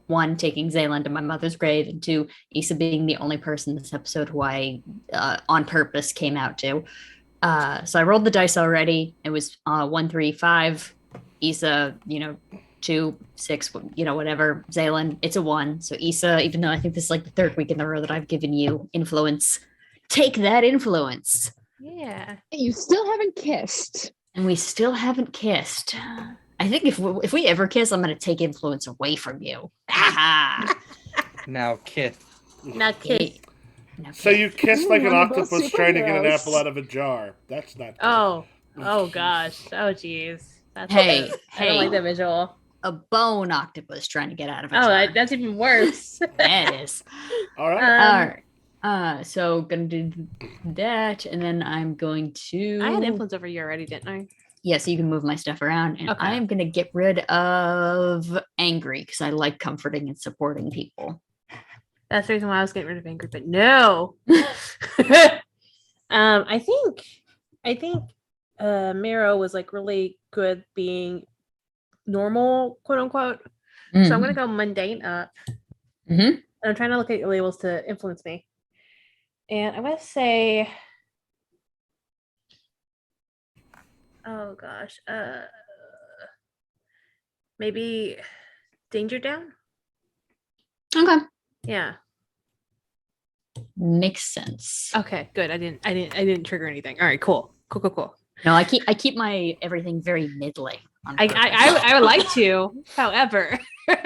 one, taking Zaylin to my mother's grave, and two, Issa being the only person this episode who I on purpose came out to. So I rolled the dice already. It was 1, 3, 5. Issa, 2, 6, whatever. Zaylin, it's a 1. So Issa, even though I think this is like the third week in a row that I've given you influence, take that influence. Yeah. You still haven't kissed. And we still haven't kissed. I think if we ever kiss, I'm going to take influence away from you. Ha Now, Kith. Now, Okay. Kith. So you kiss like an We're both octopus trying to get an superheroes. apple out of a jar. That's not. good. Oh gosh. Oh jeez. That's Hey, I don't like hey. that visual. A bone octopus trying to get out of a Oh, jar. that's even worse. All That is. right. Um, All right. So gonna do that, and then I'm going to. I had influence over you already, didn't I? Yeah, so you can move my stuff around, and Okay. I am gonna get rid of angry because I like comforting and supporting people. That's the reason why I was getting rid of angry, but no. I think Miro was like really good being normal, quote unquote. So I'm gonna go mundane up. Mhm. And I'm trying to look at your labels to influence me. And I'm gonna say, oh gosh, maybe danger down. Okay. Yeah. Makes sense. Okay. Good. I didn't trigger anything. All right. Cool. No, I keep my everything very middling. On purpose. I would like to, however, All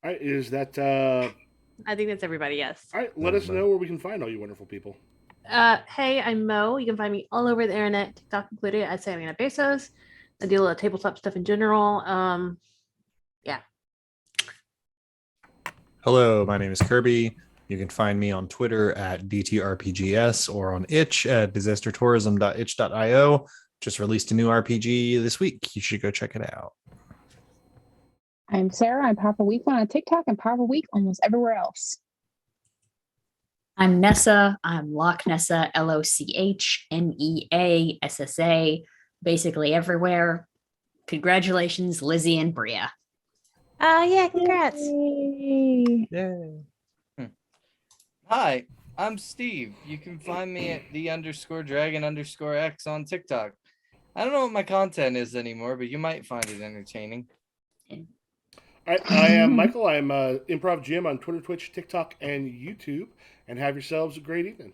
right. Is that? I think that's everybody. Yes. All right. Let us know where we can find all you wonderful people. Hey, I'm Mo. You can find me all over the internet, TikTok included, at Samina Bezos. I deal with tabletop stuff in general. Hello, my name is Kirby. You can find me on Twitter at DTRPGS or on itch at disastertourism.itch.io. Just released a new RPG this week. You should go check it out. I'm Sarah. I'm Powerful Week One on TikTok and Powerful Week almost everywhere else. I'm Nessa. I'm Loch Nessa, LOCHNEASSA, basically everywhere. Congratulations, Lizzie and Bria. Yeah, congrats. Yay. Yay. Hi, I'm Steve. You can find me at _dragon_x on TikTok. I don't know what my content is anymore, but you might find it entertaining. I am Michael. I'm Improv Jim on Twitter, Twitch, TikTok, and YouTube. And have yourselves a great evening.